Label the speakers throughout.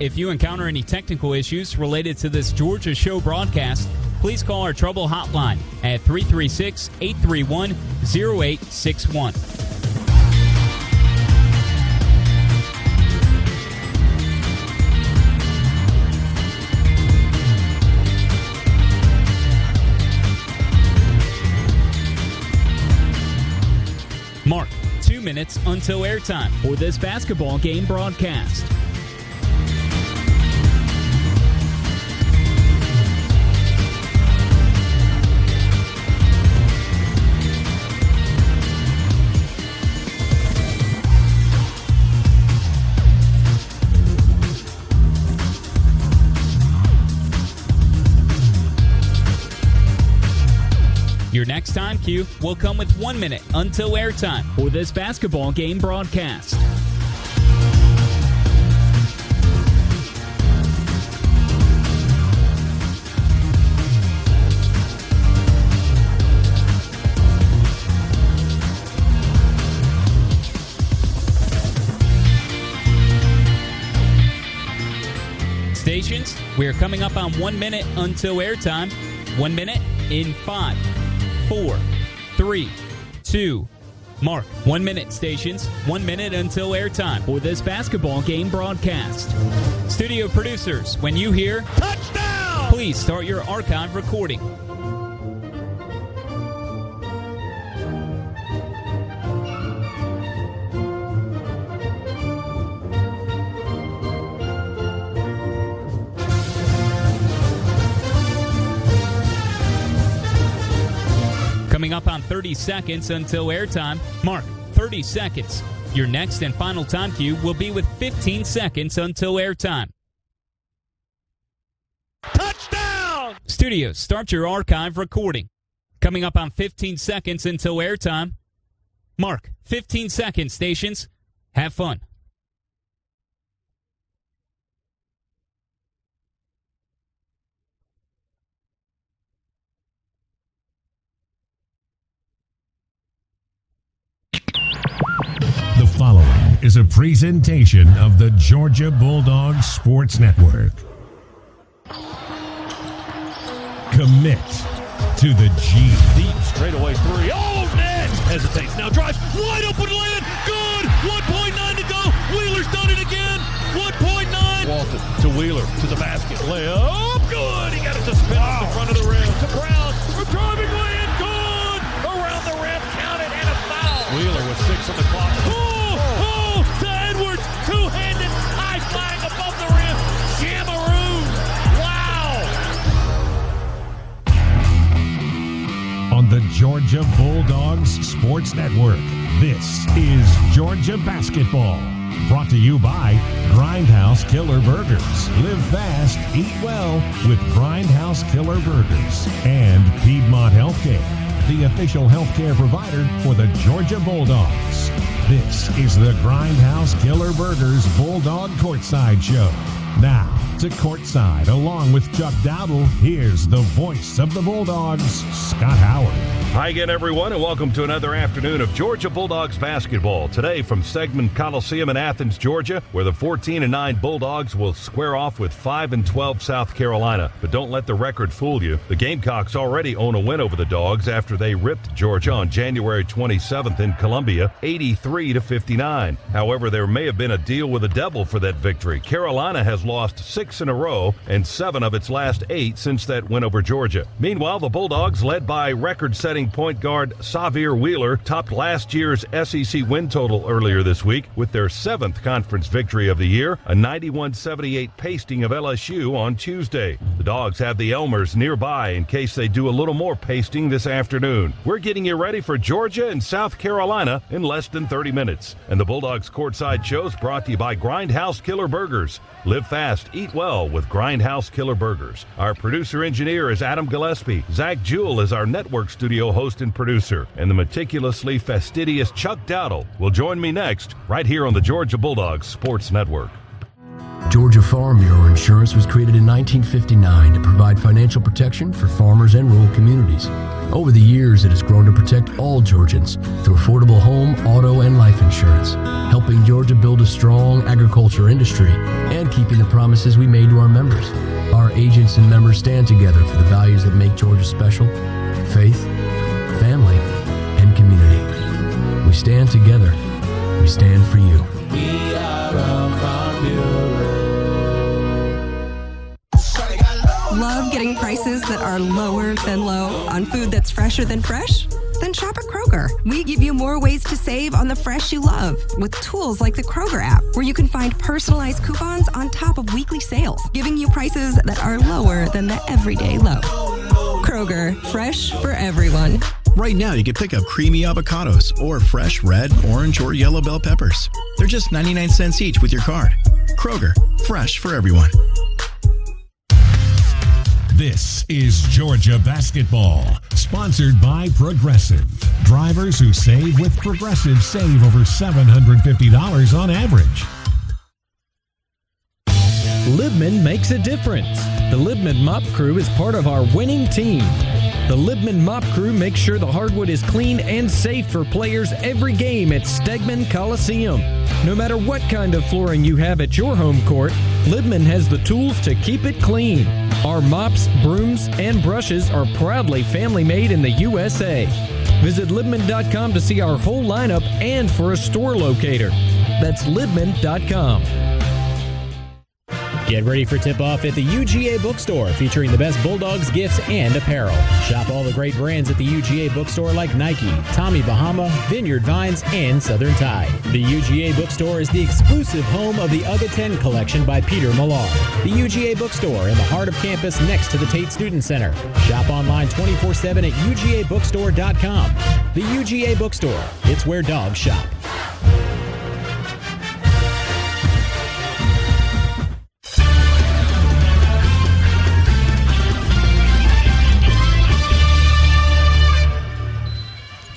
Speaker 1: If you encounter any technical issues related to this Georgia Show broadcast, please call our trouble hotline at 336-831-0861. Mark, 2 minutes until airtime for this basketball game broadcast. Your next time cue will come with 1 minute until airtime for this basketball game broadcast. Stations, we are coming up on 1 minute until airtime. 1 minute in 5, 4, 3, 2, Mark. 1 minute, stations. 1 minute until airtime for this basketball game broadcast. Studio producers, when you hear touchdown, please start your archive recording. Coming up on 30 seconds until airtime. Mark, 30 seconds. Your next and final time cue will be with 15 seconds until airtime. Touchdown! Studios, start your archive recording. Coming up on 15 seconds until airtime. Mark, 15 seconds, stations. Have fun.
Speaker 2: The following is a presentation of the Georgia Bulldogs Sports Network. Commit to the G.
Speaker 3: Deep straightaway three. Oh, net! Hesitates. Now drives. Wide open land. Good. 1.9 to go. Wheeler's done it again. 1.9. Walton to Wheeler to the basket. Layup. Good. He got it to spin off the front of the rim. To Brown. For driving lane. Good. Around the rim. Count it and a foul. Wheeler with 6 on the clock. To Edwards. Two-handed. High flying above the rim. Jamaroo. Wow.
Speaker 2: On the Georgia Bulldogs Sports Network, this is Georgia Basketball. Brought to you by Grindhouse Killer Burgers. Live fast, eat well with Grindhouse Killer Burgers. And Piedmont Healthcare, the official healthcare provider for the Georgia Bulldogs. This is the Grindhouse Killer Burgers Bulldog Courtside Show. Now, to Courtside, along with Chuck Dowdle, here's the voice of the Bulldogs, Scott Howard.
Speaker 3: Hi again, everyone, and welcome to another afternoon of Georgia Bulldogs basketball. Today from Segment Coliseum in Athens, Georgia, where the 14-9 Bulldogs will square off with 5-12 South Carolina. But don't let the record fool you. The Gamecocks already own a win over the Dogs after they ripped Georgia on January 27th in Columbia, 83-59. However, there may have been a deal with the devil for that victory. Carolina has lost 6 in a row and 7 of its last 8 since that win over Georgia. Meanwhile, the Bulldogs, led by record-setting point guard Xavier Wheeler, topped last year's SEC win total earlier this week with their 7th conference victory of the year, a 91-78 pasting of LSU on Tuesday. The Dogs have the Elmers nearby in case they do a little more pasting this afternoon. We're getting you ready for Georgia and South Carolina in less than 30 minutes. And the Bulldogs Courtside Show is brought to you by Grindhouse Killer Burgers. Live fast, eat well with Grindhouse Killer Burgers. Our producer-engineer is Adam Gillespie. Zach Jewell is our network studio host and producer. And the meticulously fastidious Chuck Dowdle will join me next right here on the Georgia Bulldogs Sports Network.
Speaker 4: Georgia Farm Bureau Insurance was created in 1959 to provide financial protection for farmers and rural communities. Over the years, it has grown to protect all Georgians through affordable home, auto, and life insurance, helping Georgia build a strong agriculture industry and keeping the promises we made to our members. Our agents and members stand together for the values that make Georgia special: faith, family, and community. We stand together. We stand for you.
Speaker 5: We are a Farm Bureau.
Speaker 6: Love getting prices that are lower than low on food that's fresher than fresh? Then shop at Kroger. We give you more ways to save on the fresh you love with tools like the Kroger app, where you can find personalized coupons on top of weekly sales, giving you prices that are lower than the everyday low. Kroger, fresh for everyone.
Speaker 7: Right now, you can pick up creamy avocados or fresh red, orange, or yellow bell peppers. They're just 99 cents each with your card. Kroger, fresh for everyone.
Speaker 2: This is Georgia Basketball, sponsored by Progressive. Drivers who save with Progressive save over $750 on average.
Speaker 8: Libman makes a difference. The Libman Mop Crew is part of our winning team. The Libman Mop Crew makes sure the hardwood is clean and safe for players every game at Stegman Coliseum. No matter what kind of flooring you have at your home court, Libman has the tools to keep it clean. Our mops, brooms, and brushes are proudly family-made in the USA. Visit Libman.com to see our whole lineup and for a store locator. That's Libman.com.
Speaker 1: Get ready for tip-off at the UGA Bookstore, featuring the best Bulldogs gifts and apparel. Shop all the great brands at the UGA Bookstore like Nike, Tommy Bahama, Vineyard Vines, and Southern Tide. The UGA Bookstore is the exclusive home of the UGA 10 collection by Peter Millar. The UGA Bookstore in the heart of campus next to the Tate Student Center. Shop online 24/7 at UGABookstore.com. The UGA Bookstore. It's where dogs shop.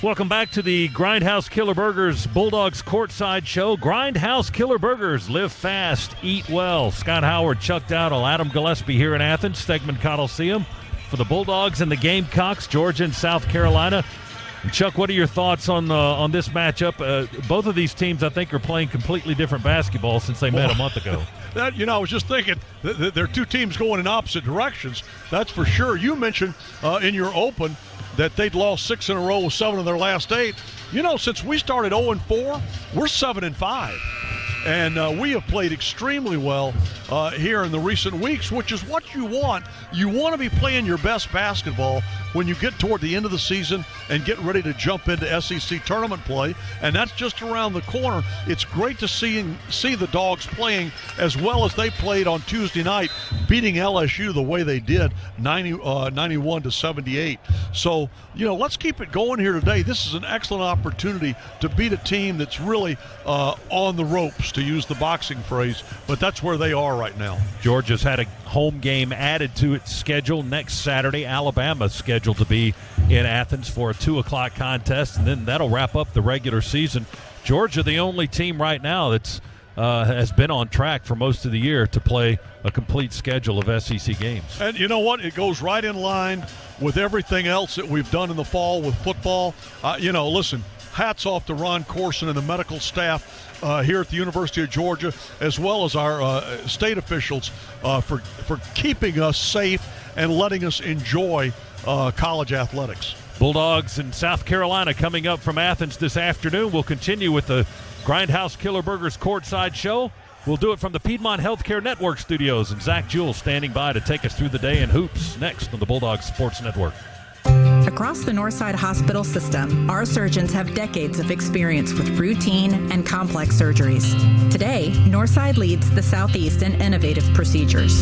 Speaker 3: Welcome back to the Grindhouse Killer Burgers Bulldogs Courtside Show. Grindhouse Killer Burgers, live fast, eat well. Scott Howard, Chuck Dowdle, Adam Gillespie here in Athens, Stegman Coliseum for the Bulldogs and the Gamecocks, Georgia and South Carolina. And Chuck, what are your thoughts on this matchup? Both of these teams, I think, are playing completely different basketball since they met a month ago.
Speaker 9: I was just thinking they're two teams going in opposite directions. That's for sure. You mentioned in your open that they'd lost 6 in a row with 7 of their last 8. Since we started 0-4, we're 7-5. And we have played extremely well here in the recent weeks, which is what you want. You want to be playing your best basketball when you get toward the end of the season and get ready to jump into SEC tournament play, and that's just around the corner. It's great to see the Dogs playing as well as they played on Tuesday night, beating LSU the way they did, 91-78. So, let's keep it going here today. This is an excellent opportunity to beat a team that's really on the ropes, to use the boxing phrase, but that's where they are right now.
Speaker 3: Georgia's had a home game added to its schedule next Saturday. Alabama's scheduled to be in Athens for a 2 o'clock contest, and then that'll wrap up the regular season. Georgia, the only team right now that's has been on track for most of the year to play a complete schedule of SEC games.
Speaker 9: And you know what? It goes right in line with everything else that we've done in the fall with football. Listen, hats off to Ron Corson and the medical staff here at the University of Georgia, as well as our state officials for keeping us safe and letting us enjoy college athletics.
Speaker 3: Bulldogs in South Carolina coming up from Athens this afternoon. We'll continue with the Grindhouse Killer Burgers Courtside Show. We'll do it from the Piedmont Healthcare Network studios, and Zach Jewell standing by to take us through the day in hoops next on the Bulldogs Sports Network.
Speaker 10: Across the Northside Hospital system, our surgeons have decades of experience with routine and complex surgeries. Today, Northside leads the Southeast in innovative procedures.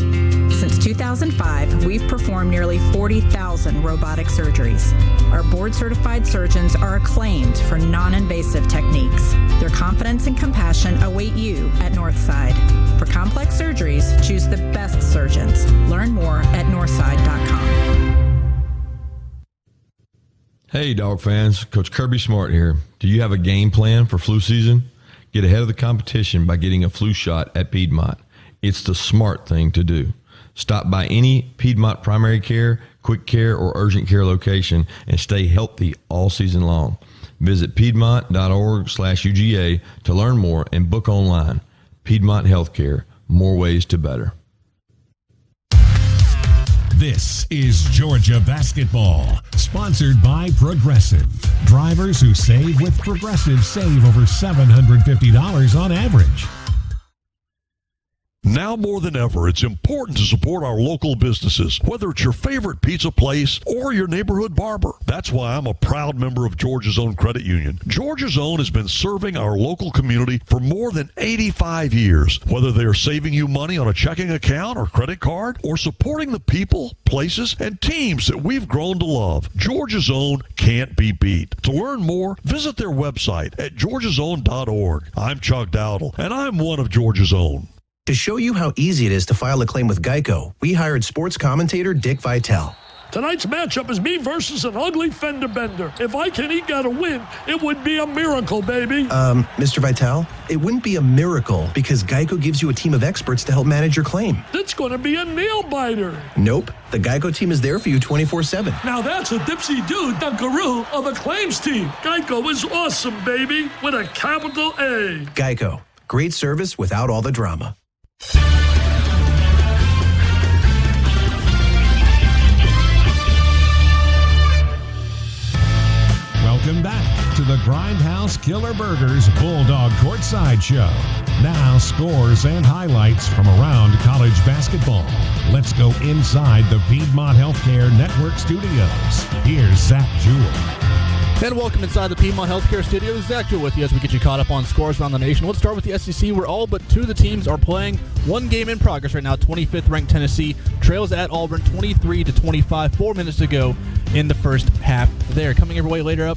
Speaker 10: Since 2005, we've performed nearly 40,000 robotic surgeries. Our board-certified surgeons are acclaimed for non-invasive techniques. Their confidence and compassion await you at Northside. For complex surgeries, choose the best surgeons. Learn more at northside.com.
Speaker 11: Hey, Dog fans. Coach Kirby Smart here. Do you have a game plan for flu season? Get ahead of the competition by getting a flu shot at Piedmont. It's the smart thing to do. Stop by any Piedmont primary care, quick care, or urgent care location and stay healthy all season long. Visit piedmont.org/UGA to learn more and book online. Piedmont Healthcare, more ways to better.
Speaker 2: This is Georgia Basketball, sponsored by Progressive. Drivers who save with Progressive save over $750 on average.
Speaker 9: Now more than ever, it's important to support our local businesses, whether it's your favorite pizza place or your neighborhood barber. That's why I'm a proud member of Georgia's Own Credit Union. Georgia's Own has been serving our local community for more than 85 years. Whether they're saving you money on a checking account or credit card, or supporting the people, places, and teams that we've grown to love, Georgia's Own can't be beat. To learn more, visit their website at georgiasown.org. I'm Chuck Dowdle, and I'm one of Georgia's Own.
Speaker 12: To show you how easy it is to file a claim with Geico, we hired sports commentator Dick Vitale.
Speaker 13: Tonight's matchup is me versus an ugly fender bender. If I can eke out a win, it would be a miracle, baby.
Speaker 12: Mr. Vitale, it wouldn't be a miracle because Geico gives you a team of experts to help manage your claim.
Speaker 13: It's going to be a nail-biter.
Speaker 12: Nope. The Geico team is there for you 24/7.
Speaker 13: Now that's a dipsy-do dunkaroo of a claims team. Geico is awesome, baby, with a capital A.
Speaker 12: Geico. Great service without all the drama.
Speaker 2: Welcome back to the Grindhouse Killer Burgers Bulldog Courtside Show. Now, scores and highlights from around college basketball. Let's go inside the Piedmont Healthcare Network studios. Here's Zach Jewell.
Speaker 14: And welcome inside the Piedmont Healthcare Studios. Zach Jewell with you as we get you caught up on scores around the nation. Let's start with the SEC, where all but two of the teams are playing. One game in progress right now. 25th ranked Tennessee trails at Auburn 23-25. 4 minutes to go in the first half there. Coming your way later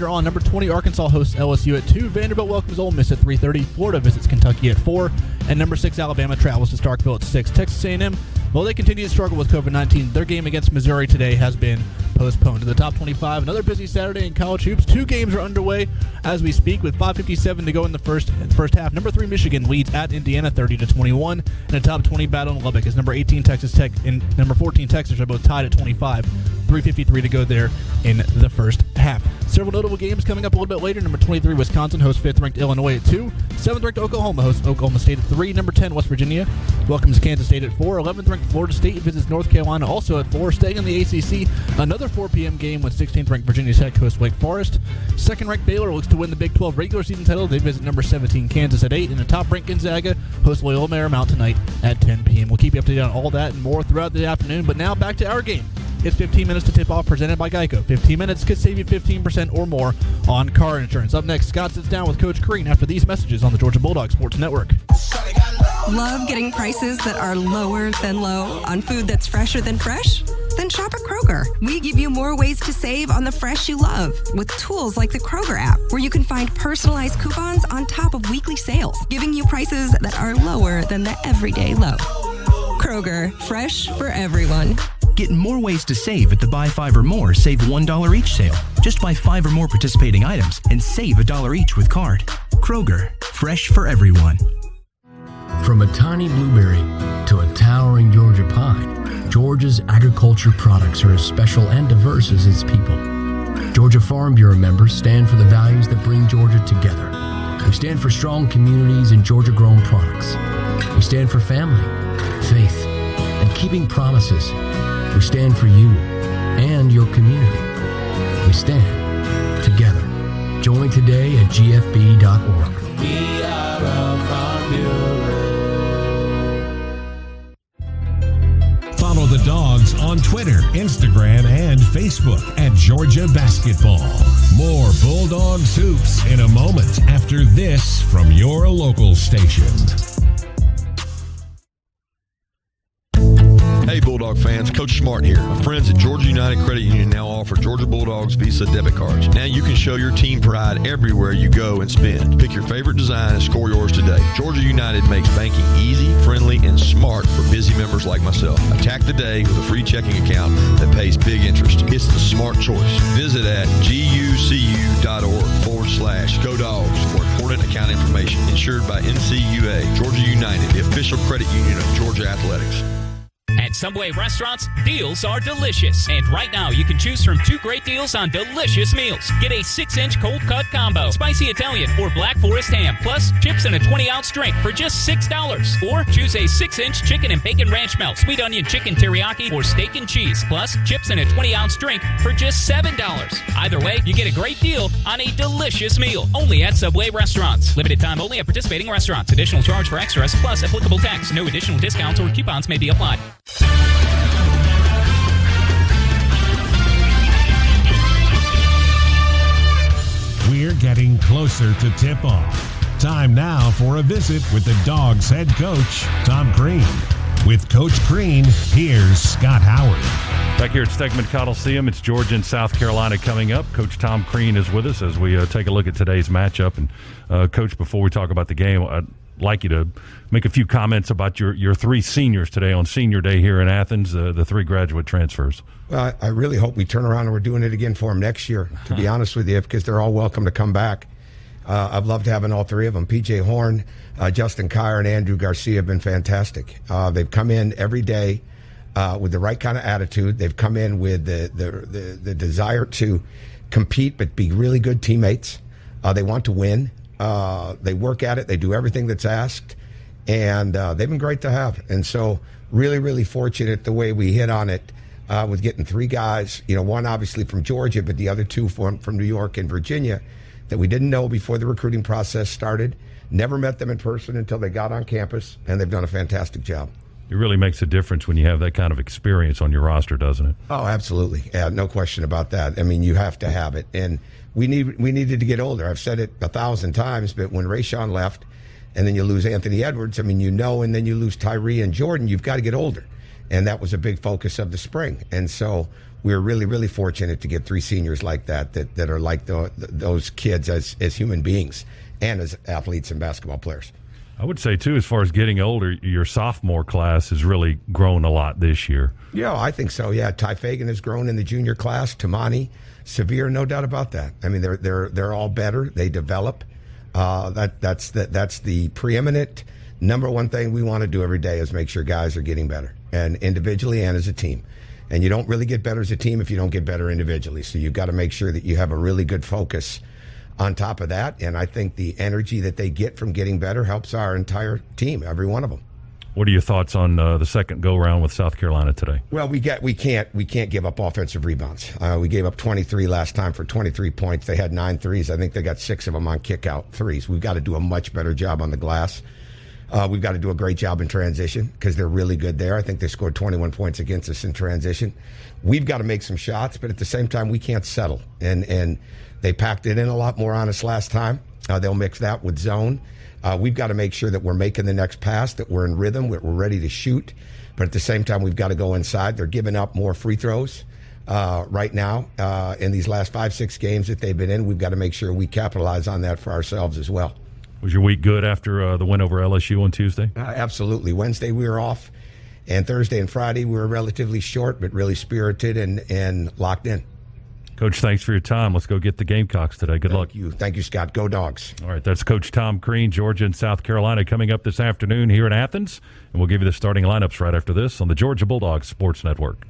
Speaker 14: on, number 20 Arkansas hosts LSU at 2. Vanderbilt welcomes Ole Miss at 3:30. Florida visits Kentucky at 4. And number 6 Alabama travels to Starkville at 6. Texas A&M, well, they continue to struggle with COVID-19. Their game against Missouri today has been postponed. To the top 25, another busy Saturday in college hoops. 2 games are underway as we speak with 5:57 to go in the first half. Number 3 Michigan leads at Indiana 30-21. And a top 20 battle in Lubbock as number 18 Texas Tech and number 14 Texas are both tied at 25. 3:53 to go there in the first half. Several notable games coming up a little bit later. Number 23 Wisconsin hosts 5th-ranked Illinois at 2. 7th-ranked Oklahoma hosts Oklahoma State at 3. Number 10 West Virginia welcomes Kansas State at 4. 11th-ranked Florida State visits North Carolina also at 4. Staying in the ACC, another 4 p.m. game with 16th-ranked Virginia Tech hosts Wake Forest. 2nd-ranked Baylor looks to win the Big 12 regular season title. They visit number 17 Kansas at 8. And the top-ranked Gonzaga hosts Loyola Marymount tonight at 10 p.m. We'll keep you updated on all that and more throughout the afternoon. But now back to our game. It's 15 minutes to tip off, presented by Geico. 15 minutes could save you 15% or more on car insurance. Up next, Scott sits down with Coach Crean after these messages on the Georgia Bulldog Sports Network.
Speaker 6: Love getting prices that are lower than low on food that's fresher than fresh? Then shop at Kroger. We give you more ways to save on the fresh you love with tools like the Kroger app, where you can find personalized coupons on top of weekly sales, giving you prices that are lower than the everyday low. Kroger, fresh for everyone.
Speaker 15: Get more ways to save at the Buy 5 or More Save $1 each sale. Just buy 5 or more participating items and save $1 each with card. Kroger, fresh for everyone.
Speaker 4: From a tiny blueberry to a towering Georgia pine, Georgia's agriculture products are as special and diverse as its people. Georgia Farm Bureau members stand for the values that bring Georgia together. We stand for strong communities and Georgia-grown products. We stand for family, faith, and keeping promises. We stand for you and your community. We stand together. Join today at gfb.org.
Speaker 5: We are a Farm Bureau.
Speaker 2: Follow the Dogs on Twitter, Instagram, and Facebook at Georgia Basketball. More Bulldogs hoops in a moment after this from your local station.
Speaker 11: Hey Bulldog fans, Coach Smart here. My friends at Georgia United Credit Union now offer Georgia Bulldogs Visa debit cards. Now you can show your team pride everywhere you go and spend. Pick your favorite design and score yours today. Georgia United makes banking easy, friendly, and smart for busy members like myself. Attack the day with a free checking account that pays big interest. It's the smart choice. Visit at gucu.org/go dogs for a important account information. Insured by NCUA, Georgia United, the official credit union of Georgia Athletics.
Speaker 1: At Subway restaurants, deals are delicious. And right now, you can choose from 2 great deals on delicious meals. Get a 6-inch cold cut combo, spicy Italian or Black Forest ham, plus chips and a 20-ounce drink for just $6. Or choose a 6-inch chicken and bacon ranch melt, sweet onion chicken teriyaki, or steak and cheese, plus chips and a 20-ounce drink for just $7. Either way, you get a great deal on a delicious meal. Only at Subway restaurants. Limited time only at participating restaurants. Additional charge for extras, plus applicable tax. No additional discounts or coupons may be applied.
Speaker 2: We're getting closer to tip-off. Time now for a visit with the Dogs head coach, Tom Crean. With Coach Crean, here's Scott Howard.
Speaker 3: Back here at Stegman Coliseum, it's Georgia and South Carolina coming up. Coach Tom Crean is with us as we take a look at today's matchup. And Coach, before we talk about the game, I'd like you to make a few comments about your 3 seniors today on Senior Day here in Athens, the 3 graduate transfers.
Speaker 16: Well, I really hope we turn around and we're doing it again for them next year, to be honest with you, because they're all welcome to come back. I've loved having all 3 of them. P.J. Horn, Justin Kyer, and Andrew Garcia have been fantastic. They've come in every day with the right kind of attitude. They've come in with the desire to compete but be really good teammates. They want to win. They work at it. They do everything that's asked. And they've been great to have. And so really, really fortunate the way we hit on it with getting 3 guys, one obviously from Georgia, but the other 2 from New York and Virginia that we didn't know before the recruiting process started. Never met them in person until they got on campus, and they've done a fantastic job.
Speaker 3: It really makes a difference when you have that kind of experience on your roster, doesn't it?
Speaker 16: Oh, absolutely. Yeah, no question about that. I mean, you have to have it. And we needed to get older. I've said it 1,000 times, but when Rayshawn left and then you lose Anthony Edwards, and then you lose Tyree and Jordan, you've got to get older. And that was a big focus of the spring. And so we're really, really fortunate to get 3 seniors like that are like those kids as human beings and as athletes and basketball players.
Speaker 3: I would say, too, as far as getting older, your sophomore class has really grown a lot this year.
Speaker 16: Yeah, I think so. Yeah, Ty Fagan has grown in the junior class. Tamani, Severe, no doubt about that. I mean, they're all better. They develop. That's the preeminent number one thing we want to do every day is make sure guys are getting better, and individually and as a team. And you don't really get better as a team if you don't get better individually. So you've got to make sure that you have a really good focus on top of that. And I think the energy that they get from getting better helps our entire team, every one of them.
Speaker 3: What are your thoughts on the second go-round with South Carolina today?
Speaker 16: Well, we can't give up offensive rebounds. We gave up 23 last time for 23 points. They had 9 threes. I think they got 6 of them on kick-out threes. We've got to do a much better job on the glass. We've got to do a great job in transition because they're really good there. I think they scored 21 points against us in transition. We've got to make some shots, but at the same time, we can't settle. And they packed it in a lot more on us last time. They'll mix that with zone. We've got to make sure that we're making the next pass, that we're in rhythm, we're ready to shoot. But at the same time, we've got to go inside. They're giving up more free throws right now in these last 5-6 games that they've been in. We've got to make sure we capitalize on that for ourselves as well.
Speaker 3: Was your week good after the win over LSU on Tuesday?
Speaker 16: Absolutely. Wednesday we were off, and Thursday and Friday we were relatively short, but really spirited and locked in.
Speaker 3: Coach, thanks for your time. Let's go get the Gamecocks today. Good luck.
Speaker 16: Thank you, Scott. Go Dogs.
Speaker 3: All right, that's Coach Tom Crean, Georgia and South Carolina, coming up this afternoon here in Athens. And we'll give you the starting lineups right after this on the Georgia Bulldogs Sports Network.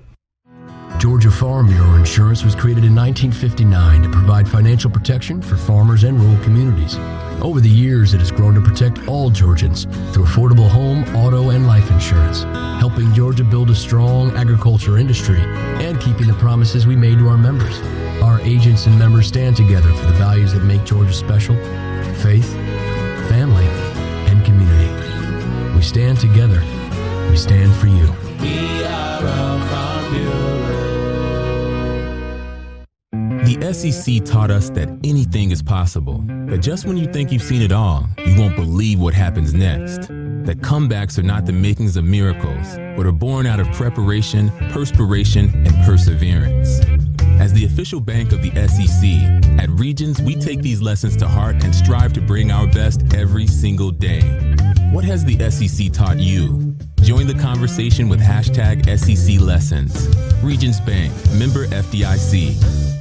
Speaker 4: Georgia Farm Bureau Insurance was created in 1959 to provide financial protection for farmers and rural communities. Over the years, it has grown to protect all Georgians through affordable home, auto, and life insurance, helping Georgia build a strong agriculture industry and keeping the promises we made to our members. Our agents and members stand together for the values that make Georgia special: faith, family, and community. We stand together. We stand for you.
Speaker 5: We are a Farm Bureau.
Speaker 17: The SEC taught us that anything is possible, that just when you think you've seen it all, you won't believe what happens next, that comebacks are not the makings of miracles, but are born out of preparation, perspiration, and perseverance. As the official bank of the SEC, at Regions, we take these lessons to heart and strive to bring our best every single day. What has the SEC taught you? Join the conversation with hashtag SEC Lessons. Regions Bank, member FDIC.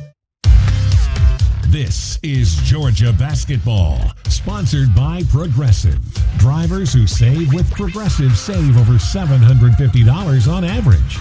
Speaker 2: This is Georgia Basketball, sponsored by Progressive. Drivers who save with Progressive save over $750 on average.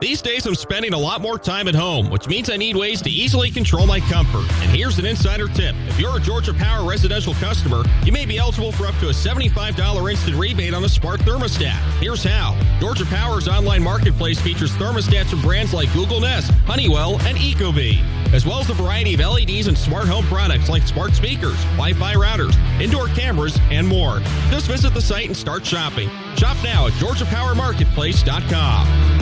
Speaker 18: These days, I'm spending a lot more time at home, which means I need ways to easily control my comfort. And here's an insider tip. If you're a Georgia Power residential customer, you may be eligible for up to a $75 instant rebate on a smart thermostat. Here's how. Georgia Power's online marketplace features thermostats from brands like Google Nest, Honeywell, and Ecobee, as well as a variety of LEDs and smart home products like smart speakers, Wi-Fi routers, indoor cameras, and more. Just visit the site and start shopping. Shop now at GeorgiaPowerMarketplace.com.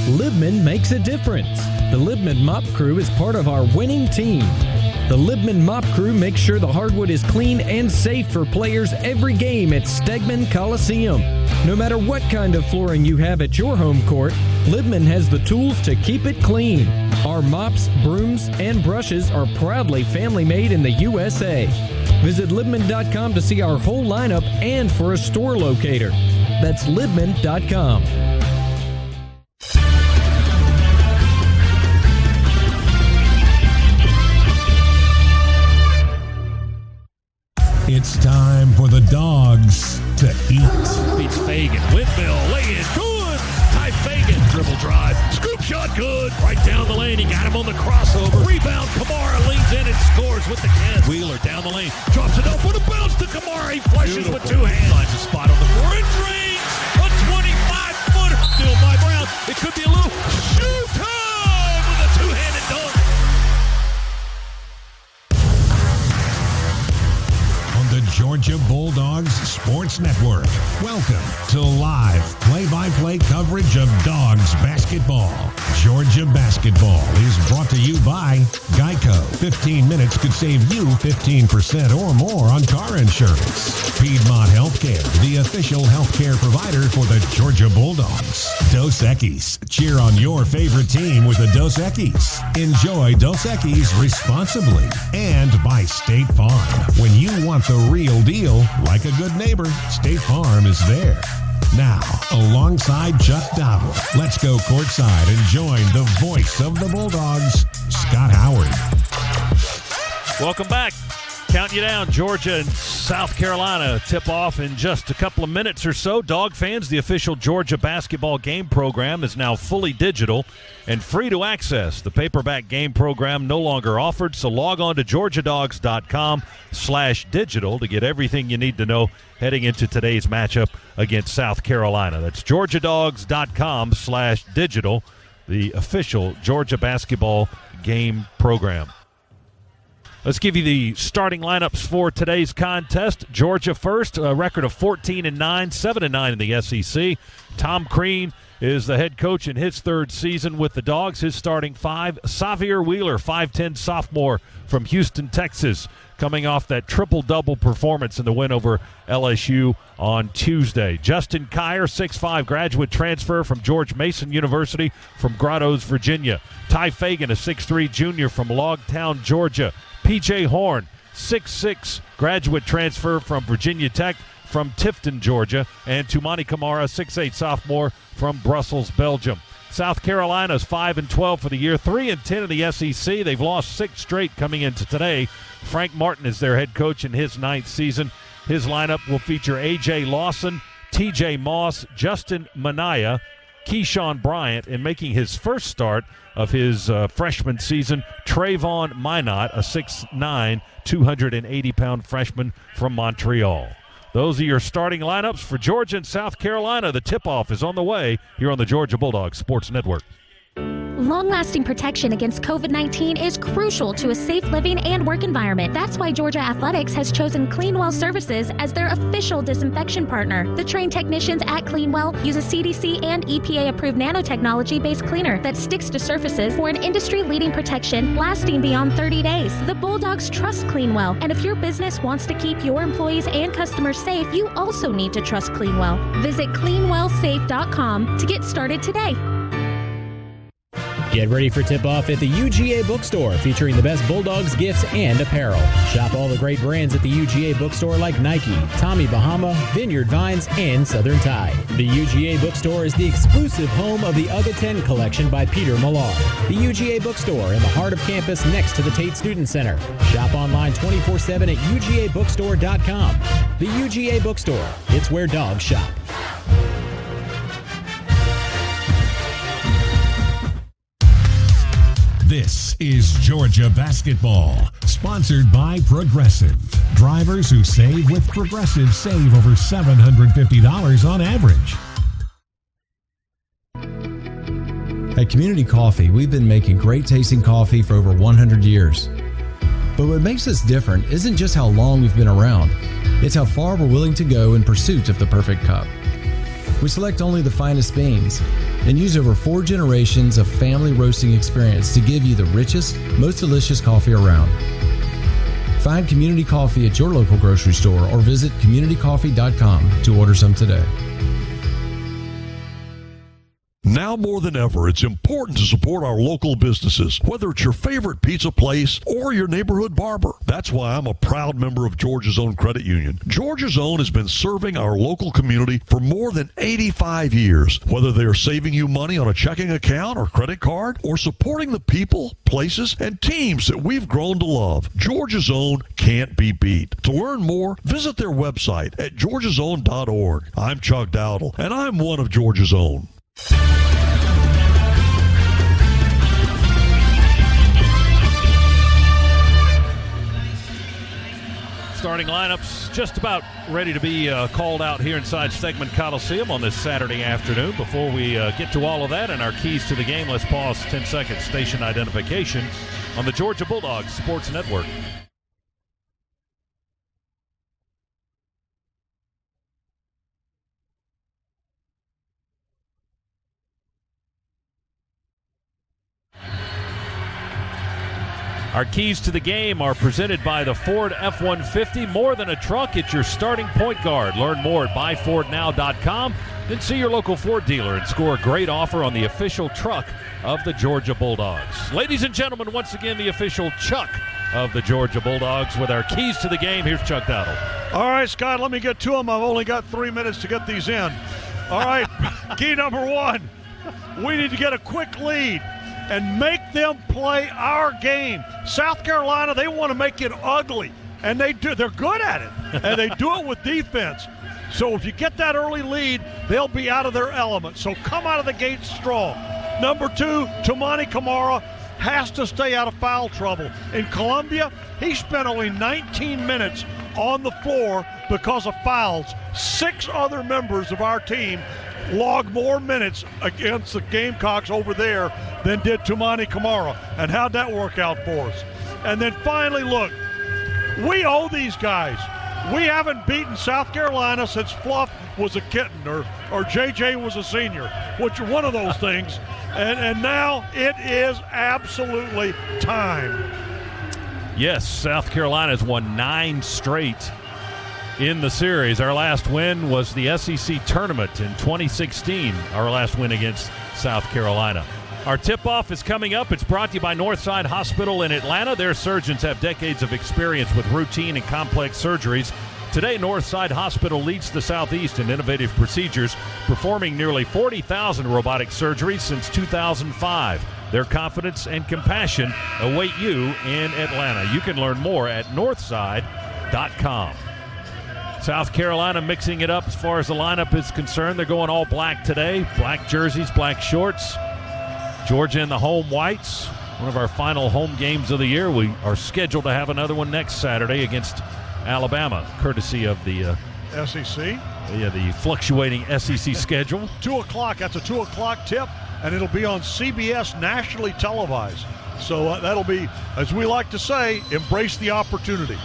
Speaker 8: Libman makes a difference. The Libman Mop Crew is part of our winning team. The Libman Mop Crew makes sure the hardwood is clean and safe for players every game at Stegman Coliseum. No matter what kind of flooring you have at your home court, Libman has the tools to keep it clean. Our mops, brooms, and brushes are proudly family-made in the USA. Visit Libman.com to see our whole lineup and for a store locator. That's Libman.com.
Speaker 2: It's time for the dogs to eat.
Speaker 13: Beats Fagan. Windmill. Lay in. Good. Ty Fagan. Dribble drive. Scoop shot. Good. Right down the lane. He got him on the crossover. Rebound. Kamara leans in and scores with the 10. Wheeler down the lane. Drops it up for the bounce to Kamara. He flushes with two hands. Finds a spot on the floor and drains. A 25-footer. Still by Brown. It could be a little shoot time with a two-handed dunk.
Speaker 2: The Georgia Bulldogs Sports Network. Welcome to live play-by-play coverage of Dogs basketball. Georgia Basketball is brought to you by Geico. 15 minutes could save you 15% or more on car insurance. Piedmont Healthcare, the official healthcare provider for the Georgia Bulldogs. Dos Equis. Cheer on your favorite team with the Dos Equis. Enjoy Dos Equis responsibly. And by State Farm. When you want the real deal, like a good neighbor, State Farm is there. Now, alongside Chuck Dowdle, let's go courtside and join the voice of the Bulldogs, Scott Howard.
Speaker 9: Welcome back. Counting you down, Georgia and South Carolina tip off in just a couple of minutes or so. Dog fans, the official Georgia basketball game program is now fully digital and free to access. The paperback game program no longer offered, so log on to georgiadogs.com/digital to get everything you need to know heading into today's matchup against South Carolina. That's georgiadogs.com/digital, the official Georgia basketball game program. Let's give you the starting lineups for today's contest. Georgia first, a record of 14-9, 7-9 in the SEC. Tom Crean is the head coach in his third season with the Dogs. His starting five, Xavier Wheeler, 5'10 sophomore from Houston, Texas, coming off that triple-double performance in the win over LSU on Tuesday. Justin Kier, 6'5 graduate transfer from George Mason University from Grottoes, Virginia. Ty Fagan, a 6'3 junior from Logtown, Georgia. P.J. Horn, 6'6 graduate transfer from Virginia Tech from Tifton, Georgia. And Toumani Kamara, 6'8 sophomore from Brussels, Belgium. South Carolina's 5-12 for the year, 3-10 in the SEC. They've lost 6 straight coming into today. Frank Martin is their head coach in his 9th season. His lineup will feature A.J. Lawson, T.J. Moss, Justin Minaya, Keyshawn Bryant, and making his first start of his freshman season, Trayvon Minot, a 6'9", 280-pound freshman from Montreal. Those are your starting lineups for Georgia and South Carolina. The tip-off is on the way here on the Georgia Bulldogs Sports Network.
Speaker 19: Long-lasting protection against COVID-19 is crucial to a safe living and work environment. That's why Georgia Athletics has chosen Cleanwell Services as their official disinfection partner. The trained technicians at Cleanwell use a CDC and EPA-approved nanotechnology-based cleaner that sticks to surfaces for an industry-leading protection lasting beyond 30 days. The Bulldogs trust Cleanwell, and if your business wants to keep your employees and customers safe, you also need to trust Cleanwell. Visit cleanwellsafe.com to get started today.
Speaker 20: Get ready for tip-off at the UGA Bookstore, featuring the best Bulldogs gifts and apparel. Shop all the great brands at the UGA Bookstore like Nike, Tommy Bahama, Vineyard Vines, and Southern Tide. The UGA Bookstore is the exclusive home of the UGA 10 collection by Peter Millar. The UGA Bookstore in the heart of campus next to the Tate Student Center. Shop online 24/7 at UGABookstore.com. The UGA Bookstore. It's where dogs shop.
Speaker 2: This is Georgia Basketball, sponsored by Progressive. Drivers who save with Progressive save over $750 on average.
Speaker 21: At Community Coffee, we've been making great tasting coffee for over 100 years. But what makes us different isn't just how long we've been around, it's how far we're willing to go in pursuit of the perfect cup. We select only the finest beans and use over 4 generations of family roasting experience to give you the richest, most delicious coffee around. Find Community Coffee at your local grocery store or visit communitycoffee.com to order some today.
Speaker 9: Now more than ever, it's important to support our local businesses, whether it's your favorite pizza place or your neighborhood barber. That's why I'm a proud member of Georgia's Own Credit Union. Georgia's Own has been serving our local community for more than 85 years. Whether they're saving you money on a checking account or credit card, or supporting the people, places, and teams that we've grown to love, Georgia's Own can't be beat. To learn more, visit their website at georgiasown.org. I'm Chuck Dowdle, and I'm one of Georgia's Own.
Speaker 13: Starting lineups just about ready to be called out here inside Stegman Coliseum on this Saturday afternoon. Before we get to all of that and our keys to the game, let's pause 10 seconds. Station identification on the Georgia Bulldogs Sports Network. Our keys to the game are presented by the Ford F-150. More than a truck, it's your starting point guard. Learn more at buyfordnow.com. Then see your local Ford dealer and score a great offer on the official truck of the Georgia Bulldogs. Ladies and gentlemen, once again, the official Chuck of the Georgia Bulldogs with our keys to the game. Here's Chuck Dowdle.
Speaker 9: All right, Scott, let me get to them. I've only got 3 minutes to get these in. All right, key number 1, we need to get a quick lead and make them play our game. South Carolina, they want to make it ugly, and they do. They're good at it, and they do it with defense. So if you get that early lead, they'll be out of their element. So come out of the gate strong. Number 2, Toumani Camara has to stay out of foul trouble. In Columbia, he spent only 19 minutes on the floor because of fouls. 6 other members of our team logged more minutes against the Gamecocks over there than did Toumani Camara. And how'd that work out for us? And then finally, look, we owe these guys. We haven't beaten South Carolina since Fluff was a kitten or JJ was a senior, which are one of those things. And now it is absolutely time.
Speaker 13: Yes, South Carolina's won 9 straight in the series. Our last win was the SEC tournament in 2016, our last win against South Carolina. Our tip-off is coming up. It's brought to you by Northside Hospital in Atlanta. Their surgeons have decades of experience with routine and complex surgeries. Today, Northside Hospital leads the Southeast in innovative procedures, performing nearly 40,000 robotic surgeries since 2005. Their confidence and compassion await you in Atlanta. You can learn more at northside.com. South Carolina mixing it up as far as the lineup is concerned. They're going all black today. Black jerseys, black shorts. Georgia in the home whites. One of our final home games of the year. We are scheduled to have another one next Saturday against Alabama, courtesy of the
Speaker 9: SEC.
Speaker 13: Yeah, the fluctuating SEC schedule.
Speaker 9: 2 o'clock. That's a 2 o'clock tip, and it'll be on CBS, nationally televised. So that'll be, as we like to say, embrace the opportunity.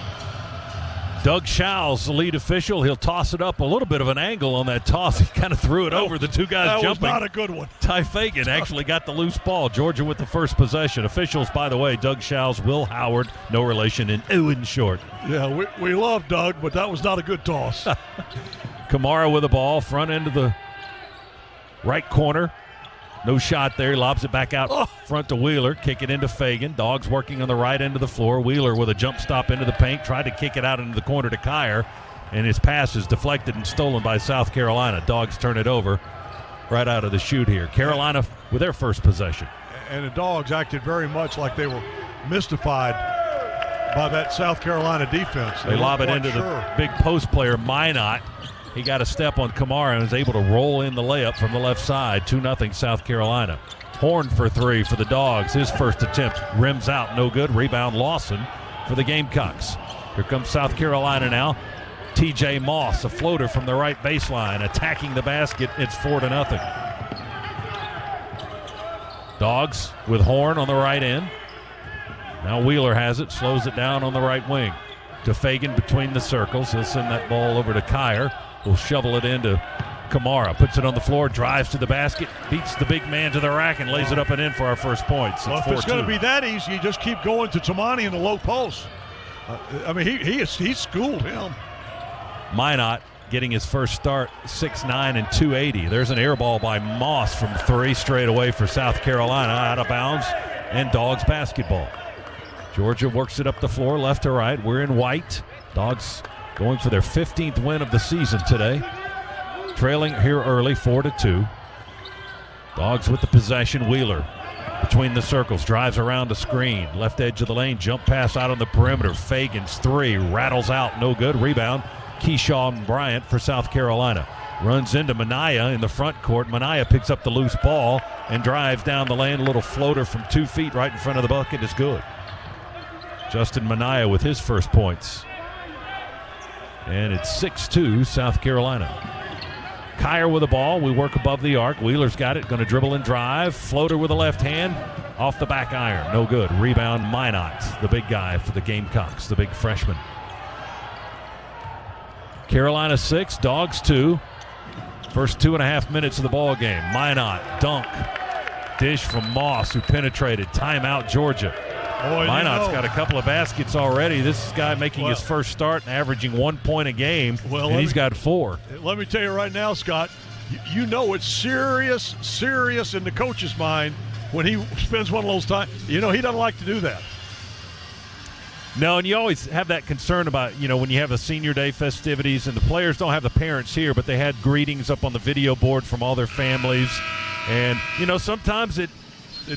Speaker 13: Doug Schow's the lead official. He'll toss it up a little bit of an angle on that toss. He kind of threw it over the 2 guys
Speaker 9: that
Speaker 13: jumping.
Speaker 9: That was not a good one.
Speaker 13: Ty Fagan actually got the loose ball. Georgia with the first possession. Officials, by the way, Doug Schow's, Will Howard, no relation, and Owen Short.
Speaker 9: Yeah, we love Doug, but that was not a good toss.
Speaker 13: Camara with the ball, front end of the right corner.
Speaker 3: No shot there. He lobs it back out front to Wheeler. Kick it into Fagan. Dogs working on the right end of the floor. Wheeler with a jump stop into the paint. Tried to kick it out into the corner to Kyer. And his pass is deflected and stolen by South Carolina. Dogs turn it over right out of the chute here. Carolina with their first possession.
Speaker 9: And the Dogs acted very much like they were mystified by that South Carolina defense.
Speaker 3: They lob it into the big post player, Minot. He got a step on Kamara and was able to roll in the layup from the left side. 2-0 South Carolina. Horn for three for the Dogs. His first attempt rims out, no good. Rebound Lawson for the Gamecocks. Here comes South Carolina now. TJ Moss, a floater from the right baseline, attacking the basket. It's 4-0. Dogs with Horn on the right end. Now Wheeler has it, slows it down on the right wing. To Fagan between the circles. He'll send that ball over to Kyer. Will shovel it into Kamara. Puts it on the floor, drives to the basket, beats the big man to the rack, and lays it up and in for our first points.
Speaker 9: Well, if it's going to be that easy, you just keep going to Tamani in the low post. He schooled him.
Speaker 3: Minot getting his first start, 6'9" and 280. There's an air ball by Moss from three straight away for South Carolina, out of bounds, and Dogs basketball. Georgia works it up the floor, left to right. We're in white. Dogs going for their 15th win of the season today. Trailing here early, 4-2. Dogs with the possession. Wheeler between the circles, drives around the screen. Left edge of the lane, jump pass out on the perimeter. Fagan's three, rattles out, no good. Rebound, Keyshawn Bryant for South Carolina. Runs into Minaya in the front court. Minaya picks up the loose ball and drives down the lane. A little floater from 2 feet right in front of the bucket is good. Justin Minaya with his first points. And it's 6-2 South Carolina. Kyer with the ball. We work above the arc. Wheeler's got it. Going to dribble and drive. Floater with the left hand. Off the back iron. No good. Rebound Minot, the big guy for the Gamecocks, the big freshman. Carolina 6, Dogs 2. First 2.5 minutes of the ball game. Minot, dunk. Dish from Moss, who penetrated. Timeout, Georgia. Minot's got a couple of baskets already. This guy making his first start and averaging 1 point a game, and he's got 4.
Speaker 9: Let me tell you right now, Scott, you know it's serious in the coach's mind when he spends one of those times. You know, he doesn't like to do that.
Speaker 3: No, and you always have that concern about, when you have the senior day festivities, and the players don't have the parents here, but they had greetings up on the video board from all their families. And, sometimes it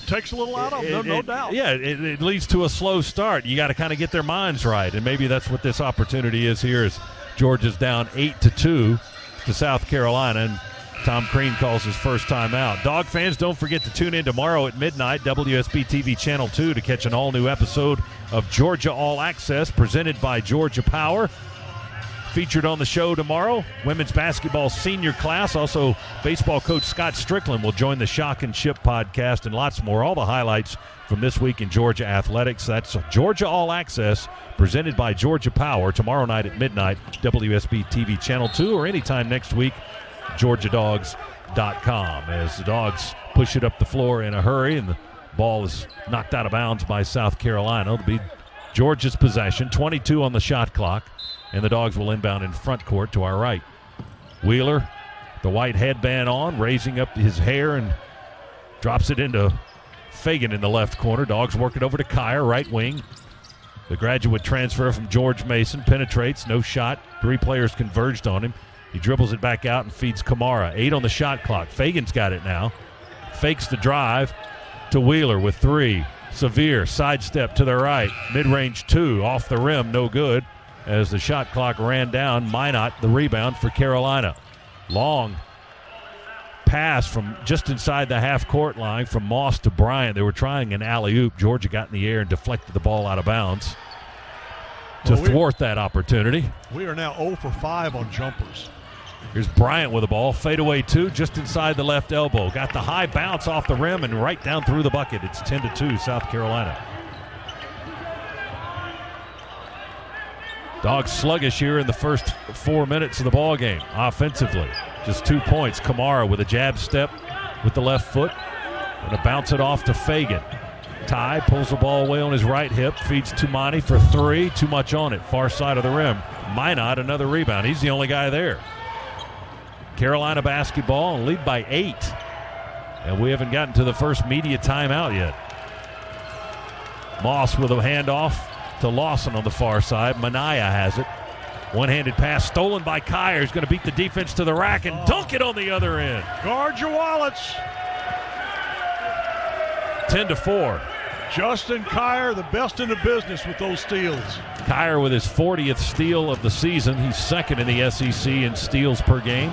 Speaker 3: takes a little out of them, no doubt. Yeah, it leads to a slow start. You got to kind of get their minds right, and maybe that's what this opportunity is here as Georgia's down 8-2 to South Carolina, and Tom Crean calls his first time out. Dog fans, don't forget to tune in tomorrow at midnight, WSB TV Channel 2, to catch an all-new episode of Georgia All Access presented by Georgia Power. Featured on the show tomorrow, women's basketball senior class. Also, baseball coach Scott Strickland will join the Shock and Ship podcast and lots more. All the highlights from this week in Georgia athletics. That's Georgia All Access presented by Georgia Power tomorrow night at midnight, WSB TV Channel 2, or anytime next week, GeorgiaDogs.com. As the Dogs push it up the floor in a hurry, and the ball is knocked out of bounds by South Carolina. It'll be Georgia's possession, 22 on the shot clock. And the Dogs will inbound in front court to our right. Wheeler, the white headband on, raising up his hair and drops it into Fagan in the left corner. Dogs work it over to Kyer, right wing. The graduate transfer from George Mason penetrates, no shot. 3 players converged on him. He dribbles it back out and feeds Kamara. 8 on the shot clock. Fagan's got it now. Fakes the drive to Wheeler with 3. Severe sidestep to the right. Mid-range 2 off the rim, no good. As the shot clock ran down, Minot the rebound for Carolina. Long pass from just inside the half-court line from Moss to Bryant. They were trying an alley-oop. Georgia got in the air and deflected the ball out of bounds to thwart that opportunity.
Speaker 9: We are now 0 for 5 on jumpers.
Speaker 3: Here's Bryant with the ball. Fadeaway 2 just inside the left elbow. Got the high bounce off the rim and right down through the bucket. It's 10-2 South Carolina. Dogs sluggish here in the first 4 minutes of the ball game offensively. Just 2 points. Kamara with a jab step with the left foot. Going to bounce it off to Fagan. Ty pulls the ball away on his right hip. Feeds Tumani for 3. Too much on it. Far side of the rim. Minot another rebound. He's the only guy there. Carolina basketball and lead by 8.
Speaker 7: And we haven't gotten to the first media timeout yet. Moss with a handoff to Lawson on the far side. Minaya has it. One-handed pass stolen by Kyer. He's going to beat the defense to the rack and dunk it on the other end.
Speaker 9: Guard your wallets.
Speaker 7: 10-4.
Speaker 9: Justin Kyer, the best in the business with those steals.
Speaker 7: Kyer with his 40th steal of the season. He's second in the SEC in steals per game.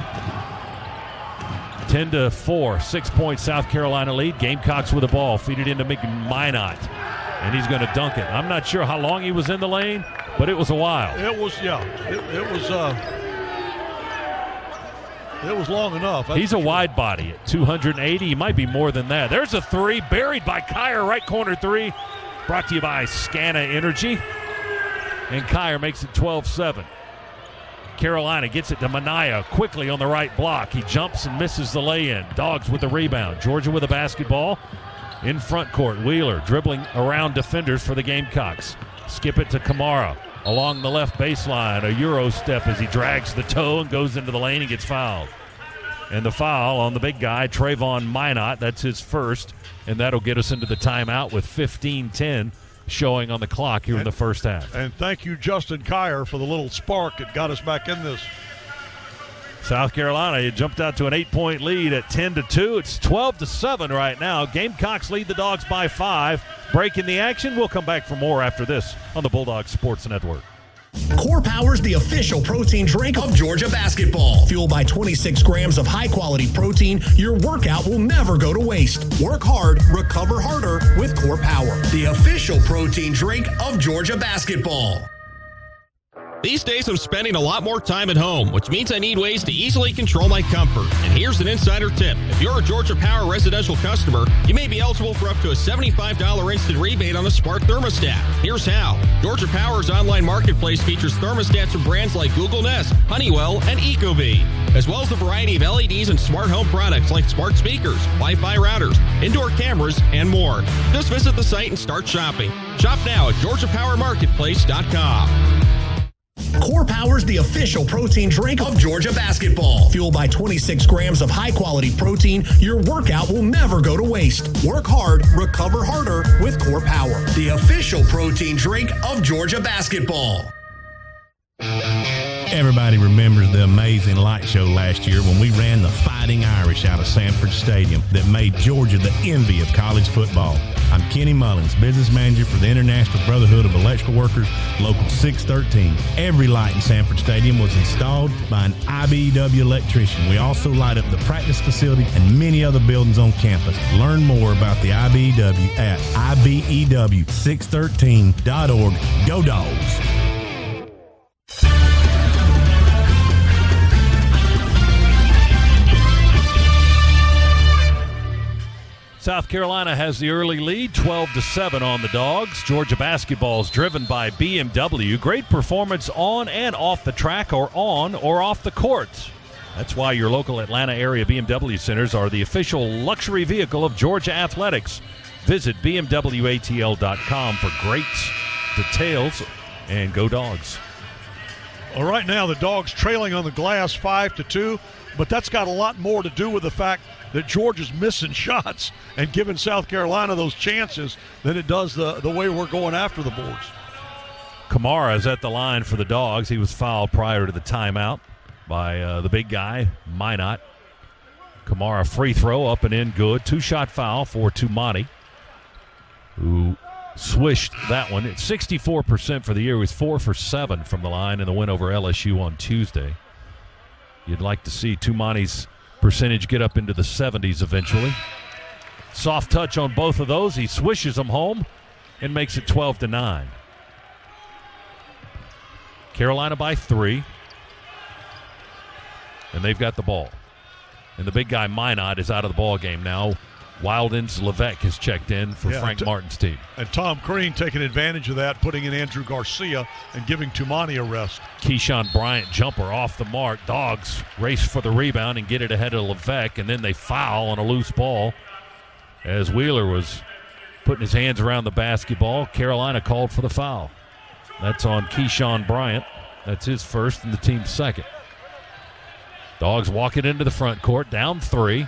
Speaker 7: 10-4, 6-point South Carolina lead. Gamecocks with the ball. Feed it into Minot, and he's going to dunk it. I'm not sure how long he was in the lane, but it was a while.
Speaker 9: It was long enough.
Speaker 7: He's a wide body at 280. He might be more than that. There's a three buried by Kyer, right corner three. Brought to you by Scana Energy. And Kyer makes it 12-7. Carolina gets it to Minaya quickly on the right block. He jumps and misses the lay-in. Dogs with the rebound. Georgia with the basketball in front court. Wheeler dribbling around defenders for the Gamecocks. Skip it to Kamara along the left baseline. A Euro step as he drags the toe and goes into the lane and gets fouled. And the foul on the big guy, Trayvon Minot. That's his first, and that'll get us into the timeout with 15-10 showing on the clock here in the first half.
Speaker 9: And thank you, Justin Kyer, for the little spark that got us back in this.
Speaker 7: South Carolina, it jumped out to an 8-point lead at 10-2. It's 12-7 right now. Gamecocks lead the Dogs by 5. Breaking the action. We'll come back for more after this on the Bulldogs Sports Network.
Speaker 22: Core Power's the official protein drink of Georgia basketball. Fueled by 26 grams of high-quality protein, your workout will never go to waste. Work hard, recover harder with Core Power, the official protein drink of Georgia basketball.
Speaker 18: These days I'm spending a lot more time at home, which means I need ways to easily control my comfort. And here's an insider tip. If you're a Georgia Power residential customer, you may be eligible for up to a $75 instant rebate on a smart thermostat. Here's how. Georgia Power's online marketplace features thermostats from brands like Google Nest, Honeywell, and Ecobee, as well as a variety of LEDs and smart home products like smart speakers, Wi-Fi routers, indoor cameras, and more. Just visit the site and start shopping. Shop now at GeorgiaPowerMarketplace.com.
Speaker 22: Core Power's the official protein drink of Georgia basketball. Fueled by 26 grams of high-quality protein, your workout will never go to waste. Work hard, recover harder with Core Power, the official protein drink of Georgia basketball.
Speaker 23: Everybody remembers the amazing light show last year when we ran the Fighting Irish out of Sanford Stadium that made Georgia the envy of college football. I'm Kenny Mullins, business manager for the International Brotherhood of Electrical Workers, Local 613. Every light in Sanford Stadium was installed by an IBEW electrician. We also light up the practice facility and many other buildings on campus. Learn more about the IBEW at IBEW613.org. Go Dogs!
Speaker 7: South Carolina has the early lead, 12-7 on the Dogs. Georgia basketball is driven by BMW. Great performance on and off the track, or on or off the court. That's why your local Atlanta area BMW centers are the official luxury vehicle of Georgia athletics. Visit BMWATL.com for great details, and go Dogs.
Speaker 9: Well, right now the Dogs trailing on the glass 5-2, but that's got a lot more to do with the fact that Georgia's missing shots and giving South Carolina those chances than it does the way we're going after the boards.
Speaker 7: Kamara is at the line for the Dogs. He was fouled prior to the timeout by the big guy, Minot. Kamara free throw up and in, good. Two-shot foul for Tumani, who swished that one. It's 64% for the year. He was 4 for 7 from the line in the win over LSU on Tuesday. You'd like to see Tumani's percentage get up into the 70s eventually. Soft touch on both of those. He swishes them home and makes it 12-9. Carolina by 3. And they've got the ball. And the big guy Minot is out of the ball game now. Wildens Levesque has checked in for Frank Martin's team.
Speaker 9: And Tom Crean taking advantage of that, putting in Andrew Garcia and giving Tumani a rest.
Speaker 7: Keyshawn Bryant jumper off the mark. Dogs race for the rebound and get it ahead of Levesque, and then they foul on a loose ball as Wheeler was putting his hands around the basketball. Carolina called for the foul. That's on Keyshawn Bryant. That's his first and the team's second. Dogs walking into the front court, down 3.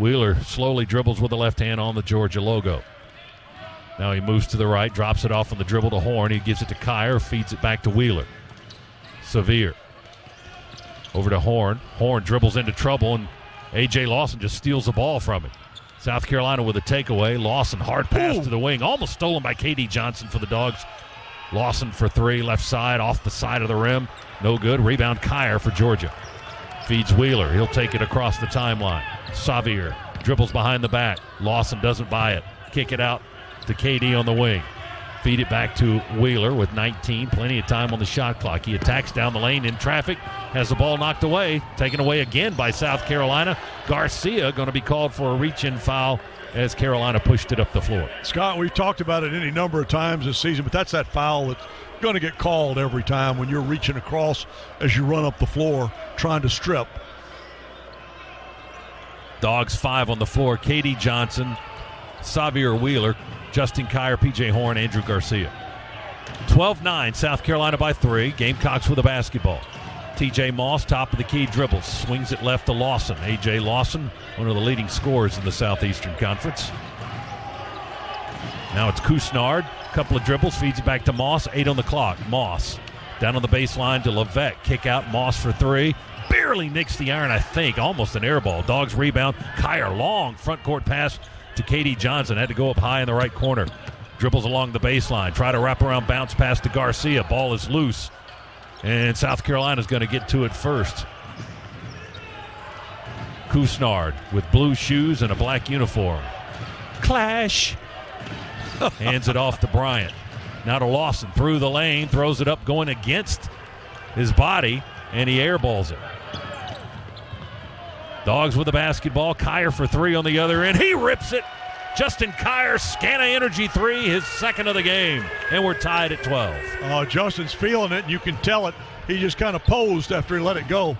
Speaker 7: Wheeler slowly dribbles with the left hand on the Georgia logo. Now he moves to the right, drops it off on the dribble to Horn. He gives it to Kyer, feeds it back to Wheeler. Sevier. Over to Horn. Horn dribbles into trouble, and A.J. Lawson just steals the ball from him. South Carolina with a takeaway. Lawson, hard pass to the wing. Almost stolen by K.D. Johnson for the Dogs. Lawson for three, left side, off the side of the rim. No good. Rebound Kyer for Georgia. Feeds Wheeler. He'll take it across the timeline. Sevier dribbles behind the back. Lawson doesn't buy it. Kick it out to K.D. on the wing. Feed it back to Wheeler with 19. Plenty of time on the shot clock. He attacks down the lane in traffic. Has the ball knocked away. Taken away again by South Carolina. Garcia going to be called for a reach-in foul as Carolina pushed it up the floor.
Speaker 9: Scott, we've talked about it any number of times this season, but that's that foul that's going to get called every time when you're reaching across as you run up the floor trying to strip.
Speaker 7: Dogs 5 on the floor. K.D. Johnson, Sevier Wheeler, Justin Kyer, P.J. Horn, Andrew Garcia. 12-9, South Carolina by 3. Gamecocks with a basketball. T.J. Moss, top of the key, dribbles. Swings it left to Lawson. A.J. Lawson, one of the leading scorers in the Southeastern Conference. Now it's Kusnard. Couple of dribbles, feeds it back to Moss. 8 on the clock. Moss down on the baseline to Levesque. Kick out, Moss for 3. Barely nicks the iron, I think. Almost an air ball. Dogs rebound. Kyer, long front court pass to K.D. Johnson. Had to go up high in the right corner. Dribbles along the baseline. Try to wrap around, bounce pass to Garcia. Ball is loose. And South Carolina's going to get to it first. Kusnard with blue shoes and a black uniform. Clash. Hands it off to Bryant. Now to Lawson. Through the lane. Throws it up going against his body. And he airballs it. Dogs with the basketball. Kyer for 3 on the other end. He rips it. Justin Kyer, Scana Energy 3, his second of the game. And we're tied at 12.
Speaker 9: Justin's feeling it, and you can tell it. He just kind of posed after he let it go.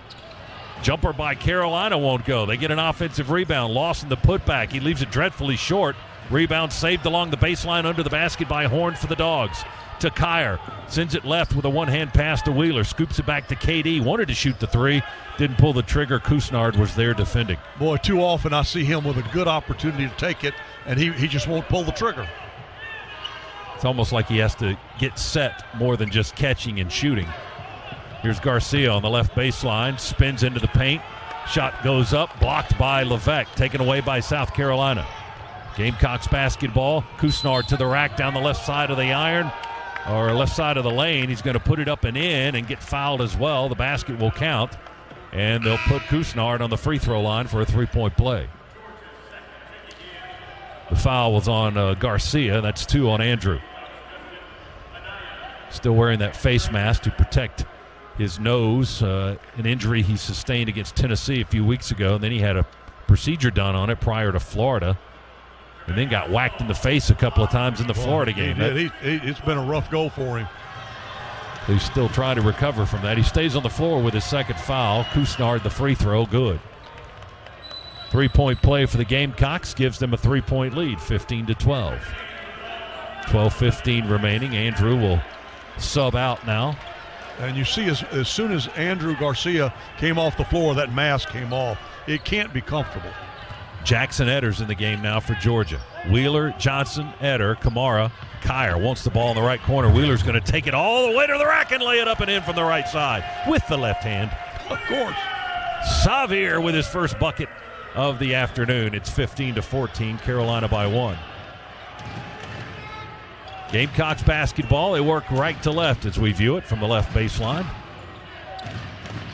Speaker 7: Jumper by Carolina won't go. They get an offensive rebound. Lawson the putback. He leaves it dreadfully short. Rebound saved along the baseline under the basket by Horn for the Dogs. To Kyer. Sends it left with a one-hand pass to Wheeler. Scoops it back to KD. Wanted to shoot the 3. Didn't pull the trigger. Kusnard was there defending.
Speaker 9: Boy, too often I see him with a good opportunity to take it, and he just won't pull the trigger.
Speaker 7: It's almost like he has to get set more than just catching and shooting. Here's Garcia on the left baseline. Spins into the paint. Shot goes up. Blocked by Levesque. Taken away by South Carolina. Gamecocks basketball. Kusnard to the rack down the left side of the iron. Or left side of the lane. He's going to put it up and in and get fouled as well. The basket will count. And they'll put Kusnard on the free throw line for a 3-point play. The foul was on Garcia. That's 2 on Andrew. Still wearing that face mask to protect his nose. An injury he sustained against Tennessee a few weeks ago. And then he had a procedure done on it prior to Florida. And then got whacked in the face a couple of times in the Florida game.
Speaker 9: It's been a rough go for him.
Speaker 7: He's still trying to recover from that. He stays on the floor with his second foul. Kusnard, the free throw, good. 3-point play for the Gamecocks gives them a 3-point lead, 15-12. 12:15 remaining. Andrew will sub out now.
Speaker 9: And you see, as soon as Andrew Garcia came off the floor, that mask came off. It can't be comfortable.
Speaker 7: Jackson Edder's in the game now for Georgia. Wheeler, Johnson, Edder, Kamara. Kyer wants the ball in the right corner. Wheeler's going to take it all the way to the rack and lay it up and in from the right side with the left hand.
Speaker 9: Of course.
Speaker 7: Sevier with his first bucket of the afternoon. It's 15-14, Carolina by 1. Gamecocks basketball. They work right to left as we view it from the left baseline.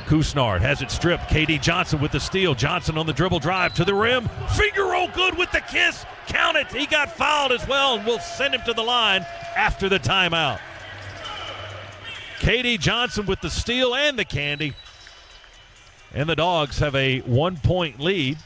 Speaker 7: Kusnard has it stripped. K.D. Johnson with the steal. Johnson on the dribble drive to the rim. Finger roll good with the kiss. Count it. He got fouled as well, and we'll send him to the line after the timeout. K.D. Johnson with the steal and the candy. And the Dogs have a 1-point lead.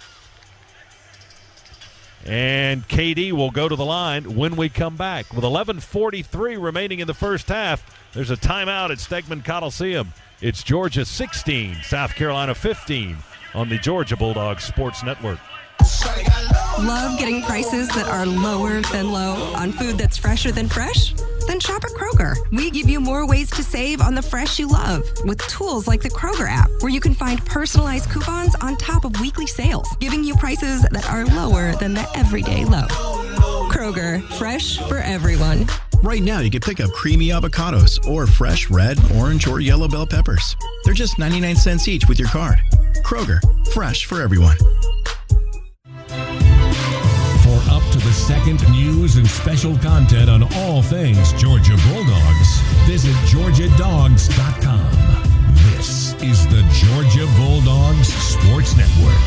Speaker 7: And KD will go to the line when we come back. With 11:43 remaining in the first half, there's a timeout at Stegman Coliseum. It's Georgia 16, South Carolina 15 on the Georgia Bulldogs Sports Network.
Speaker 6: Love getting prices that are lower than low on food that's fresher than fresh? Then shop at Kroger. We give you more ways to save on the fresh you love with tools like the Kroger app, where you can find personalized coupons on top of weekly sales, giving you prices that are lower than the everyday low. Kroger, fresh for everyone.
Speaker 10: Right now, you can pick up creamy avocados or fresh red, orange, or yellow bell peppers. They're just 99 cents each with your card. Kroger, fresh for everyone.
Speaker 2: For up-to-the-second news and special content on all things Georgia Bulldogs, visit GeorgiaDogs.com. This is the Georgia Bulldogs Sports Network.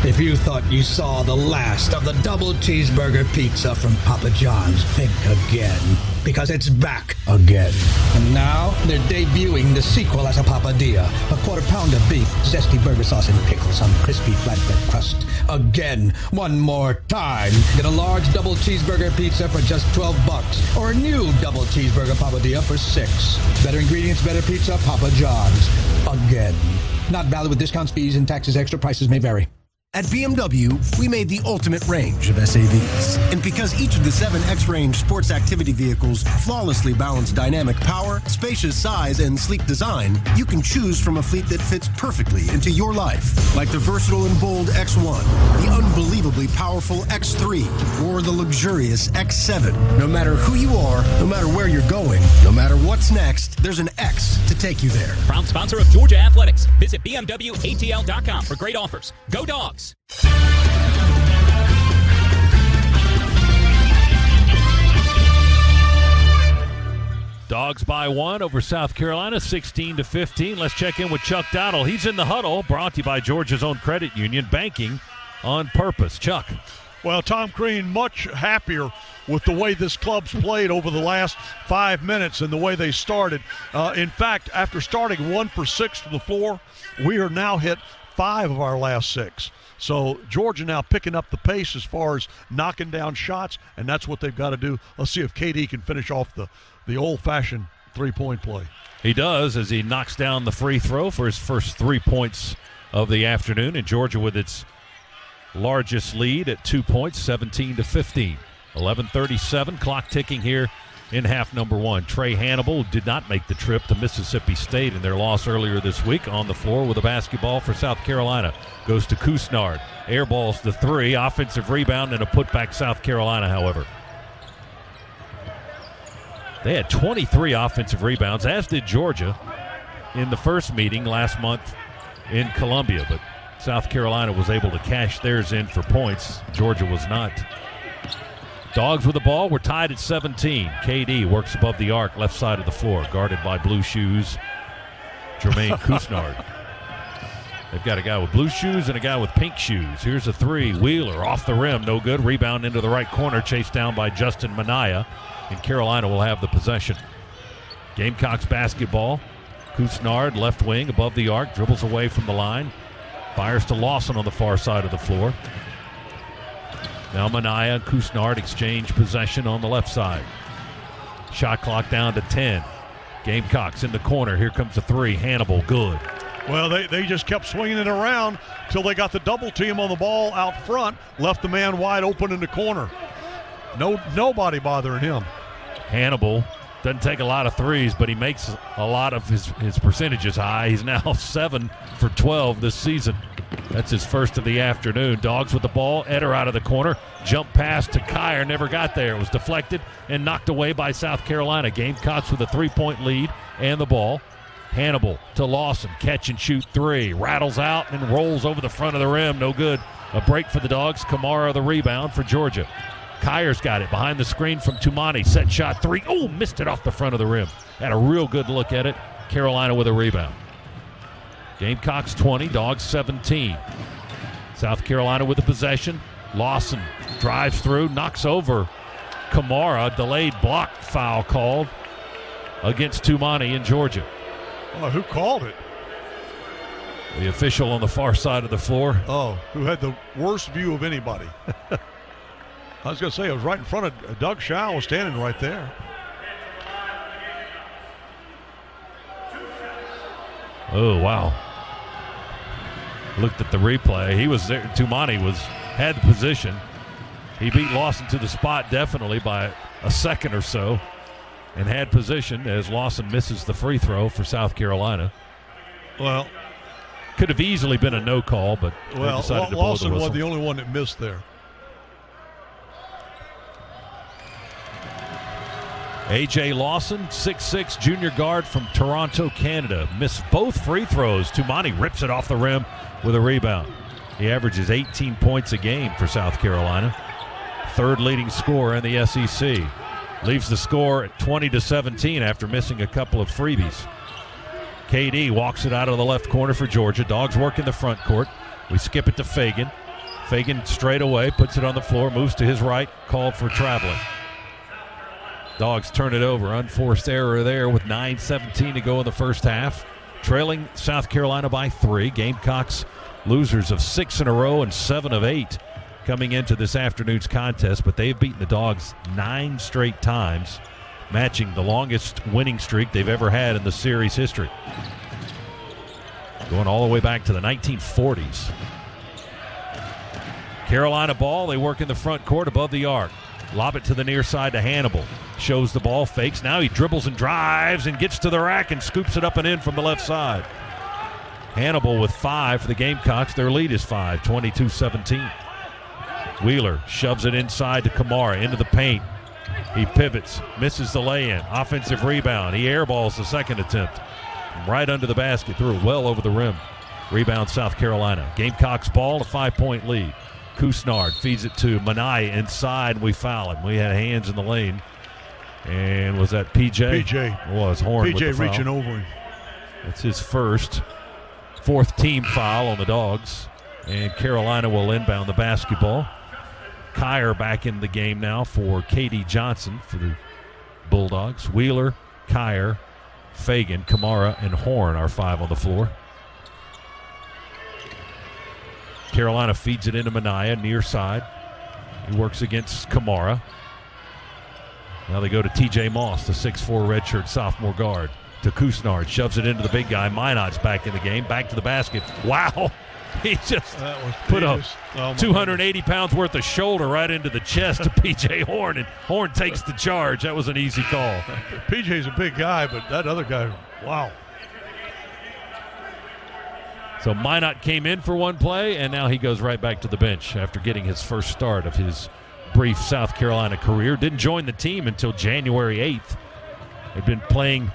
Speaker 12: If you thought you saw the last of the double cheeseburger pizza from Papa John's, think again, because it's back again. And now they're debuting the sequel as a Papadilla, a quarter-pounder beef, zesty burger sauce, and pickles on crispy flatbread crust. Again, one more time. Get a large double cheeseburger pizza for just $12, or a new double cheeseburger Papadilla for $6. Better ingredients, better pizza, Papa John's. Again. Not valid with discounts, fees, and taxes. Extra prices may vary.
Speaker 14: At BMW, we made the ultimate range of SAVs. And because each of the 7 X-Range sports activity vehicles flawlessly balance dynamic power, spacious size, and sleek design, you can choose from a fleet that fits perfectly into your life. Like the versatile and bold X1, the unbelievably powerful X3, or the luxurious X7. No matter who you are, no matter where you're going, no matter what's next, there's an X to take you there.
Speaker 1: Proud sponsor of Georgia Athletics. Visit BMWATL.com for great offers. Go Dogs!
Speaker 7: Dogs by 1 over South Carolina, 16-15. Let's check in with Chuck Dowdle. He's in the huddle, brought to you by Georgia's own credit union, banking on purpose. Chuck.
Speaker 9: Well, Tom Crean, much happier with the way this club's played over the last 5 minutes and the way they started. In fact, after starting 1 for 6 from the floor, we are now hit 5 of our last 6. So Georgia now picking up the pace as far as knocking down shots, and that's what they've got to do. Let's see if KD can finish off the old-fashioned three-point play.
Speaker 7: He does, as he knocks down the free throw for his first 3 points of the afternoon, and Georgia with its largest lead at 2 points, 17-15. 11:37, clock ticking here in half number 1. Trey Hannibal did not make the trip to Mississippi State in their loss earlier this week. On the floor with a basketball for South Carolina. Goes to Kusnard. Airballs the 3. Offensive rebound and a putback South Carolina, however. They had 23 offensive rebounds, as did Georgia in the first meeting last month in Columbia. But South Carolina was able to cash theirs in for points. Georgia was not. Dogs with the ball. We're tied at 17. KD works above the arc, left side of the floor, guarded by blue shoes, Jermaine Kusnard. They've got a guy with blue shoes and a guy with pink shoes. Here's a 3. Wheeler off the rim, no good. Rebound into the right corner, chased down by Justin Minaya, and Carolina will have the possession. Gamecocks basketball. Kusnard, left wing, above the arc, dribbles away from the line. Fires to Lawson on the far side of the floor. Now Minaya and Kusnard exchange possession on the left side. Shot clock down to 10. Gamecocks in the corner. Here comes a 3. Hannibal, good.
Speaker 9: Well, they just kept swinging it around till they got the double team on the ball out front, left the man wide open in the corner. Nobody bothering him.
Speaker 7: Hannibal doesn't take a lot of threes, but he makes a lot of his percentages high. He's now 7 for 12 this season. That's his first of the afternoon. Dogs with the ball. Eder out of the corner. Jump pass to Kyer. Never got there. It was deflected and knocked away by South Carolina. Gamecocks with a 3-point lead and the ball. Hannibal to Lawson. Catch and shoot 3. Rattles out and rolls over the front of the rim. No good. A break for the Dogs. Kamara the rebound for Georgia. Kyer's got it behind the screen from Tumani. Set shot 3. Oh, missed it off the front of the rim. Had a real good look at it. Carolina with a rebound. Gamecocks 20, Dogs 17. South Carolina with the possession. Lawson drives through, knocks over Kamara. Delayed block foul called against Tumani in Georgia.
Speaker 9: Oh, who called it?
Speaker 7: The official on the far side of the floor.
Speaker 9: Oh, who had the worst view of anybody. I was going to say, it was right in front of Doug Shaw, was standing right there.
Speaker 7: Oh, wow. Looked at the replay. He was there. Tumani had the position. He beat Lawson to the spot definitely by a second or so and had position as Lawson misses the free throw for South Carolina.
Speaker 9: Well,
Speaker 7: could have easily been a no call, but they decided to blow
Speaker 9: Lawson
Speaker 7: the whistle.
Speaker 9: was the only one that missed there.
Speaker 7: A.J. Lawson, 6'6", junior guard from Toronto, Canada. Missed both free throws. Tumani rips it off the rim with a rebound. He averages 18 points a game for South Carolina. Third leading scorer in the SEC. Leaves the score at 20-17 after missing a couple of freebies. KD walks it out of the left corner for Georgia. Dogs work in the front court. We skip it to Fagan. Fagan straight away, puts it on the floor, moves to his right, called for traveling. Dogs turn it over. Unforced error there with 9:17 to go in the first half. Trailing South Carolina by 3. Gamecocks losers of 6 in a row and 7 of 8 coming into this afternoon's contest, but they've beaten the Dogs 9 straight times, matching the longest winning streak they've ever had in the series history. Going all the way back to the 1940s. Carolina ball. They work in the front court above the arc. Lob it to the near side to Hannibal. Shows the ball, fakes. Now he dribbles and drives and gets to the rack and scoops it up and in from the left side. Hannibal with 5 for the Gamecocks. Their lead is 5, 22-17. Wheeler shoves it inside to Kamara into the paint. He pivots, misses the lay-in. Offensive rebound. He airballs the second attempt. Right under the basket, threw it well over the rim. Rebound South Carolina. Gamecocks ball, a 5-point lead. Kusnard feeds it to Manai inside, and we foul him. We had hands in the lane. And was that PJ?
Speaker 9: PJ.
Speaker 7: It was Horn with the
Speaker 9: PJ
Speaker 7: foul.
Speaker 9: reaching over him.
Speaker 7: That's his fourth team foul on the Dogs. And Carolina will inbound the basketball. Kyer back in the game now for K.D. Johnson for the Bulldogs. Wheeler, Kyer, Fagan, Kamara, and Horn are 5 on the floor. Carolina feeds it into Manaya, near side. He works against Kamara. Now they go to T.J. Moss, the 6'4" redshirt sophomore guard. To Kusnard, shoves it into the big guy. Minot's back in the game, back to the basket. Wow! He just put up 280 pounds worth of shoulder right into the chest of P.J. Horn, and Horn takes the charge. That was an easy call.
Speaker 9: P.J.'s a big guy, but that other guy, wow.
Speaker 7: So Minot came in for one play, and now he goes right back to the bench after getting his first start of his brief South Carolina career. Didn't join the team until January 8th. Had been playing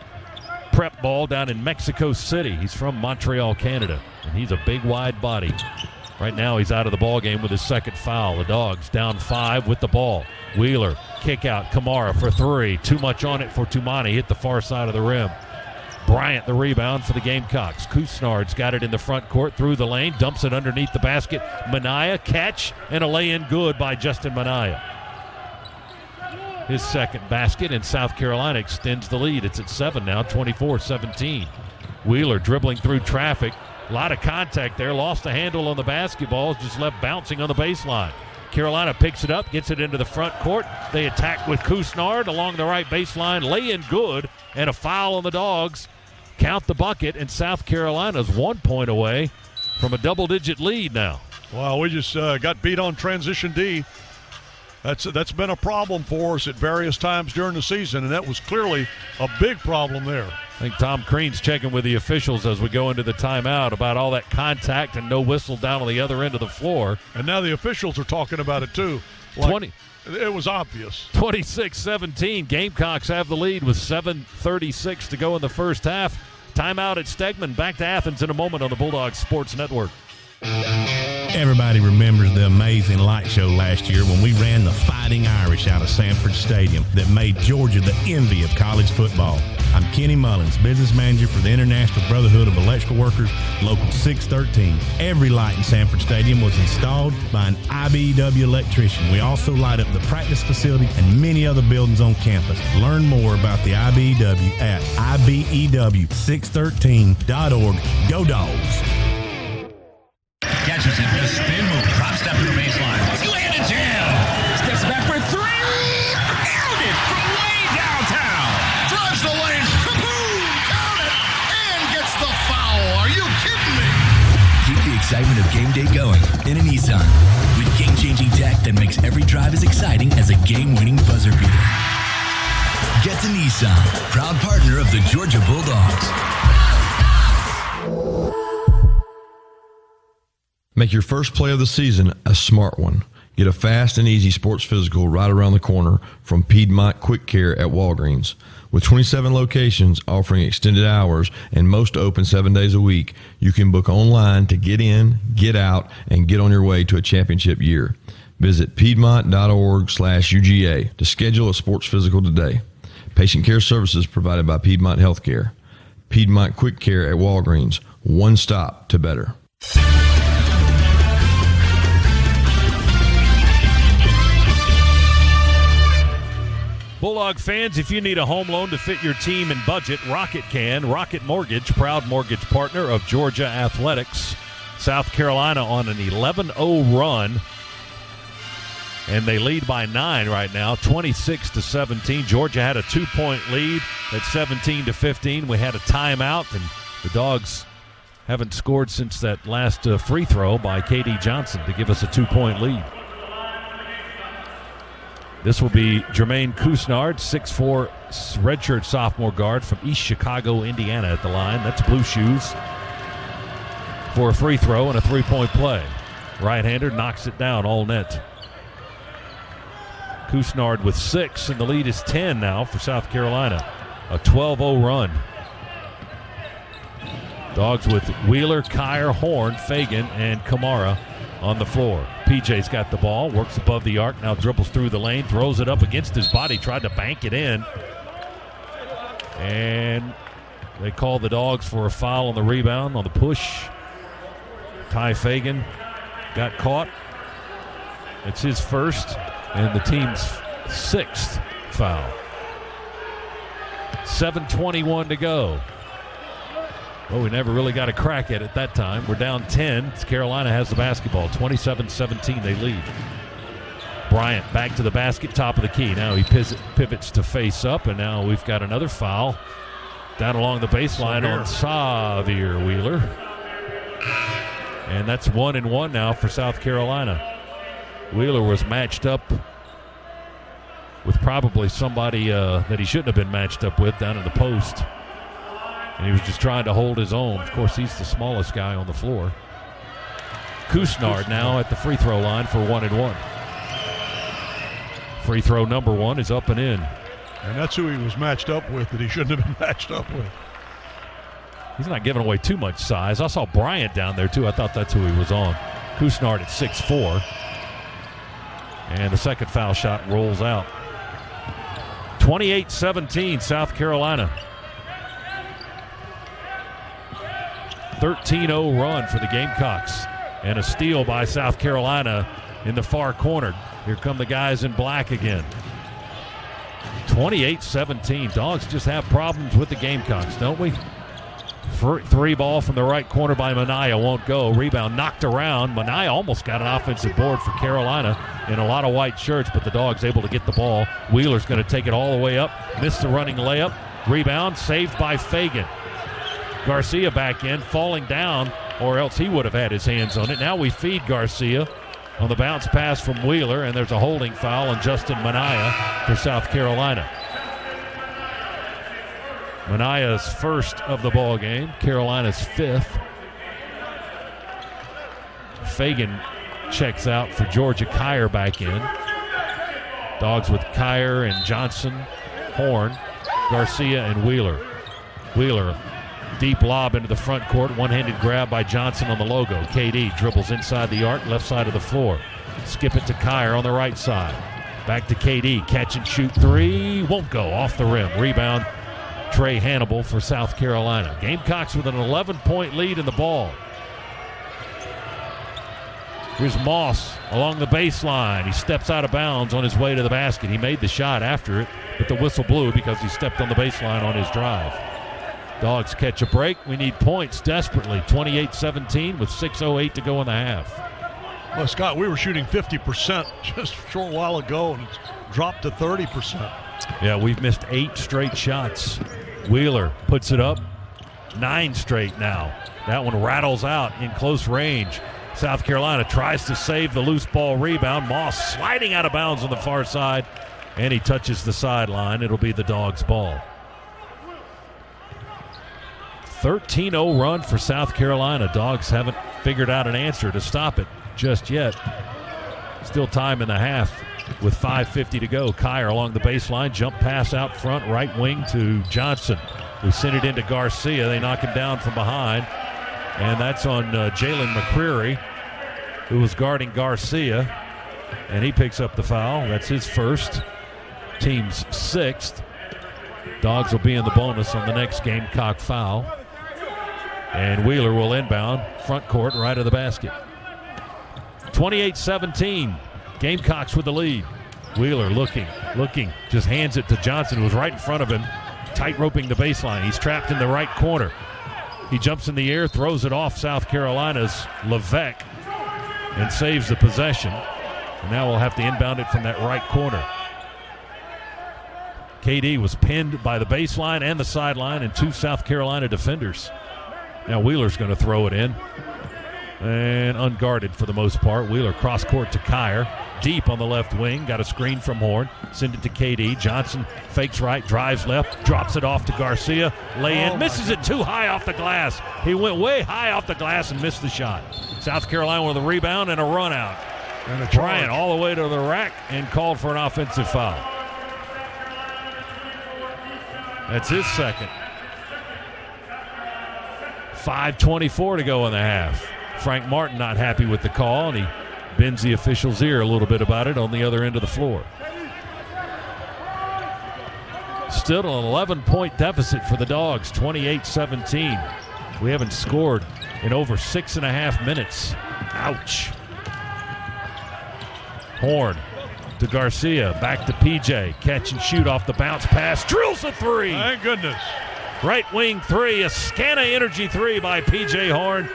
Speaker 7: prep ball down in Mexico City. He's from Montreal, Canada, and he's a big, wide body. Right now he's out of the ball game with his second foul. The Dogs down 5 with the ball. Wheeler, kick out, Kamara for 3. Too much on it for Tumani. Hit the far side of the rim. Bryant the rebound for the Gamecocks. Kusnard's got it in the front court through the lane, dumps it underneath the basket. Manaya, catch, and a lay-in good by Justin Manaya. His second basket, and South Carolina extends the lead. It's at 7 now, 24-17. Wheeler dribbling through traffic. A lot of contact there. Lost the handle on the basketball. Just left bouncing on the baseline. Carolina picks it up, gets it into the front court. They attack with Kusnard along the right baseline. Lay-in good, and a foul on the Dogs. Count the bucket, and South Carolina's 1 point away from a double-digit lead now.
Speaker 9: Wow, we just got beat on transition D. That's been a problem for us at various times during the season, and that was clearly a big problem there.
Speaker 7: I think Tom Crean's checking with the officials as we go into the timeout about all that contact and no whistle down on the other end of the floor.
Speaker 9: And now the officials are talking about it too. It was obvious.
Speaker 7: 26-17. Gamecocks have the lead with 7:36 to go in the first half. Timeout at Stegman. Back to Athens in a moment on the Bulldogs Sports Network.
Speaker 23: Everybody remembers the amazing light show last year when we ran the Fighting Irish out of Sanford Stadium that made Georgia the envy of college football. I'm Kenny Mullins, business manager for the International Brotherhood of Electrical Workers, Local 613. Every light in Sanford Stadium was installed by an IBEW electrician. We also light up the practice facility and many other buildings on campus. Learn more about the IBEW at IBEW613.org. Go Dogs!
Speaker 11: Catches it, a spin move, drop step to the baseline. Two-handed jam. Steps back for 3. Nailed it from way downtown. Drives the lane, kaboom, count it, and gets the foul. Are you kidding me?
Speaker 4: Keep the excitement of
Speaker 5: game day going in a Nissan. With game-changing tech that makes every drive as exciting as a game-winning buzzer beater. Get to Nissan, proud partner of the Georgia Bulldogs.
Speaker 15: Make your first play of the season a smart one. Get a fast and easy sports physical right around the corner from Piedmont Quick Care at Walgreens. With 27 locations offering extended hours and most open 7 days a week, you can book online to get in, get out, and get on your way to a championship year. Visit piedmont.org/UGA to schedule a sports physical today. Patient care services provided by Piedmont Healthcare. Piedmont Quick Care at Walgreens. One stop to better.
Speaker 7: Bulldog fans, if you need a home loan to fit your team and budget, Rocket can. Rocket Mortgage, proud mortgage partner of Georgia Athletics. South Carolina on an 11-0 run, and they lead by 9 right now, 26-17. Georgia had a 2-point lead at 17-15. We had a timeout, and the Dogs haven't scored since that last free throw by K.D. Johnson to give us a 2-point lead. This will be Jermaine Couisnard, 6'4", redshirt sophomore guard from East Chicago, Indiana at the line. That's Blue Shoes for a free throw and a 3-point play. Right-hander knocks it down, all net. Couisnard with 6, and the lead is 10 now for South Carolina. A 12-0 run. Dogs with Wheeler, Kyer, Horn, Fagan, and Kamara on the floor. PJ's got the ball, works above the arc, now dribbles through the lane, throws it up against his body, tried to bank it in. And they call the Dogs for a foul on the rebound, on the push. Ty Fagan got caught. It's his first and the team's 6th foul. 7:21 to go. Well, we never really got a crack at it that time. We're down 10. Carolina has the basketball. 27-17, they lead. Bryant back to the basket, top of the key. Now he pivots to face up, and now we've got another foul down along the baseline on Xavier Wheeler. And that's 1-1 now for South Carolina. Wheeler was matched up with probably somebody that he shouldn't have been matched up with down in the post. And he was just trying to hold his own. Of course, he's the smallest guy on the floor. Couisnard now at the free throw line for 1-1. Free throw number 1 is up and in.
Speaker 9: And that's who he was matched up with that he shouldn't have been matched up with.
Speaker 7: He's not giving away too much size. I saw Bryant down there, too. I thought that's who he was on. Couisnard at 6'4". And the second foul shot rolls out. 28-17, South Carolina. 13-0 run for the Gamecocks. And a steal by South Carolina in the far corner. Here come the guys in black again. 28-17. Dogs just have problems with the Gamecocks, don't we? Three ball from the right corner by Minaya won't go. Rebound knocked around. Minaya almost got an offensive board for Carolina in a lot of white shirts, but the Dogs able to get the ball. Wheeler's going to take it all the way up. Missed the running layup. Rebound saved by Fagan. Garcia back in, falling down, or else he would have had his hands on it. Now we feed Garcia on the bounce pass from Wheeler, and there's a holding foul on Justin Minaya for South Carolina. Manaya's first of the ball game, Carolina's 5th. Fagan checks out for Georgia. Kyer back in. Dogs with Kyer and Johnson, Horn, Garcia, and Wheeler. Wheeler, deep lob into the front court. One-handed grab by Johnson on the logo. KD dribbles inside the arc, left side of the floor. Skip it to Kyer on the right side. Back to KD. Catch and shoot 3. Won't go. Off the rim. Rebound, Trey Hannibal for South Carolina. Gamecocks with an 11-point lead in the ball. Here's Moss along the baseline. He steps out of bounds on his way to the basket. He made the shot after it, but the whistle blew because he stepped on the baseline on his drive. Dogs catch a break. We need points desperately. 28-17 with 6:08 to go in the half.
Speaker 9: Well, Scott, we were shooting 50% just a short while ago, and it's dropped to 30%.
Speaker 7: Yeah, we've missed 8 straight shots. Wheeler puts it up. 9 straight now. That one rattles out in close range. South Carolina tries to save the loose ball rebound. Moss sliding out of bounds on the far side, and he touches the sideline. It'll be the Dogs' ball. 13-0 run for South Carolina. Dogs haven't figured out an answer to stop it just yet. Still time in the half with 5:50 to go. Kyer along the baseline, jump pass out front, right wing to Johnson. We send it into Garcia. They knock him down from behind, and that's on Jalen McCreary, who was guarding Garcia, and he picks up the foul. That's his first, team's sixth. Dogs will be in the bonus on the next Gamecock foul. And Wheeler will inbound, front court, right of the basket. 28-17, Gamecocks with the lead. Wheeler looking, just hands it to Johnson, who was right in front of him, tight roping the baseline. He's trapped in the right corner. He jumps in the air, throws it off South Carolina's Levesque, and saves the possession. And now we'll have to inbound it from that right corner. KD was pinned by the baseline and the sideline and two South Carolina defenders. Now Wheeler's going to throw it in. And unguarded for the most part. Wheeler cross court to Kyer. Deep on the left wing. Got a screen from Horn. Send it to KD. Johnson fakes right, drives left, drops it off to Garcia. Lay in, misses it too high off the glass. He went way high off the glass and missed the shot. South Carolina with a rebound and a run out. And Bryant all the way to the rack and called for an offensive foul. That's his second. 5:24 to go in the half. Frank Martin not happy with the call, and he bends the official's ear a little bit about it on the other end of the floor. Still an 11-point deficit for the Dogs, 28-17. We haven't scored in over 6.5 minutes. Ouch. Horn to Garcia, back to PJ. Catch and shoot off the bounce pass. Drills a three.
Speaker 9: Thank goodness.
Speaker 7: Right wing three, a Scana energy three by PJ Horn.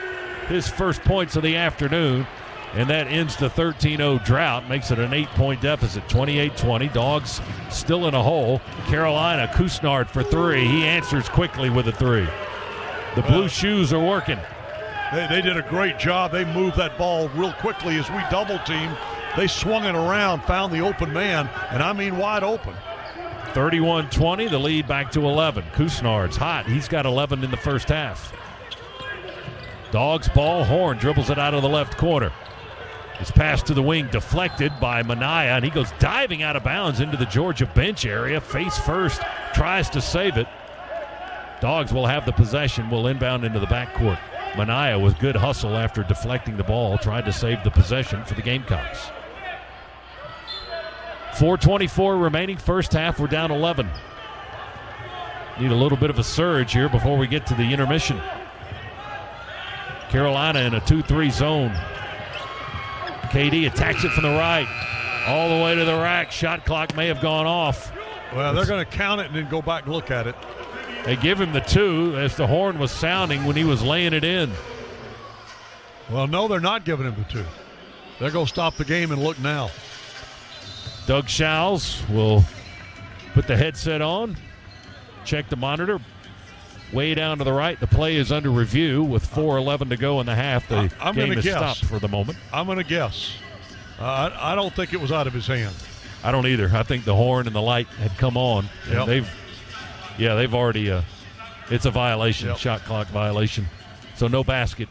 Speaker 7: His first points of the afternoon, and that ends the 13-0 drought, makes it an 8-point deficit, 28-20. Dogs still in a hole. Carolina, Kusnard for three. He answers quickly with a three. The blue shoes are working.
Speaker 9: They did a great job. They moved that ball real quickly as we double teamed. They swung it around, found the open man, and I mean wide open.
Speaker 7: 31-20, the lead back to 11. Kusnard's hot. He's got 11 in the first half. Dogs ball. Horn dribbles it out of the left corner. His pass to the wing deflected by Minaya, and he goes diving out of bounds into the Georgia bench area. Face first, tries to save it. Dogs will have the possession, will inbound into the backcourt. Minaya with good hustle after deflecting the ball, tried to save the possession for the Gamecocks. 4:24 remaining, first half. We're down 11. Need a little bit of a surge here before we get to the intermission. Carolina in a 2-3 zone. KD attacks it from the right, all the way to the rack. Shot clock may have gone off.
Speaker 9: Well, they're going to count it and then go back and look at it.
Speaker 7: They give him the two as the horn was sounding when he was laying it in.
Speaker 9: Well, no, they're not giving him the two. They're going to stop the game and look now.
Speaker 7: Doug Schals will put the headset on, check the monitor. Way down to the right, the play is under review with 4:11 to go in the half. The game is stopped for the moment.
Speaker 9: I'm going to guess. I don't think it was out of his hand.
Speaker 7: I don't either. I think the horn and the light had come on. And they've already, it's a violation, shot clock violation. So no basket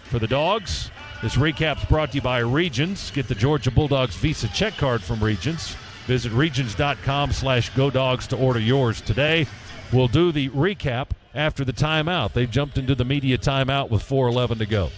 Speaker 7: for the Dogs. This recap's brought to you by Regions. Get the Georgia Bulldogs Visa check card from Regions. Visit regions.com/GoDogs to order yours today. We'll do the recap after the timeout. They've jumped into the media timeout with 4:11 to go.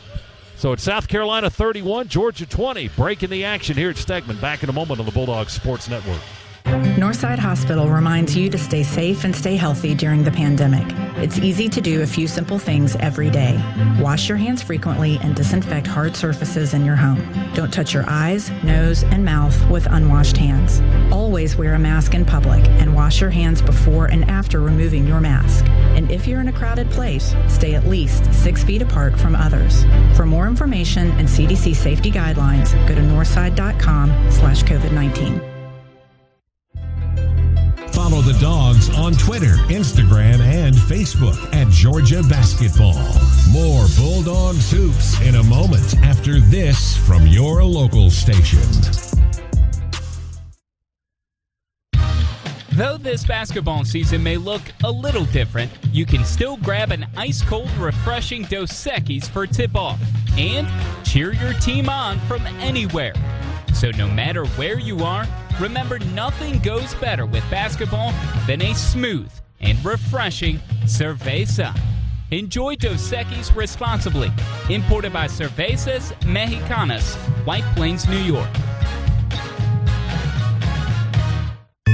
Speaker 7: So it's South Carolina 31, Georgia 20. Breaking the action here at Stegman. Back in a moment on the Bulldogs Sports Network.
Speaker 8: Northside Hospital reminds you to stay safe and stay healthy during the pandemic. It's easy to do a few simple things every day. Wash your hands frequently and disinfect hard surfaces in your home. Don't touch your eyes, nose, and mouth with unwashed hands. Always wear a mask in public and wash your hands before and after removing your mask. And if you're in a crowded place, stay at least 6 feet apart from others. For more information and CDC safety guidelines, go to northside.com/COVID-19.
Speaker 2: Follow the Dogs Bulldogs on Twitter, Instagram, and Facebook at Georgia Basketball. More Bulldogs hoops in a moment after this from your local station.
Speaker 1: Though this basketball season may look a little different, you can still grab an ice-cold, refreshing Dos Equis for tip-off and cheer your team on from anywhere. So no matter where you are, remember nothing goes better with basketball than a smooth and refreshing cerveza. Enjoy Dos Equis responsibly. Imported by Cervezas Mexicanas, White Plains, New York.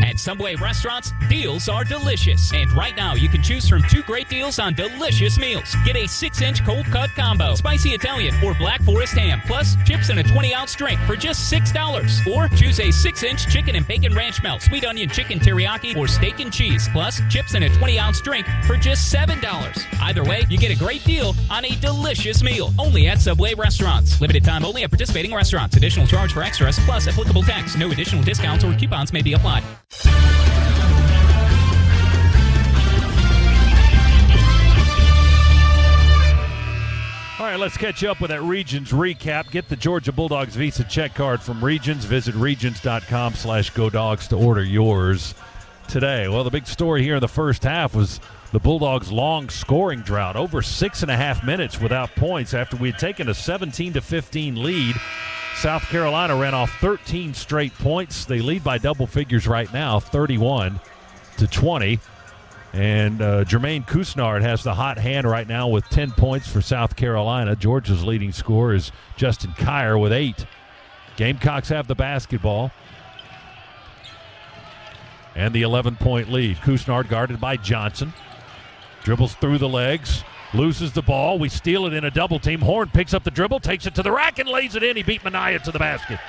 Speaker 1: At Subway restaurants, deals are delicious. And right now, you can choose from 2 great deals on delicious meals. Get a 6-inch cold cut combo, spicy Italian or Black Forest ham, plus chips and a 20-ounce drink for just $6. Or choose a 6-inch chicken and bacon ranch melt, sweet onion chicken teriyaki, or steak and cheese, plus chips and a 20-ounce drink for just $7. Either way, you get a great deal on a delicious meal. Only at Subway restaurants. Limited time only at participating restaurants. Additional charge for extras plus applicable tax. No additional discounts or coupons may be applied.
Speaker 7: All right, let's catch up with that Regions recap. Get the Georgia Bulldogs Visa check card from Regions. Visit regions.com/GoDogs to order yours today. Well, the big story here in the first half was the Bulldogs' long scoring drought, over 6.5 minutes without points after we had taken a 17-15 lead. South Carolina ran off 13 straight points. They lead by double figures right now, 31-20. And Jermaine Couisnard has the hot hand right now with 10 points for South Carolina. Georgia's leading scorer is Justin Kier with 8. Gamecocks have the basketball. And the 11-point lead. Couisnard guarded by Johnson. Dribbles through the legs. Loses the ball. We steal it in a double team. Horn picks up the dribble, takes it to the rack, and lays it in. He beat Minaya to the basket.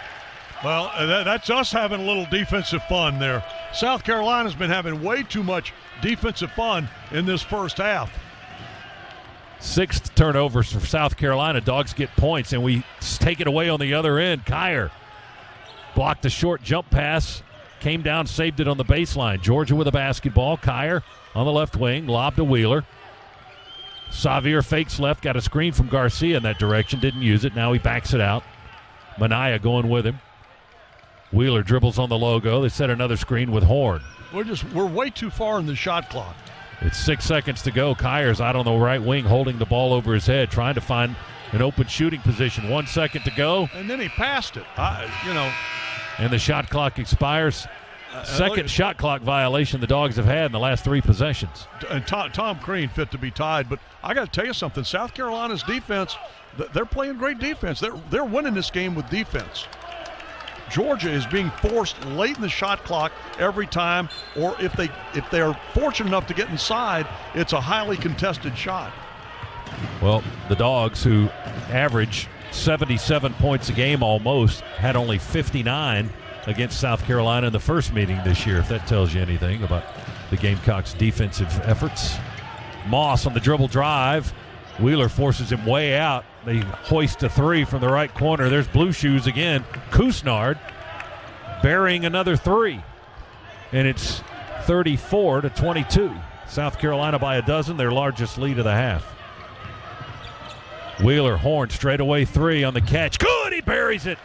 Speaker 9: Well, that's us having a little defensive fun there. South Carolina's been having way too much defensive fun in this first half.
Speaker 7: 6th turnovers for South Carolina. Dogs get points, and we take it away on the other end. Kier blocked the short jump pass, came down, saved it on the baseline. Georgia with a basketball. Kier on the left wing, lobbed to Wheeler. Xavier fakes left, got a screen from Garcia in that direction, didn't use it. Now he backs it out. Minaya going with him. Wheeler dribbles on the logo. They set another screen with Horn.
Speaker 9: We're way too far in the shot clock.
Speaker 7: It's 6 seconds to go. Kier's out on the right wing holding the ball over his head, trying to find an open shooting position. 1 second to go.
Speaker 9: And then he passed it.
Speaker 7: And the shot clock expires. Second shot clock violation the Dogs have had in the last 3 possessions.
Speaker 9: And Tom Crean fit to be tied. But I got to tell you something. South Carolina's defense, they're playing great defense. They're winning this game with defense. Georgia is being forced late in the shot clock every time, or if they're fortunate enough to get inside, it's a highly contested shot.
Speaker 7: Well, the Dogs, who average 77 points a game almost, had only 59 against South Carolina in the first meeting this year, if that tells you anything about the Gamecocks' defensive efforts. Moss on the dribble drive. Wheeler forces him way out. They hoist a 3 from the right corner. There's Blue Shoes again. Couisnard burying another 3. And it's 34-22. South Carolina by a dozen, their largest lead of the half. Wheeler, Horn, straightaway 3 on the catch. Good, he buries it.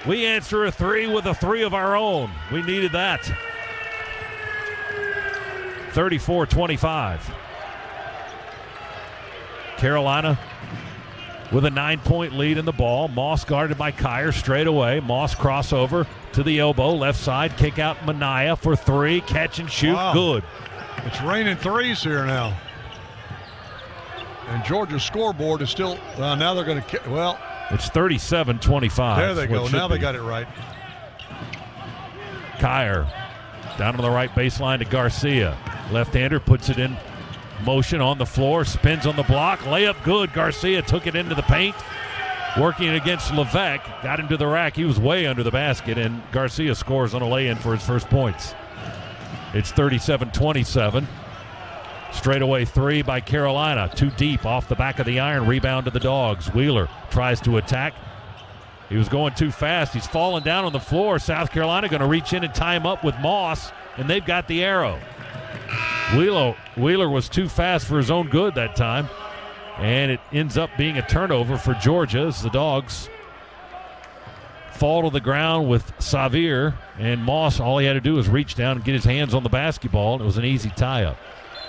Speaker 7: We answer a 3 with a 3 of our own. We needed that. 34-25. Carolina with a 9-point lead in the ball. Moss guarded by Kier straight away. Moss crossover to the elbow, left side, kick out Minaya for 3, catch and shoot, wow. Good.
Speaker 9: It's raining threes here now. And Georgia's scoreboard is still, now they're going to,
Speaker 7: it's 37-25.
Speaker 9: There they go, now they got it right.
Speaker 7: Kier down on the right baseline to Garcia. Left-hander puts it in motion on the floor, spins on the block, layup good. Garcia took it into the paint, working against Levesque, got into the rack. He was way under the basket, and Garcia scores on a lay-in for his first points. It's 37-27. Straightaway 3 by Carolina, too deep off the back of the iron, rebound to the Dogs. Wheeler tries to attack. He was going too fast. He's falling down on the floor. South Carolina going to reach in and tie him up with Moss, and they've got the arrow. Wheeler was too fast for his own good that time, and it ends up being a turnover for Georgia as the Dogs fall to the ground with Xavier, and Moss, all he had to do was reach down and get his hands on the basketball, and it was an easy tie-up.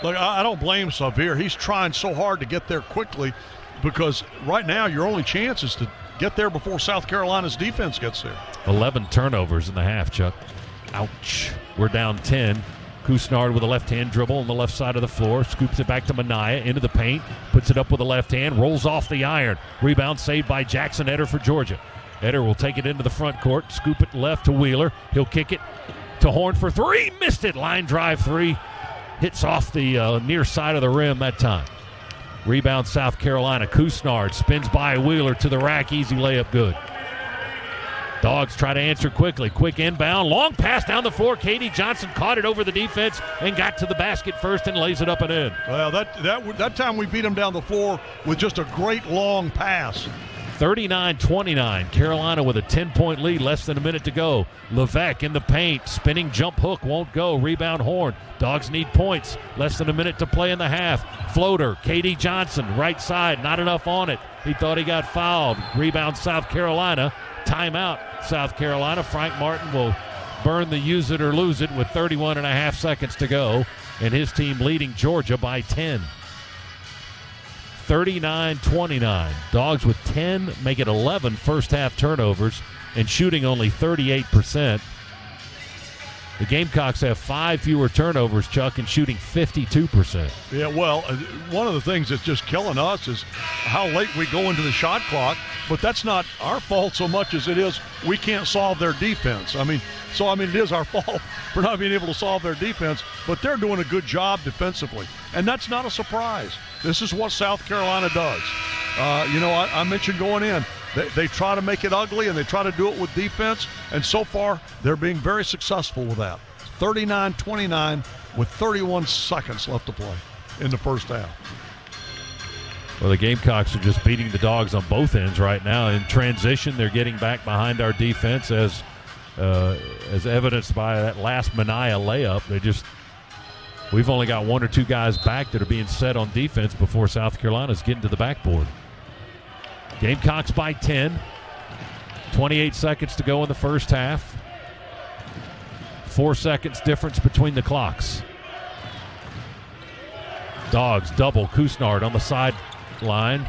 Speaker 9: Look, I don't blame Xavier. He's trying so hard to get there quickly because right now your only chance is to get there before South Carolina's defense gets there.
Speaker 7: 11 turnovers in the half, Chuck. Ouch. We're down 10. Couisnard with a left-hand dribble on the left side of the floor, scoops it back to Minaya, into the paint, puts it up with a left hand, rolls off the iron. Rebound saved by Jackson Eder for Georgia. Eder will take it into the front court, scoop it left to Wheeler. He'll kick it to Horn for three. Missed it. Line drive three. Hits off the near side of the rim that time. Rebound South Carolina. Couisnard spins by Wheeler to the rack. Easy layup good. Dogs try to answer quickly. Quick inbound. Long pass down the floor. Katie Johnson caught it over the defense and got to the basket first and lays it up and in.
Speaker 9: Well, that time we beat them down the floor with just a great long pass.
Speaker 7: 39-29. Carolina with a 10-point lead, less than a minute to go. Levesque in the paint. Spinning jump hook won't go. Rebound Horn. Dogs need points. Less than a minute to play in the half. Floater. Katie Johnson, right side. Not enough on it. He thought he got fouled. Rebound South Carolina. Timeout South Carolina. Frank Martin will burn the use it or lose it with 31 and a half seconds to go. And his team leading Georgia by 10. 39-29. Dogs with 10, make it 11 first half turnovers and shooting only 38%. The Gamecocks have 5 fewer turnovers, Chuck, and shooting 52%.
Speaker 9: Yeah, well, one of the things that's just killing us is how late we go into the shot clock, but that's not our fault so much as it is we can't solve their defense. It is our fault for not being able to solve their defense, but they're doing a good job defensively, and that's not a surprise. This is what South Carolina does. I mentioned going in, they try to make it ugly, and they try to do it with defense, and so far they're being very successful with that. 39-29 with 31 seconds left to play in the first half.
Speaker 7: Well, the Gamecocks are just beating the Dogs on both ends right now. In transition, they're getting back behind our defense as evidenced by that last Minaya layup. We've only got 1 or 2 guys back that are being set on defense before South Carolina's getting to the backboard. Gamecocks by 10. 28 seconds to go in the first half. 4 seconds difference between the clocks. Dogs double. Couisnard on the sideline.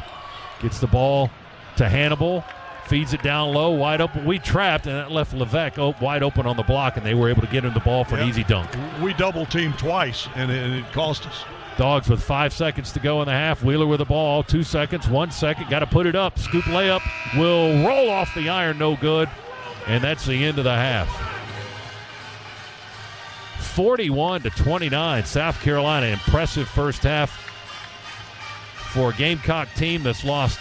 Speaker 7: Gets the ball to Hannibal. Feeds it down low, wide open. We trapped, and that left Levesque wide open on the block, and they were able to get him the ball for an easy dunk.
Speaker 9: We double-teamed twice, and it cost us.
Speaker 7: Dogs with 5 seconds to go in the half. Wheeler with the ball, 2 seconds, 1 second. Got to put it up. Scoop layup will roll off the iron, no good. And that's the end of the half. 41-29. South Carolina, impressive first half for a Gamecock team that's lost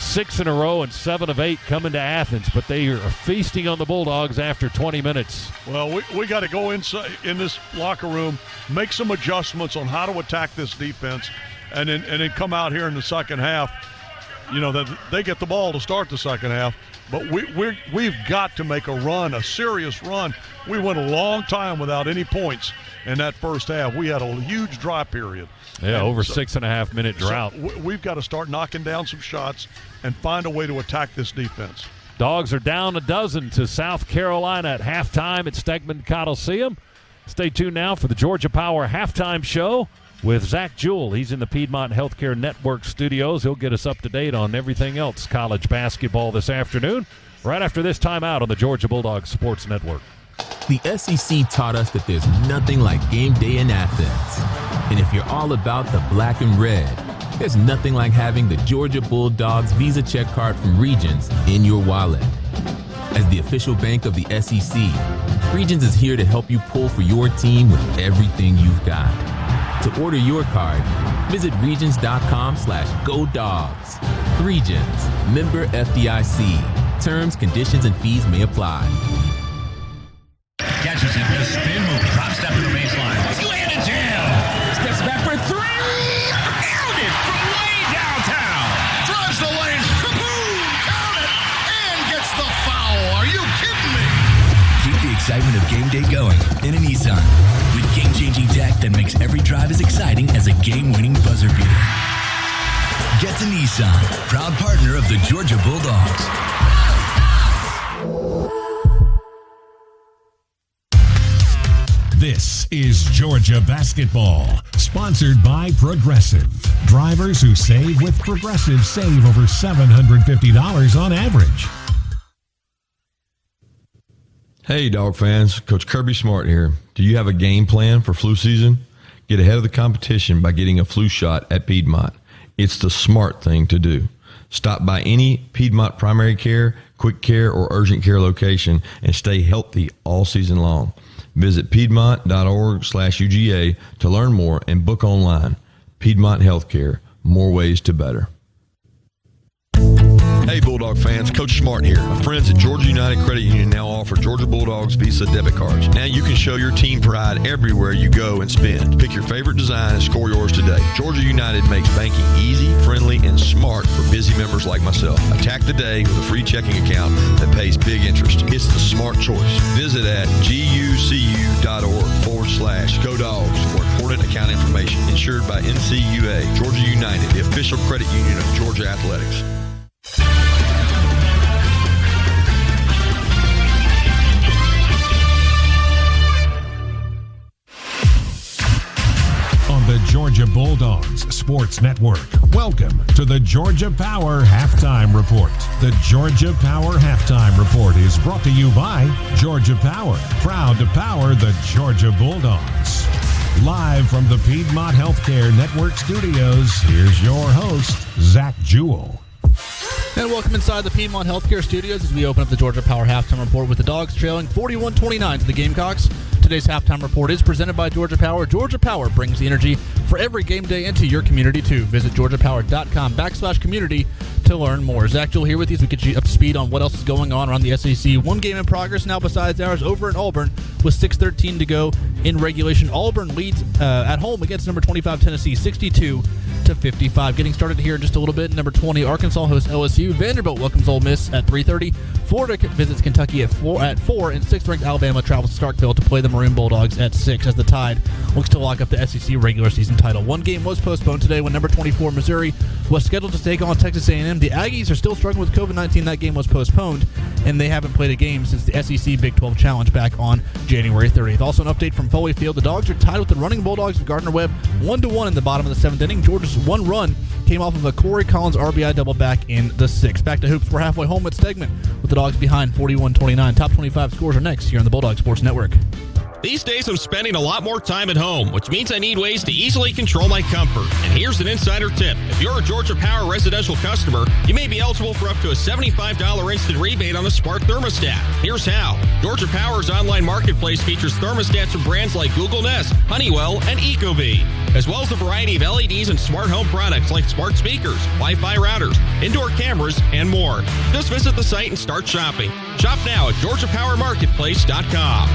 Speaker 7: 6 in a row and 7 of 8 coming to Athens, but they are feasting on the Bulldogs after 20 minutes.
Speaker 9: Well, we got to go inside in this locker room, make some adjustments on how to attack this defense, and then come out here in the second half. That they get the ball to start the second half, but we've got to make a run, a serious run. We went a long time without any points in that first half. We had a huge dry period.
Speaker 7: Yeah, over 6.5 minute drought.
Speaker 9: So we've got to start knocking down some shots and find a way to attack this defense.
Speaker 7: Dogs are down 12 to South Carolina at halftime at Stegman Coliseum. Stay tuned now for the Georgia Power halftime show with Zach Jewell. He's in the Piedmont Healthcare Network studios. He'll get us up to date on everything else college basketball this afternoon, right after this timeout on the Georgia Bulldogs Sports Network.
Speaker 16: The SEC taught us that there's nothing like game day in Athens. And if you're all about the black and red, there's nothing like having the Georgia Bulldogs Visa check card from Regions in your wallet. As the official bank of the SEC, Regions is here to help you pull for your team with everything you've got. To order your card, visit regions.com/GoDogs. Regions, member FDIC. Terms, conditions, and fees may apply.
Speaker 11: Catches it with a spin move. Drop step to the baseline. Two-hand and jam. Steps back for three. Nailed it from way downtown. Drives the lane. Kaboom! Count it. And gets the foul. Are you kidding me?
Speaker 5: Keep the excitement of game day going in a Nissan. With game-changing tech that makes every drive as exciting as a game-winning buzzer beater. Get to Nissan, proud partner of the Georgia Bulldogs.
Speaker 2: This is Georgia Basketball, sponsored by Progressive. Drivers who save with Progressive save over $750 on average.
Speaker 15: Hey, dog fans. Coach Kirby Smart here. Do you have a game plan for flu season? Get ahead of the competition by getting a flu shot at Piedmont. It's the smart thing to do. Stop by any Piedmont primary care, quick care, or urgent care location and stay healthy all season long. Visit piedmont.org/UGA to learn more and book online. Piedmont Healthcare, more ways to better. Hey, Bulldog fans, Coach Smart here. My friends at Georgia United Credit Union now offer Georgia Bulldogs Visa debit cards. Now you can show your team pride everywhere you go and spend. Pick your favorite design and score yours today. Georgia United makes banking easy, friendly, and smart for busy members like myself. Attack the day with a free checking account that pays big interest. It's the smart choice. Visit at gucu.org/Go Dogs for important account information. Insured by NCUA. Georgia United, the official credit union of Georgia Athletics.
Speaker 2: On the Georgia Bulldogs Sports Network, welcome to the Georgia Power Halftime Report. The Georgia Power Halftime Report is brought to you by Georgia Power, proud to power the Georgia Bulldogs. Live from the Piedmont Healthcare Network studios, here's your host, Zach Jewell.
Speaker 17: And welcome inside the Piedmont Healthcare Studios as we open up the Georgia Power Halftime Report with the Dogs trailing 41-29 to the Gamecocks. Today's halftime report is presented by Georgia Power. Georgia Power brings the energy for every game day into your community, too. Visit georgiapower.com/community to learn more. Zach Jewell here with you as we get you up to speed on what else is going on around the SEC. One game in progress now besides ours over in Auburn with 6:13 to go in regulation. Auburn leads at home against number 25 Tennessee 62-55. Getting started here in just a little bit. Number 20 Arkansas hosts LSU. Vanderbilt welcomes Ole Miss at 3:30. Florida visits Kentucky at 4, and 6th-ranked Alabama travels to Starkville to play the Maroon Bulldogs at 6 as the Tide looks to lock up the SEC regular season title. One game was postponed today when number 24 Missouri was scheduled to take on Texas A&M. The Aggies are still struggling with COVID-19. That game was postponed, and they haven't played a game since the SEC Big 12 Challenge back on January 30th. Also an update from Foley Field. The Dogs are tied with the Running Bulldogs of Gardner-Webb 1-1 in the bottom of the 7th inning. Georgia's one run came off of a Corey Collins RBI double back in the 6th. Back to hoops. We're halfway home at Stegman with the Dogs behind 41-29. Top 25 scores are next here on the Bulldog Sports Network.
Speaker 18: These days I'm spending a lot more time at home, which means I need ways to easily control my comfort. And here's an insider tip. If you're a Georgia Power residential customer, you may be eligible for up to a $75 instant rebate on a smart thermostat. Here's how. Georgia Power's online marketplace features thermostats from brands like Google Nest, Honeywell, and Ecobee, as well as a variety of LEDs and smart home products like smart speakers, Wi-Fi routers, indoor cameras, and more. Just visit the site and start shopping. Shop now at GeorgiaPowerMarketplace.com.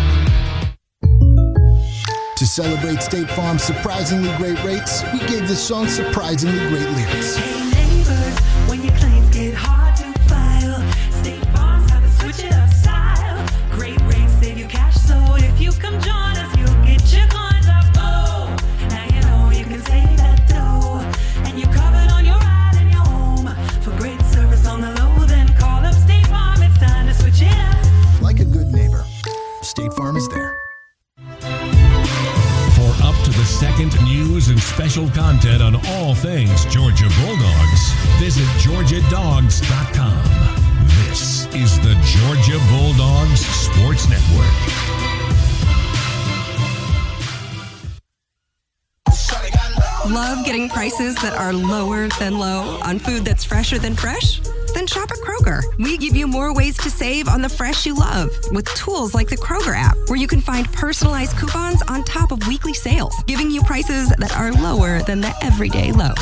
Speaker 19: To celebrate State Farm's surprisingly great rates, we gave this song surprisingly great lyrics.
Speaker 20: Hey neighbors, when your claims get hard to file, State Farm's have a switch it up style. Great rates save you cash, so if you come join us, you'll get your coins up. Oh, now you know you can save that dough, and you're covered on your ride and your home. For great service on the low, then call up State Farm. It's time to switch it up.
Speaker 19: Like a good neighbor, State Farm is there.
Speaker 2: For up to the second news and special content on all things Georgia Bulldogs, visit GeorgiaDogs.com. This is the Georgia Bulldogs Sports Network.
Speaker 6: Love getting prices that are lower than low on food that's fresher than fresh? Then shop at Kroger. We give you more ways to save on the fresh you love with tools like the Kroger app, where you can find personalized coupons on top of weekly sales, giving you prices that are lower than the everyday low.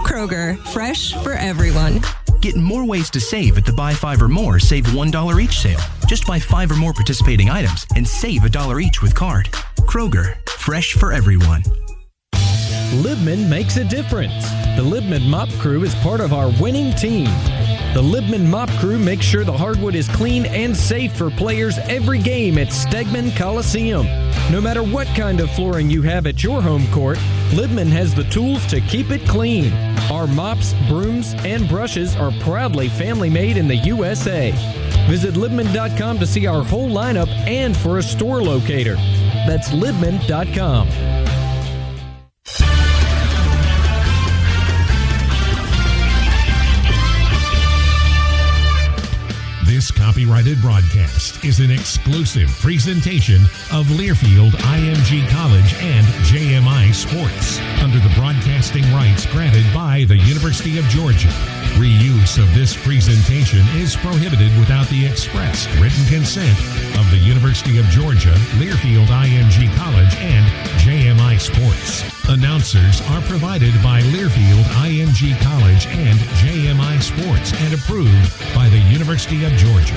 Speaker 6: Kroger, fresh for everyone.
Speaker 24: Get more ways to save at the Buy 5 or More Save $1 each sale. Just buy 5 or more participating items and save $1 each with card. Kroger, fresh for everyone.
Speaker 25: Libman makes a difference. The Libman Mop Crew is part of our winning team.
Speaker 3: The Libman Mop Crew makes sure the hardwood is clean and safe for players every game at Stegman Coliseum. No matter what kind of flooring you have at your home court, Libman has the tools to keep it clean. Our mops, brooms, and brushes are proudly family-made in the USA. Visit Libman.com to see our whole lineup and for a store locator. That's Libman.com.
Speaker 2: This copyrighted broadcast is an exclusive presentation of Learfield IMG College and JMI Sports under the broadcasting rights granted by the University of Georgia. Reuse of this presentation is prohibited without the express written consent of the University of Georgia, Learfield IMG College, and JMI Sports. Announcers are provided by Learfield IMG College and JMI Sports and approved by the University of Georgia.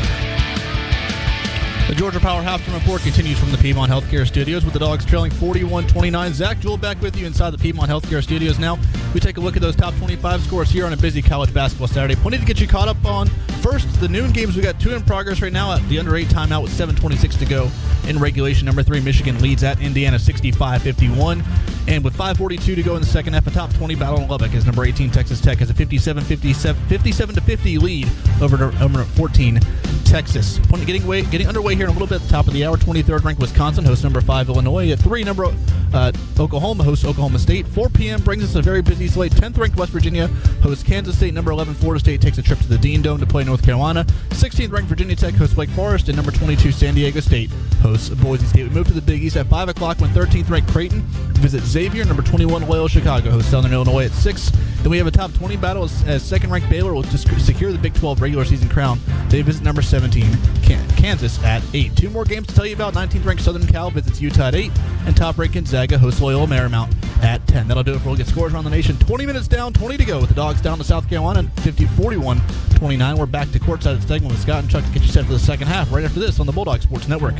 Speaker 17: The Georgia Power Halftime Report continues from the Piedmont Healthcare Studios with the Dogs trailing 41-29. Zach Jewell back with you inside the Piedmont Healthcare Studios. Now we take a look at those top 25 scores here on a busy college basketball Saturday. Plenty to get you caught up on. First, the noon games. We got 2 in progress right now at the under 8 timeout with 7:26 to go in regulation. Number 3, Michigan leads at Indiana 65-51. And with 5:42 to go in the second half, a top 20 battle in Lubbock as number 18 Texas Tech has a 57-50 lead over number 14 Texas. Getting underway here in a little bit at the top of the hour. 23rd ranked Wisconsin hosts number 5 Illinois. At 3, Oklahoma hosts Oklahoma State. 4 p.m. brings us a very busy slate. 10th ranked West Virginia hosts Kansas State. Number 11 Florida State takes a trip to the Dean Dome to play North Carolina. 16th ranked Virginia Tech hosts Wake Forest, and number 22 San Diego State hosts Boise State. We move to the Big East at 5 o'clock when 13th ranked Creighton visits Xavier. Number 21 Loyola Chicago hosts Southern Illinois at 6. Then we have a top 20 battle as second ranked Baylor will secure the Big 12 regular season crown. They visit number 17 Kansas at 8. 2 more games to tell you about. 19th ranked Southern Cal visits Utah at 8, and top ranked Gonzaga hosts Loyola Marymount at 10. That'll do it for Look at Scores around the nation. 20 minutes down, 20 to go with the Dogs down to South Carolina, 41-29. We're back to courtside at Stegman with Scott and Chuck to get you set for the second half right after this on the Bulldog Sports Network.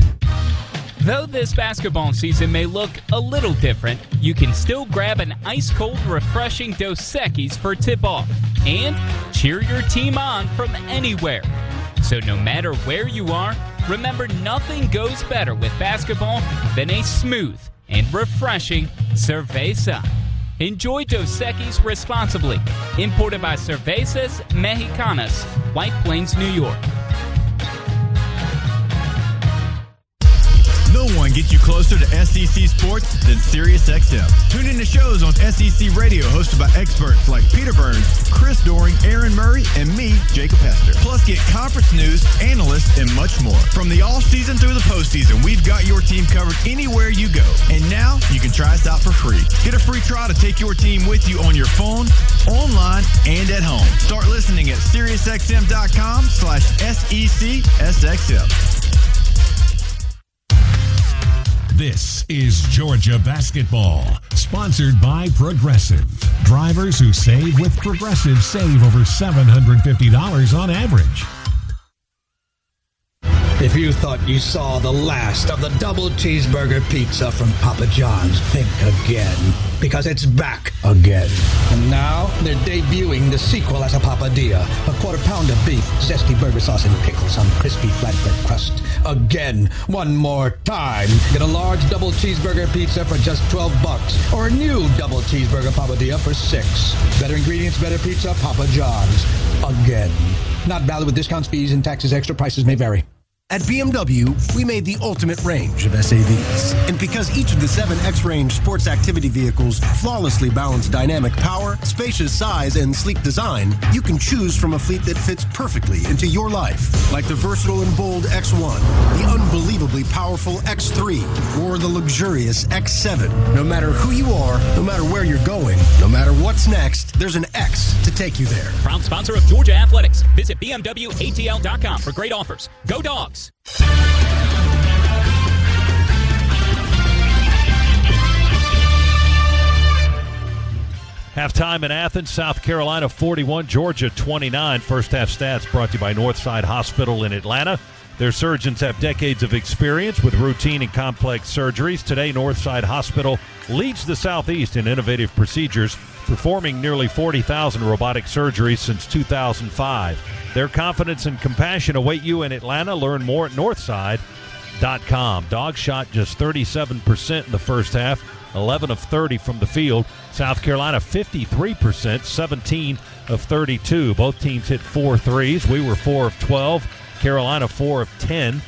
Speaker 1: Though this basketball season may look a little different, you can still grab an ice-cold, refreshing Dos Equis for tip-off and cheer your team on from anywhere. So no matter where you are, remember nothing goes better with basketball than a smooth and refreshing cerveza. Enjoy Dos Equis responsibly. Imported by Cervezas Mexicanas, White Plains, New York.
Speaker 13: No one gets you closer to SEC sports than SiriusXM. Tune in to shows on SEC Radio hosted by experts like Peter Burns, Chris Doring, Aaron Murray, and me, Jacob Hester. Plus, get conference news, analysts, and much more. From the off-season through the postseason, we've got your team covered anywhere you go. And now, you can try us out for free. Get a free trial to take your team with you on your phone, online, and at home. Start listening at SiriusXM.com/SECSXM.
Speaker 2: This is Georgia Basketball, sponsored by Progressive. Drivers who save with Progressive save over $750 on average.
Speaker 12: If you thought you saw the last of the double cheeseburger pizza from Papa John's, think again, because it's back again. And now they're debuting the sequel as a Papadilla, a quarter-pound of beef, zesty burger sauce, and pickles on crispy flatbread crust. Again, one more time. Get a large double cheeseburger pizza for just $12, or a new double cheeseburger Papadilla for $6. Better ingredients, better pizza, Papa John's. Again. Not valid with discounts, fees, and taxes. Extra prices may vary.
Speaker 14: At BMW, we made the ultimate range of SAVs. And because each of the 7 X-Range sports activity vehicles flawlessly balance dynamic power, spacious size, and sleek design, you can choose from a fleet that fits perfectly into your life. Like the versatile and bold X1, the unbelievably powerful X3, or the luxurious X7. No matter who you are, no matter where you're going, no matter what's next, there's an X to take you there.
Speaker 1: Proud sponsor of Georgia Athletics. Visit BMWATL.com for great offers. Go Dogs!
Speaker 7: Halftime in Athens, South Carolina 41, Georgia 29. First half stats brought to you by Northside Hospital in Atlanta. Their surgeons have decades of experience with routine and complex surgeries. Today, Northside Hospital leads the Southeast in innovative procedures performing nearly 40,000 robotic surgeries since 2005. Their confidence and compassion await you in Atlanta. Learn more at northside.com. Dogs shot just 37% in the first half, 11 of 30 from the field. South Carolina 53%, 17 of 32. Both teams hit 4 threes. We were 4 of 12. Carolina 4 of 10.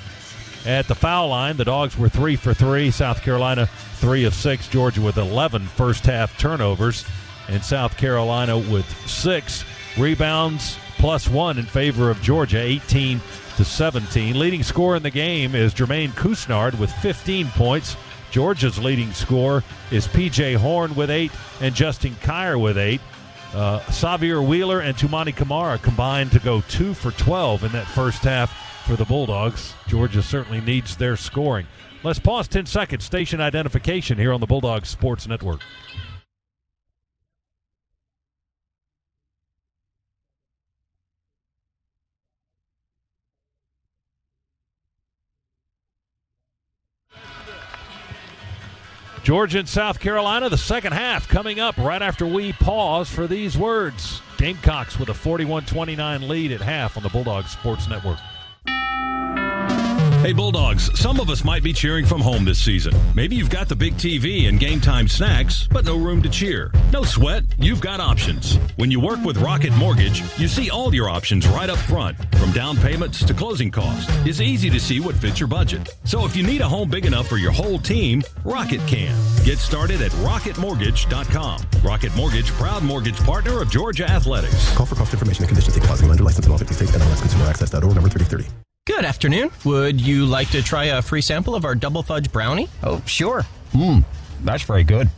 Speaker 7: At the foul line, the Dogs were 3 for 3. South Carolina 3 of 6. Georgia with 11 first-half turnovers. And South Carolina with 6 rebounds plus 1 in favor of Georgia, 18-17. Leading scorer in the game is Jermaine Couisnard with 15 points. Georgia's leading scorer is P.J. Horn with 8 and Justin Kier with 8. Xavier Wheeler and Tumani Kamara combined to go 2 for 12 in that first half for the Bulldogs. Georgia certainly needs their scoring. Let's pause 10 seconds. Station identification here on the Bulldogs Sports Network. Georgia and South Carolina, the second half coming up right after we pause for these words. Gamecocks with a 41-29 lead at half on the Bulldogs Sports Network.
Speaker 10: Hey Bulldogs, some of us might be cheering from home this season. Maybe you've got the big TV and game time snacks, but no room to cheer. No sweat, you've got options. When you work with Rocket Mortgage, you see all your options right up front, from down payments to closing costs. It's easy to see what fits your budget. So if you need a home big enough for your whole team, Rocket can. Get started at rocketmortgage.com. Rocket Mortgage, proud mortgage partner of Georgia Athletics.
Speaker 21: Call for cost information and conditions. Equal housing lender license in all 50 states. NMLSconsumeraccess.org, number 3030.
Speaker 22: Good afternoon. Would you like to try a free sample of our double fudge brownie?
Speaker 23: Oh, sure. That's very good.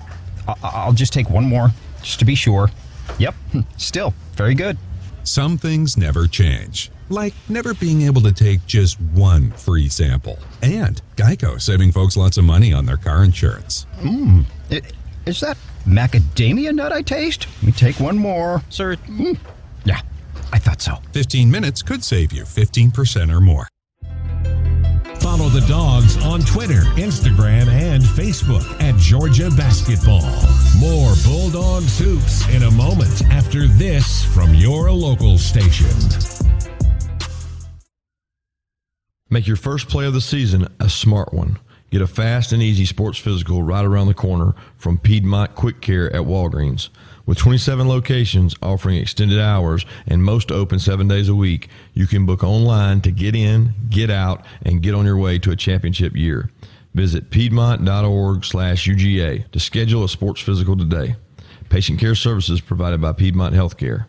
Speaker 23: I'll just take one more, just to be sure. Yep, still very good.
Speaker 25: Some things never change, like never being able to take just one free sample. And Geico saving folks lots of money on their car insurance.
Speaker 23: Is that macadamia nut I taste? Let me take one more.
Speaker 22: Sir,
Speaker 23: yeah, I thought so.
Speaker 25: 15 minutes could save you 15% or more.
Speaker 2: Follow the Dogs on Twitter, Instagram, and Facebook at Georgia Basketball. More Bulldogs hoops in a moment after this from your local station.
Speaker 15: Make your first play of the season a smart one. Get a fast and easy sports physical right around the corner from Piedmont Quick Care at Walgreens. With 27 locations offering extended hours and most open 7 days a week, you can book online to get in, get out, and get on your way to a championship year. Visit piedmont.org/UGA to schedule a sports physical today. Patient care services provided by Piedmont Healthcare.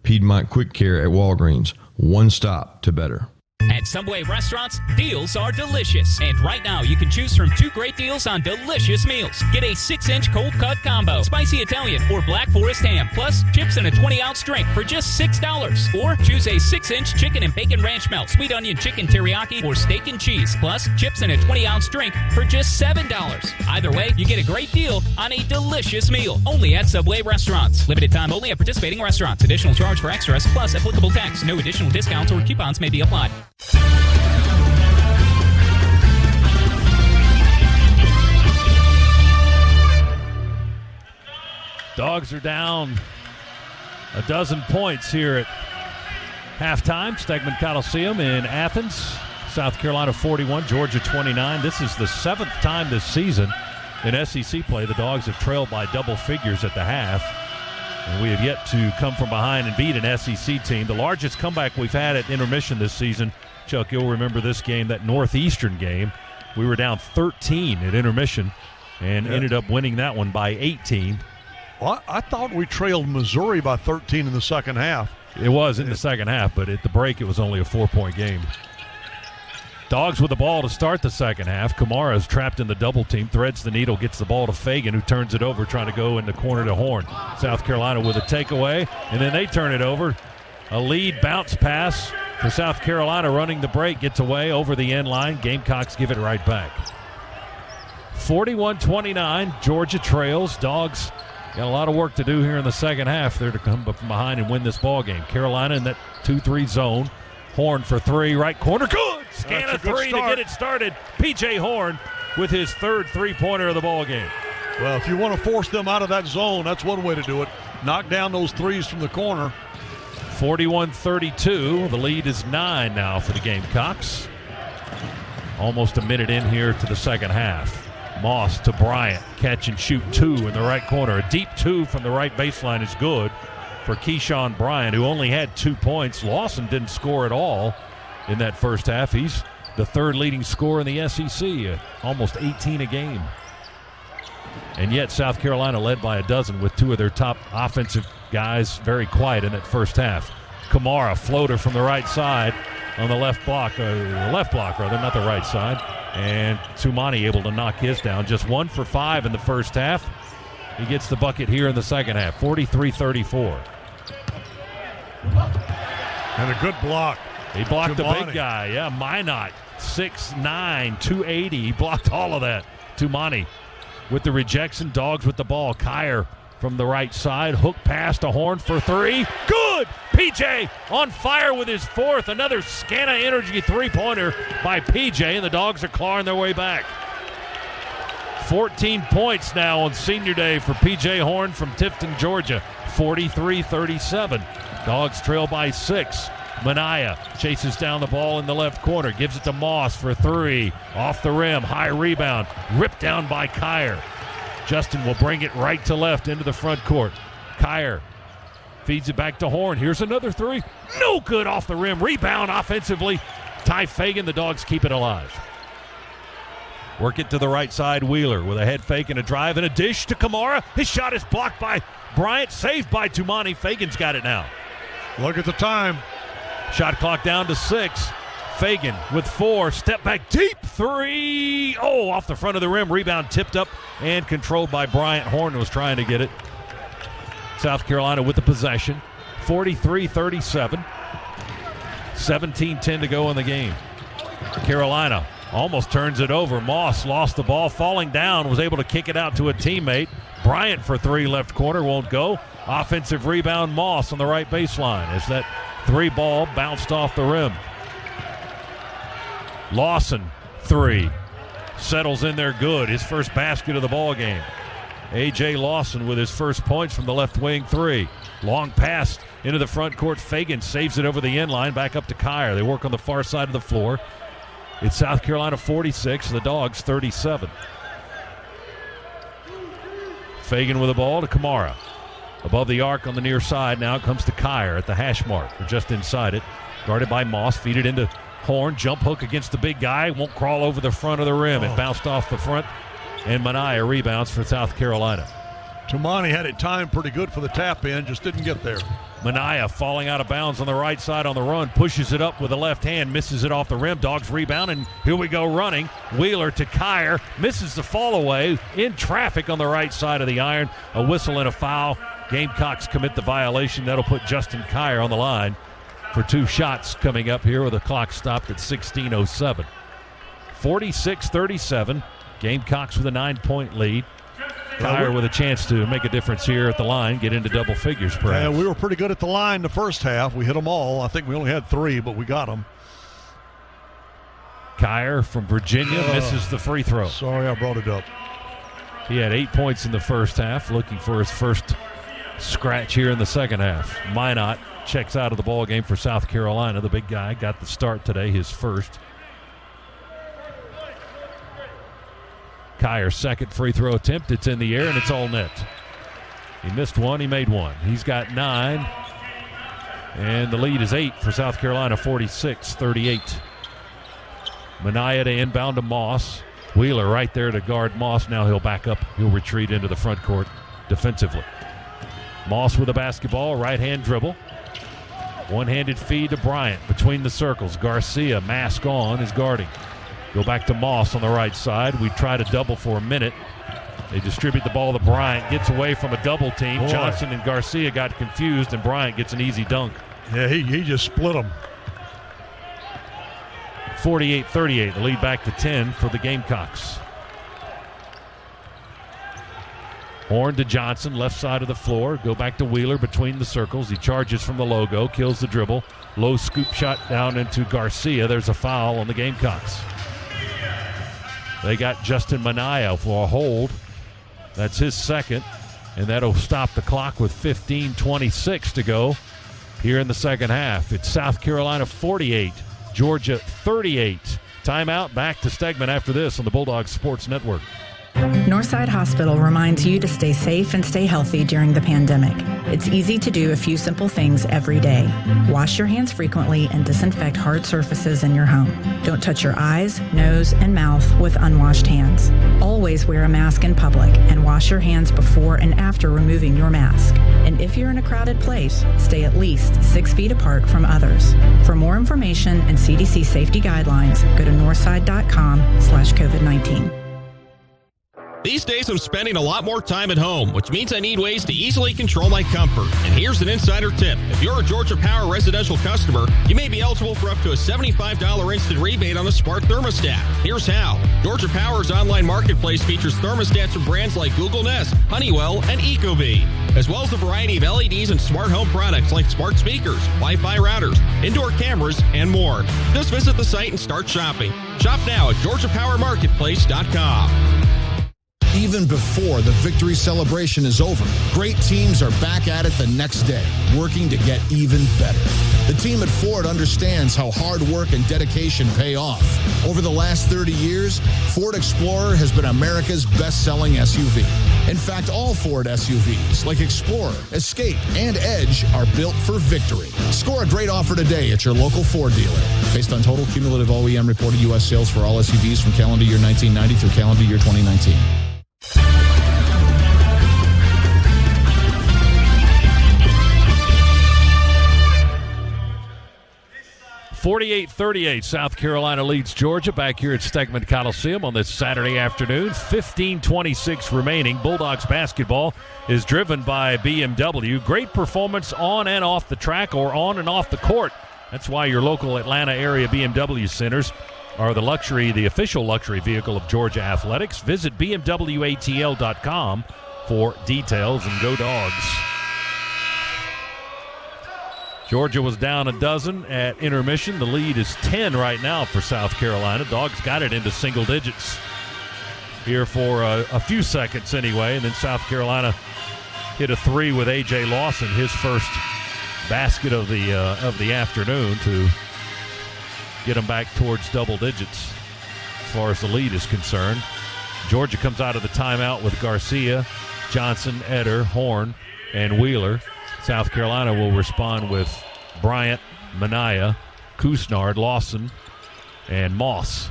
Speaker 15: Piedmont Quick Care at Walgreens. One stop to better.
Speaker 1: At Subway restaurants, deals are delicious. And right now, you can choose from 2 great deals on delicious meals. Get a 6-inch cold cut combo, spicy Italian or Black Forest ham, plus chips and a 20-ounce drink for just $6. Or choose a 6-inch chicken and bacon ranch melt, sweet onion chicken teriyaki, or steak and cheese, plus chips and a 20-ounce drink for just $7. Either way, you get a great deal on a delicious meal. Only at Subway restaurants. Limited time only at participating restaurants. Additional charge for extras, plus applicable tax. No additional discounts or coupons may be applied.
Speaker 7: Dogs are down a dozen points here at halftime. Stegman Coliseum in Athens. South Carolina 41, Georgia 29. This is the 7th time this season in SEC play the Dogs have trailed by double figures at the half. And we have yet to come from behind and beat an SEC team. The largest comeback we've had at intermission this season, Chuck, you'll remember this game, that Northeastern game. We were down 13 at intermission and ended up winning that one by 18.
Speaker 9: Well, I thought we trailed Missouri by 13 in the second half.
Speaker 7: It was in the second half, but at the break it was only a 4-point game. Dogs with the ball to start the second half. Kamara is trapped in the double team, threads the needle, gets the ball to Fagan, who turns it over, trying to go in the corner to Horn. South Carolina with a takeaway, and then they turn it over. A lead bounce pass for South Carolina, running the break, gets away over the end line. Gamecocks give it right back. 41-29, Georgia trails. Dogs got a lot of work to do here in the second half. They're to come from behind and win this ball game. Carolina in that 2-3 zone. Horn for 3, right corner, good! Scan a 3 to get it started. P.J. Horn with his 3rd three-pointer of the ball game.
Speaker 9: Well, if you want to force them out of that zone, that's one way to do it. Knock down those threes from the corner.
Speaker 7: 41-32. The lead is 9 now for the Gamecocks. Almost a minute in here to the second half. Moss to Bryant. Catch and shoot 2 in the right corner. A deep 2 from the right baseline is good for Keyshawn Bryant, who only had 2 points. Lawson didn't score at all in that first half. He's the third leading scorer in the SEC, almost 18 a game. And yet South Carolina led by a dozen with 2 of their top offensive guys very quiet in that first half. Kamara, floater from the right side on the left block, not the right side. And Tumani able to knock his down. Just 1 for 5 in the first half. He gets the bucket here in the second half, 43-34.
Speaker 9: And a good block.
Speaker 7: He blocked the big guy, Minot, 6'9", 280. He blocked all of that. Tumani with the rejection, Dogs with the ball. Kyer from the right side, hook pass to Horn for 3. Good! PJ on fire with his 4th. Another Scana Energy three-pointer by PJ, and the Dogs are clawing their way back. 14 points now on senior day for PJ Horn from Tifton, Georgia. 43-37. Dogs trail by 6. Minaya chases down the ball in the left corner, gives it to Moss for 3. Off the rim, high rebound, ripped down by Kyer. Justin will bring it right to left into the front court. Kyer feeds it back to Horn. Here's another 3. No good off the rim. Rebound offensively. Ty Fagan, the Dogs keep it alive. Work it to the right side. Wheeler with a head fake and a drive and a dish to Kamara. His shot is blocked by Bryant, saved by Tumani. Fagan's got it now.
Speaker 9: Look at the time.
Speaker 7: Shot clock down to 6. Fagan with 4. Step back deep 3. Oh, off the front of the rim. Rebound tipped up and controlled by Bryant. Horn was trying to get it. South Carolina with the possession. 43-37. 17-10 to go in the game. Carolina almost turns it over. Moss lost the ball, falling down, was able to kick it out to a teammate. Bryant for 3, left corner, won't go. Offensive rebound, Moss on the right baseline as that 3 ball bounced off the rim. Lawson, 3. Settles in there good. His first basket of the ball game. A.J. Lawson with his first points from the left wing, 3. Long pass into the front court. Fagan saves it over the end line, back up to Kyer. They work on the far side of the floor. It's South Carolina 46, the Dogs 37. Fagan with the ball to Kamara. Above the arc on the near side, now it comes to Kyer at the hash mark. We're just inside it. Guarded by Moss, feed it into Horn. Jump hook against the big guy. Won't crawl over the front of the rim. It bounced off the front. And Minaya rebounds for South Carolina.
Speaker 9: Tumani had it timed pretty good for the tap in, just didn't get there.
Speaker 7: Minaya falling out of bounds on the right side on the run, pushes it up with the left hand, misses it off the rim. Dogs rebound, and here we go running. Wheeler to Kyer, misses the fall away in traffic on the right side of the iron. A whistle and a foul. Gamecocks commit the violation. That'll put Justin Kyer on the line for 2 shots coming up here with the clock stopped at 16:07. 46-37. Gamecocks with a 9-point lead. Kyer with a chance to make a difference here at the line, get into double figures perhaps.
Speaker 9: Yeah, we were pretty good at the line the first half. We hit them all. I think we only had 3, but we got them.
Speaker 7: Kyer from Virginia misses the free throw.
Speaker 9: Sorry, I brought it up.
Speaker 7: He had 8 points in the first half, looking for his first scratch here in the second half. Minot checks out of the ball game for South Carolina. The big guy got the start today, his first. Kyer's second free throw attempt. It's in the air, and it's all net. He missed 1. He made 1. He's got 9. And the lead is 8 for South Carolina, 46-38. Minaya to inbound to Moss. Wheeler right there to guard Moss. Now he'll back up. He'll retreat into the front court defensively. Moss with a basketball, right-hand dribble. One-handed feed to Bryant between the circles. Garcia, mask on, is guarding. Go back to Moss on the right side. We try to double for a minute. They distribute the ball to Bryant. Gets away from a double team.
Speaker 9: Boy.
Speaker 7: Johnson and Garcia got confused, and Bryant gets an easy dunk.
Speaker 9: Yeah, he just split them.
Speaker 7: 48-38. The lead back to 10 for the Gamecocks. Horn to Johnson, left side of the floor. Go back to Wheeler between the circles. He charges from the logo, kills the dribble. Low scoop shot down into Garcia. There's a foul on the Gamecocks. They got Justin Minaya for a hold. That's his second, and that'll stop the clock with 15:26 to go here in the second half. It's South Carolina 48, Georgia 38. Timeout, back to Stegman after this on the Bulldogs Sports Network.
Speaker 4: Northside Hospital reminds you to stay safe and stay healthy during the pandemic. It's easy to do a few simple things every day. Wash your hands frequently and disinfect hard surfaces in your home. Don't touch your eyes, nose, and mouth with unwashed hands. Always wear a mask in public and wash your hands before and after removing your mask. And if you're in a crowded place, stay at least 6 feet apart from others. For more information and CDC safety guidelines, go to northside.com/COVID-19.
Speaker 18: These days I'm spending a lot more time at home, which means I need ways to easily control my comfort. And here's an insider tip. If you're a Georgia Power residential customer, you may be eligible for up to a $75 instant rebate on a smart thermostat. Here's how. Georgia Power's online marketplace features thermostats from brands like Google Nest, Honeywell, and Ecobee, as well as a variety of LEDs and smart home products like smart speakers, Wi-Fi routers, indoor cameras, and more. Just visit the site and start shopping. Shop now at GeorgiaPowerMarketplace.com.
Speaker 5: Even before the victory celebration is over, great teams are back at it the next day, working to get even better. The team at Ford understands how hard work and dedication pay off. Over the last 30 years, Ford Explorer has been America's best-selling SUV. In fact, all Ford SUVs, like Explorer, Escape, and Edge, are built for victory. Score a great offer today at your local Ford dealer. Based on total cumulative OEM reported U.S. sales for all SUVs from calendar year 1990 through calendar year 2019.
Speaker 7: 48-38, South Carolina leads Georgia back here at Stegman Coliseum on this Saturday afternoon. 15:26 remaining. Bulldogs basketball is driven by BMW. Great performance on and off the track or on and off the court. That's why your local Atlanta area BMW centers are the official luxury vehicle of Georgia Athletics. Visit BMWATL.com for details, and go Dogs. Georgia was down a dozen at intermission. The lead is 10 right now for South Carolina. Dogs got it into single digits here for a few seconds anyway, and then South Carolina hit a three with A.J. Lawson, his first basket of the afternoon, to get them back towards double digits as far as the lead is concerned. Georgia comes out of the timeout with Garcia, Johnson, Eder, Horn, and Wheeler. South Carolina will respond with Bryant, Minaya, Kusnard, Lawson, and Moss.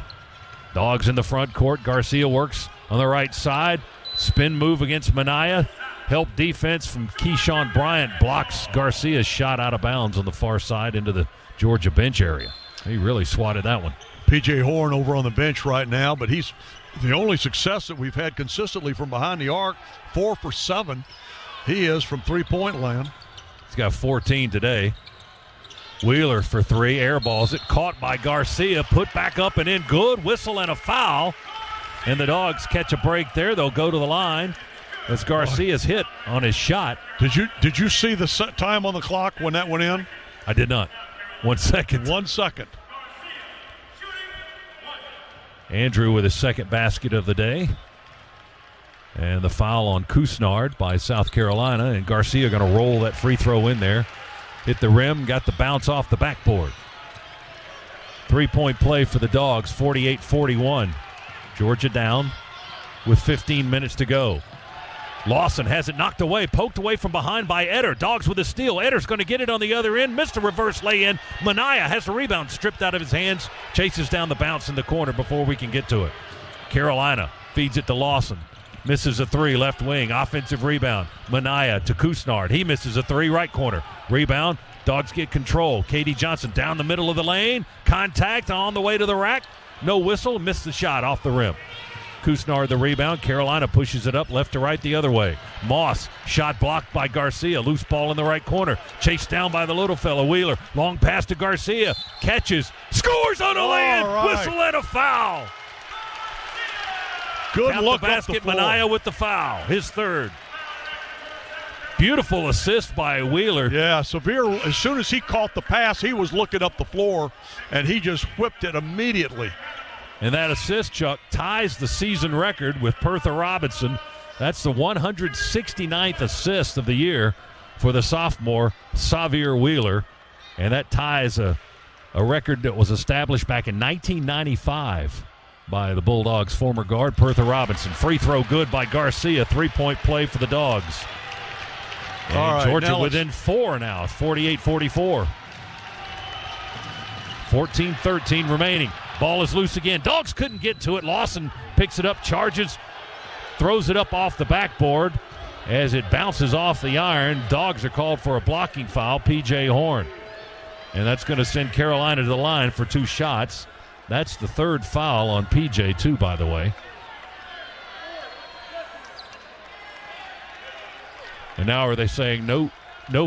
Speaker 7: Dogs in the front court. Garcia works on the right side. Spin move against Minaya. Help defense from Keyshawn Bryant blocks Garcia's shot out of bounds on the far side into the Georgia bench area. He really swatted that one.
Speaker 9: P.J. Horn over on the bench right now, but he's the only success that we've had consistently from behind the arc. 4 for 7. He is from three-point land.
Speaker 7: He's got 14 today. Wheeler for three, airballs it, caught by Garcia, put back up and in, good, whistle and a foul. And the Dogs catch a break there. They'll go to the line as Garcia's hit on his shot.
Speaker 9: Did you see the set time on the clock when that went in?
Speaker 7: I did not. 1 second.
Speaker 9: 1 second.
Speaker 7: Andrew with his second basket of the day. And the foul on Kusnard by South Carolina. And Garcia going to roll that free throw in there. Hit the rim, got the bounce off the backboard. 3-point play for the Dogs, 48-41. Georgia down with 15 minutes to go. Lawson has it knocked away, poked away from behind by Eder. Dogs with a steal. Eder's going to get it on the other end. Missed a reverse lay-in. Minaya has the rebound stripped out of his hands. Chases down the bounce in the corner before we can get to it. Carolina feeds it to Lawson. Misses a three, left wing. Offensive rebound. Minaya to Kusnard. He misses a three, right corner. Rebound. Dogs get control. K.D. Johnson down the middle of the lane. Contact on the way to the rack. No whistle. Missed the shot off the rim. Kusnard the rebound. Carolina pushes it up left to right the other way. Moss, shot blocked by Garcia. Loose ball in the right corner. Chased down by the little fella. Wheeler, long pass to Garcia. Catches. Scores on a lay-in. Right. Whistle and a foul.
Speaker 9: Good
Speaker 7: Count
Speaker 9: look
Speaker 7: the basket.
Speaker 9: up the floor.
Speaker 7: Minaya with the foul. His third. Beautiful assist by Wheeler.
Speaker 9: Yeah, Severe, as soon as he caught the pass, he was looking up the floor, and he just whipped it immediately.
Speaker 7: And that assist, Chuck, ties the season record with Pertha Robinson That's the 169th assist of the year for the sophomore Xavier Wheeler, and that ties a record that was established back in 1995 by the Bulldogs' former guard, Pertha Robinson. Free throw good by Garcia. 3-point play for the Dogs. And
Speaker 9: all right,
Speaker 7: Georgia within 4 now, 48-44. 14-13 remaining. Ball is loose again. Dogs couldn't get to it. Lawson picks it up, charges, throws it up off the backboard. As it bounces off the iron, Dogs are called for a blocking foul, P.J. Horn. And that's going to send Carolina to the line for 2 shots. That's the 3rd foul on P.J. too, by the way. And now are they saying no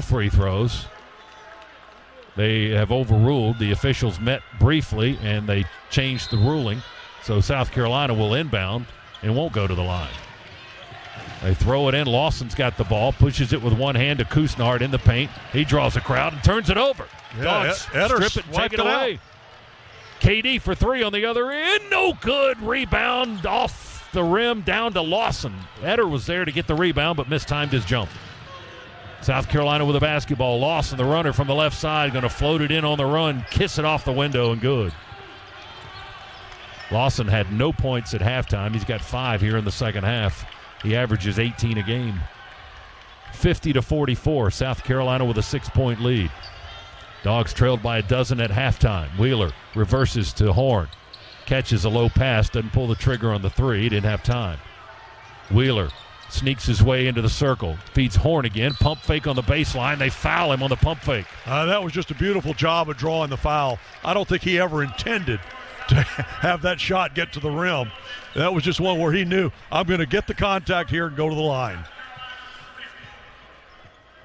Speaker 7: free throws? They have overruled. The officials met briefly, and they changed the ruling. So South Carolina will inbound and won't go to the line. They throw it in. Lawson's got the ball, pushes it with one hand to Kusnard in the paint. He draws a crowd and turns it over.
Speaker 9: Yeah,
Speaker 7: Dogs strip it, take it away. KD for 3 on the other end. No good. Rebound off the rim down to Lawson. Eder was there to get the rebound, but mistimed his jump. South Carolina with a basketball. Lawson, the runner from the left side, going to float it in on the run, kiss it off the window, and good. Lawson had no points at halftime. He's got 5 here in the second half. He averages 18 a game. 50-44, South Carolina with a 6-point lead. Dogs trailed by a dozen at halftime. Wheeler reverses to Horn. Catches a low pass, doesn't pull the trigger on the 3. He didn't have time. Wheeler sneaks his way into the circle. Feeds Horn again. Pump fake on the baseline. They foul him on the pump fake.
Speaker 9: That was just a beautiful job of drawing the foul. I don't think he ever intended to have that shot get to the rim. That was just one where he knew, I'm going to get the contact here and go to the line.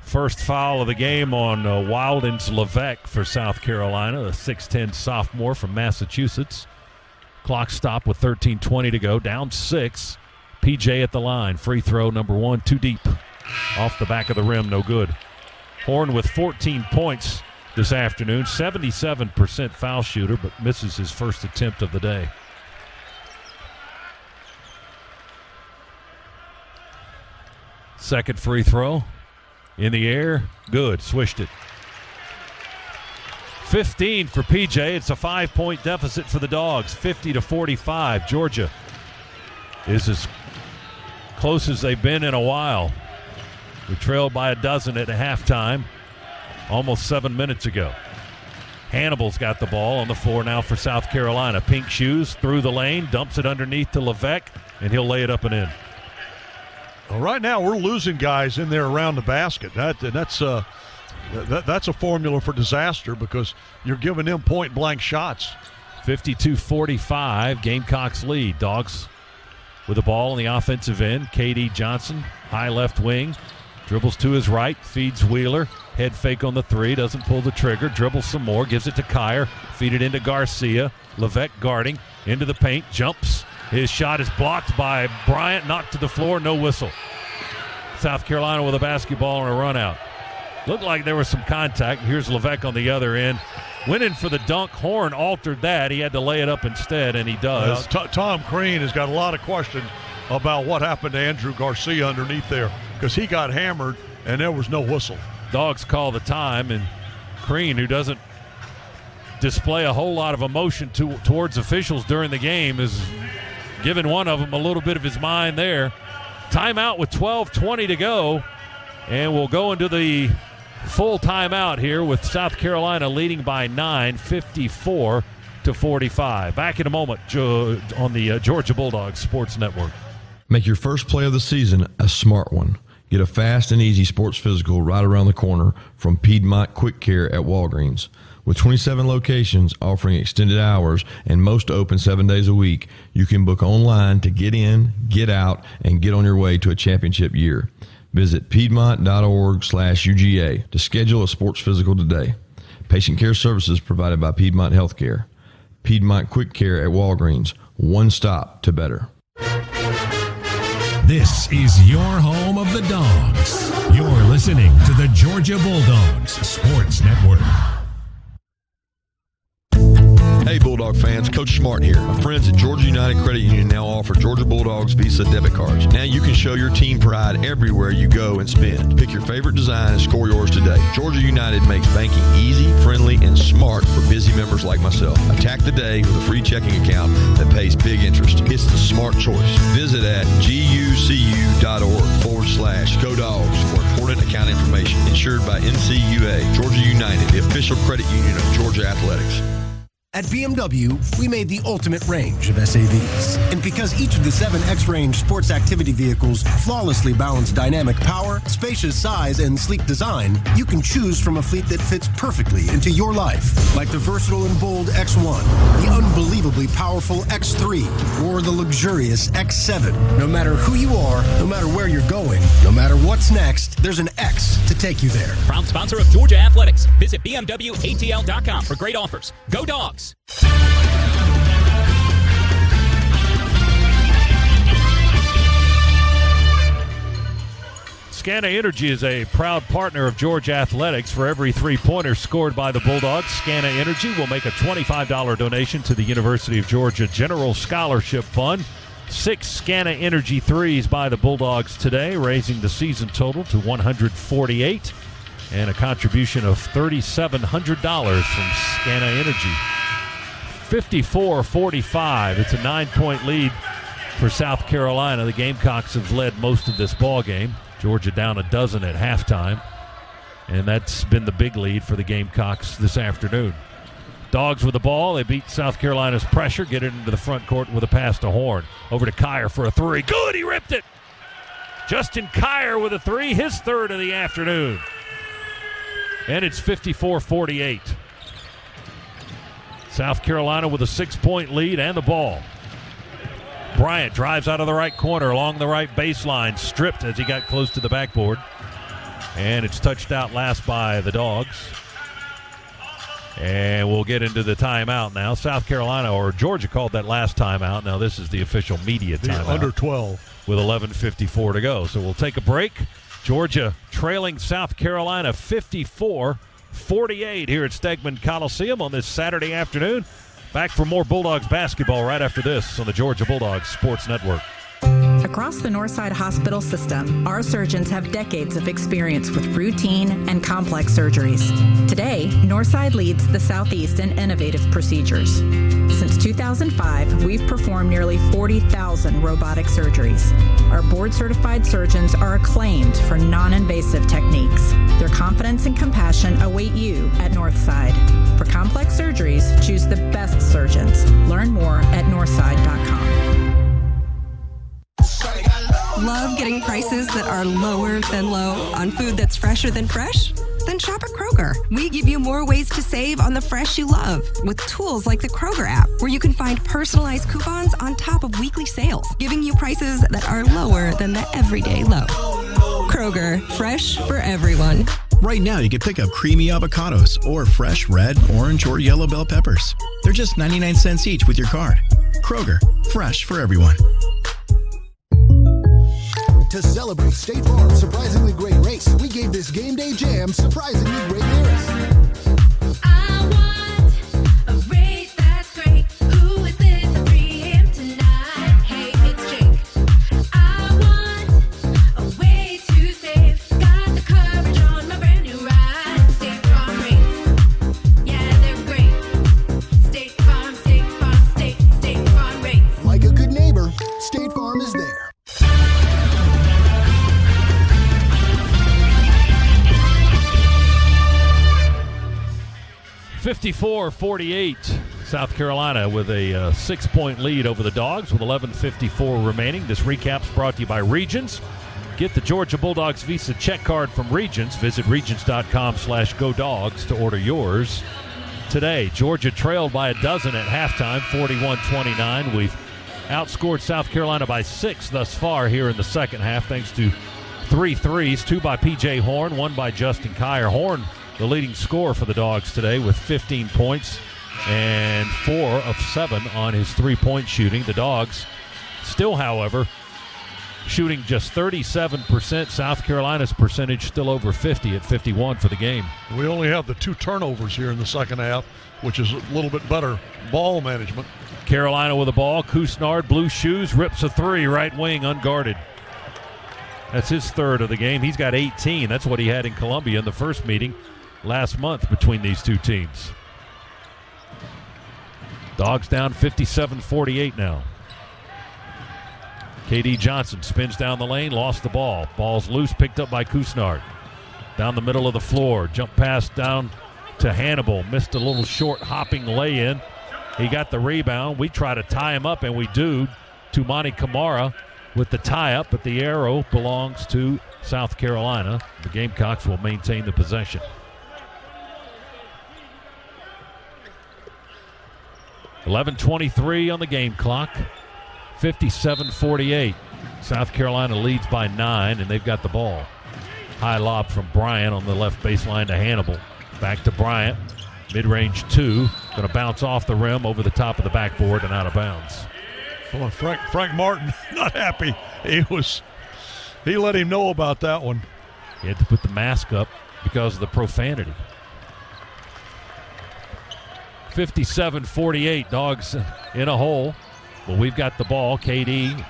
Speaker 7: First foul of the game on Wildens Levesque for South Carolina, the 6'10 sophomore from Massachusetts. Clock stopped with 13:20 to go. Down 6. PJ at the line. Free throw number 1, too deep. Off the back of the rim, no good. Horn with 14 points this afternoon. 77% foul shooter, but misses his first attempt of the day. Second free throw. In the air. Good. Swished it. 15 for PJ. It's a 5-point deficit for the Dogs. 50-45. Georgia is as close as they've been in a while. We trailed by a dozen at halftime almost 7 minutes ago. Hannibal's got the ball on the floor now for South Carolina. Pink shoes through the lane, dumps it underneath to Levesque, and he'll lay it up and in.
Speaker 9: Well, right now we're losing guys in there around the basket. That's a formula for disaster because you're giving them point-blank shots.
Speaker 7: 52-45, Gamecocks lead. Dogs with the ball on the offensive end. KD Johnson, high left wing, dribbles to his right, feeds Wheeler. Head fake on the 3, doesn't pull the trigger, dribbles some more, gives it to Kyer, feed it into Garcia. Levesque guarding, into the paint, jumps. His shot is blocked by Bryant, knocked to the floor, no whistle. South Carolina with a basketball and a run out. Looked like there was some contact. Here's Levesque on the other end. Went in for the dunk. Horn altered that. He had to lay it up instead, and he does.
Speaker 9: Tom Crean has got a lot of questions about what happened to Andrew Garcia underneath there because he got hammered, and there was no whistle.
Speaker 7: Dogs call the time, and Crean, who doesn't display a whole lot of emotion towards officials during the game, is giving one of them a little bit of his mind there. Timeout with 12:20 to go, and we'll go into the full timeout here with South Carolina leading by 9, 54-45. Back in a moment on the Georgia Bulldogs Sports Network.
Speaker 15: Make your first play of the season a smart one. Get a fast and easy sports physical right around the corner from Piedmont Quick Care at Walgreens. With 27 locations offering extended hours and most open 7 days a week, you can book online to get in, get out, and get on your way to a championship year. Visit piedmont.org/UGA to schedule a sports physical today. Patient care services provided by Piedmont Healthcare. Piedmont Quick Care at Walgreens. One stop to better.
Speaker 2: This is your home of the Dogs. You're listening to the Georgia Bulldogs Sports Network.
Speaker 15: Hey Bulldog fans, Coach Smart here. My friends at Georgia United Credit Union now offer Georgia Bulldogs Visa debit cards. Now you can show your team pride everywhere you go and spend. Pick your favorite design and score yours today. Georgia United makes banking easy, friendly, and smart for busy members like myself. Attack the day with a free checking account that pays big interest. It's the smart choice. Visit at gucu.org/Go Dogs for important account information. Insured by NCUA. Georgia United, the official credit union of Georgia Athletics.
Speaker 14: At BMW, we made the ultimate range of SAVs. And because each of the 7 X-Range sports activity vehicles flawlessly balance dynamic power, spacious size, and sleek design, you can choose from a fleet that fits perfectly into your life. Like the versatile and bold X1, the unbelievably powerful X3, or the luxurious X7. No matter who you are, no matter where you're going, no matter what's next, there's an X to take you there.
Speaker 1: Proud sponsor of Georgia Athletics. Visit BMWATL.com for great offers. Go Dogs!
Speaker 7: Scana Energy is a proud partner of Georgia Athletics. For every 3-pointer scored by the Bulldogs, Scana Energy will make a $25 donation to the University of Georgia General Scholarship Fund. 6 Scana Energy threes by the Bulldogs today, raising the season total to $148, and a contribution of $3,700 from Scana Energy. 54-45. It's a 9-point lead for South Carolina. The Gamecocks have led most of this ball game. Georgia down a dozen at halftime, and that's been the big lead for the Gamecocks this afternoon. Dogs with the ball. They beat South Carolina's pressure, get it into the front court with a pass to Horn. Over to Kyer for a 3. Good, he ripped it. Justin Kyer with a 3, his third of the afternoon. And it's 54-48. South Carolina with a 6-point lead and the ball. Bryant drives out of the right corner along the right baseline, stripped as he got close to the backboard. And it's touched out last by the Dogs. And we'll get into the timeout now. South Carolina, or Georgia, called that last timeout. Now this is the official media timeout.
Speaker 9: Under 12.
Speaker 7: With 11:54 to go. So we'll take a break. Georgia trailing South Carolina 54-48 here at Stegman Coliseum on this Saturday afternoon. Back for more Bulldogs basketball right after this on the Georgia Bulldogs Sports Network.
Speaker 4: Across the Northside Hospital system, our surgeons have decades of experience with routine and complex surgeries. Today, Northside leads the Southeast in innovative procedures. Since 2005, we've performed nearly 40,000 robotic surgeries. Our board-certified surgeons are acclaimed for non-invasive techniques. Their confidence and compassion await you at Northside. For complex surgeries, choose the best surgeons. Learn more at northside.com.
Speaker 6: Love getting prices that are lower than low on food that's fresher than fresh? Then shop at Kroger. We give you more ways to save on the fresh you love with tools like the Kroger app, where you can find personalized coupons on top of weekly sales, giving you prices that are lower than the everyday low. Kroger, fresh for everyone.
Speaker 24: Right now, you can pick up creamy avocados or fresh red, orange, or yellow bell peppers. They're just 99 cents each with your card. Kroger, fresh for everyone.
Speaker 5: To celebrate State Farm's surprisingly great race, we gave this game day jam surprisingly great lyrics.
Speaker 8: I want a race that's great. Who is this? I free him tonight. Hey, it's Jake. I want a way to save. Got the coverage on my brand new ride. State Farm race. Yeah, they're great. State Farm, State Farm, State Farm race.
Speaker 5: Like a good neighbor, State Farm is there.
Speaker 7: 54-48, South Carolina with a 6-point lead over the Dogs with 11:54 remaining. This recap's brought to you by Regions. Get the Georgia Bulldogs Visa check card from Regions. Visit regions.com/GoDogs to order yours today. Georgia trailed by a dozen at halftime, 41-29. We've outscored South Carolina by 6 thus far here in the second half, thanks to 3 threes, 2 by P.J. Horn, 1 by Justin Kyer. Horn, the leading scorer for the Dogs today, with 15 points and 4 of 7 on his 3-point shooting. The Dogs still, however, shooting just 37%. South Carolina's percentage still over 50 at 51 for the game.
Speaker 9: We only have the 2 turnovers here in the second half, which is a little bit better ball management.
Speaker 7: Carolina with the ball. Kusnard, blue shoes, rips a 3, right wing, unguarded. That's his 3rd of the game. He's got 18. That's what he had in Columbia in the first meeting last month between these two teams. Dogs down 57-48 now. KD Johnson spins down the lane, lost the ball. Ball's loose, picked up by Kusnard. Down the middle of the floor, jump pass down to Hannibal. Missed a little short hopping lay-in. He got the rebound. We try to tie him up, and we do. Tumani Kamara with the tie-up, but the arrow belongs to South Carolina. The Gamecocks will maintain the possession. .23 on the game clock. 57-48. South Carolina leads by 9, and they've got the ball. High lob from Bryant on the left baseline to Hannibal. Back to Bryant. Mid-range 2. Going to bounce off the rim over the top of the backboard and out of bounds.
Speaker 9: Well, Frank Martin, not happy. He let him know about that one.
Speaker 7: He had to put the mask up because of the profanity. 57-48, Dogs in a hole. Well, we've got the ball. KD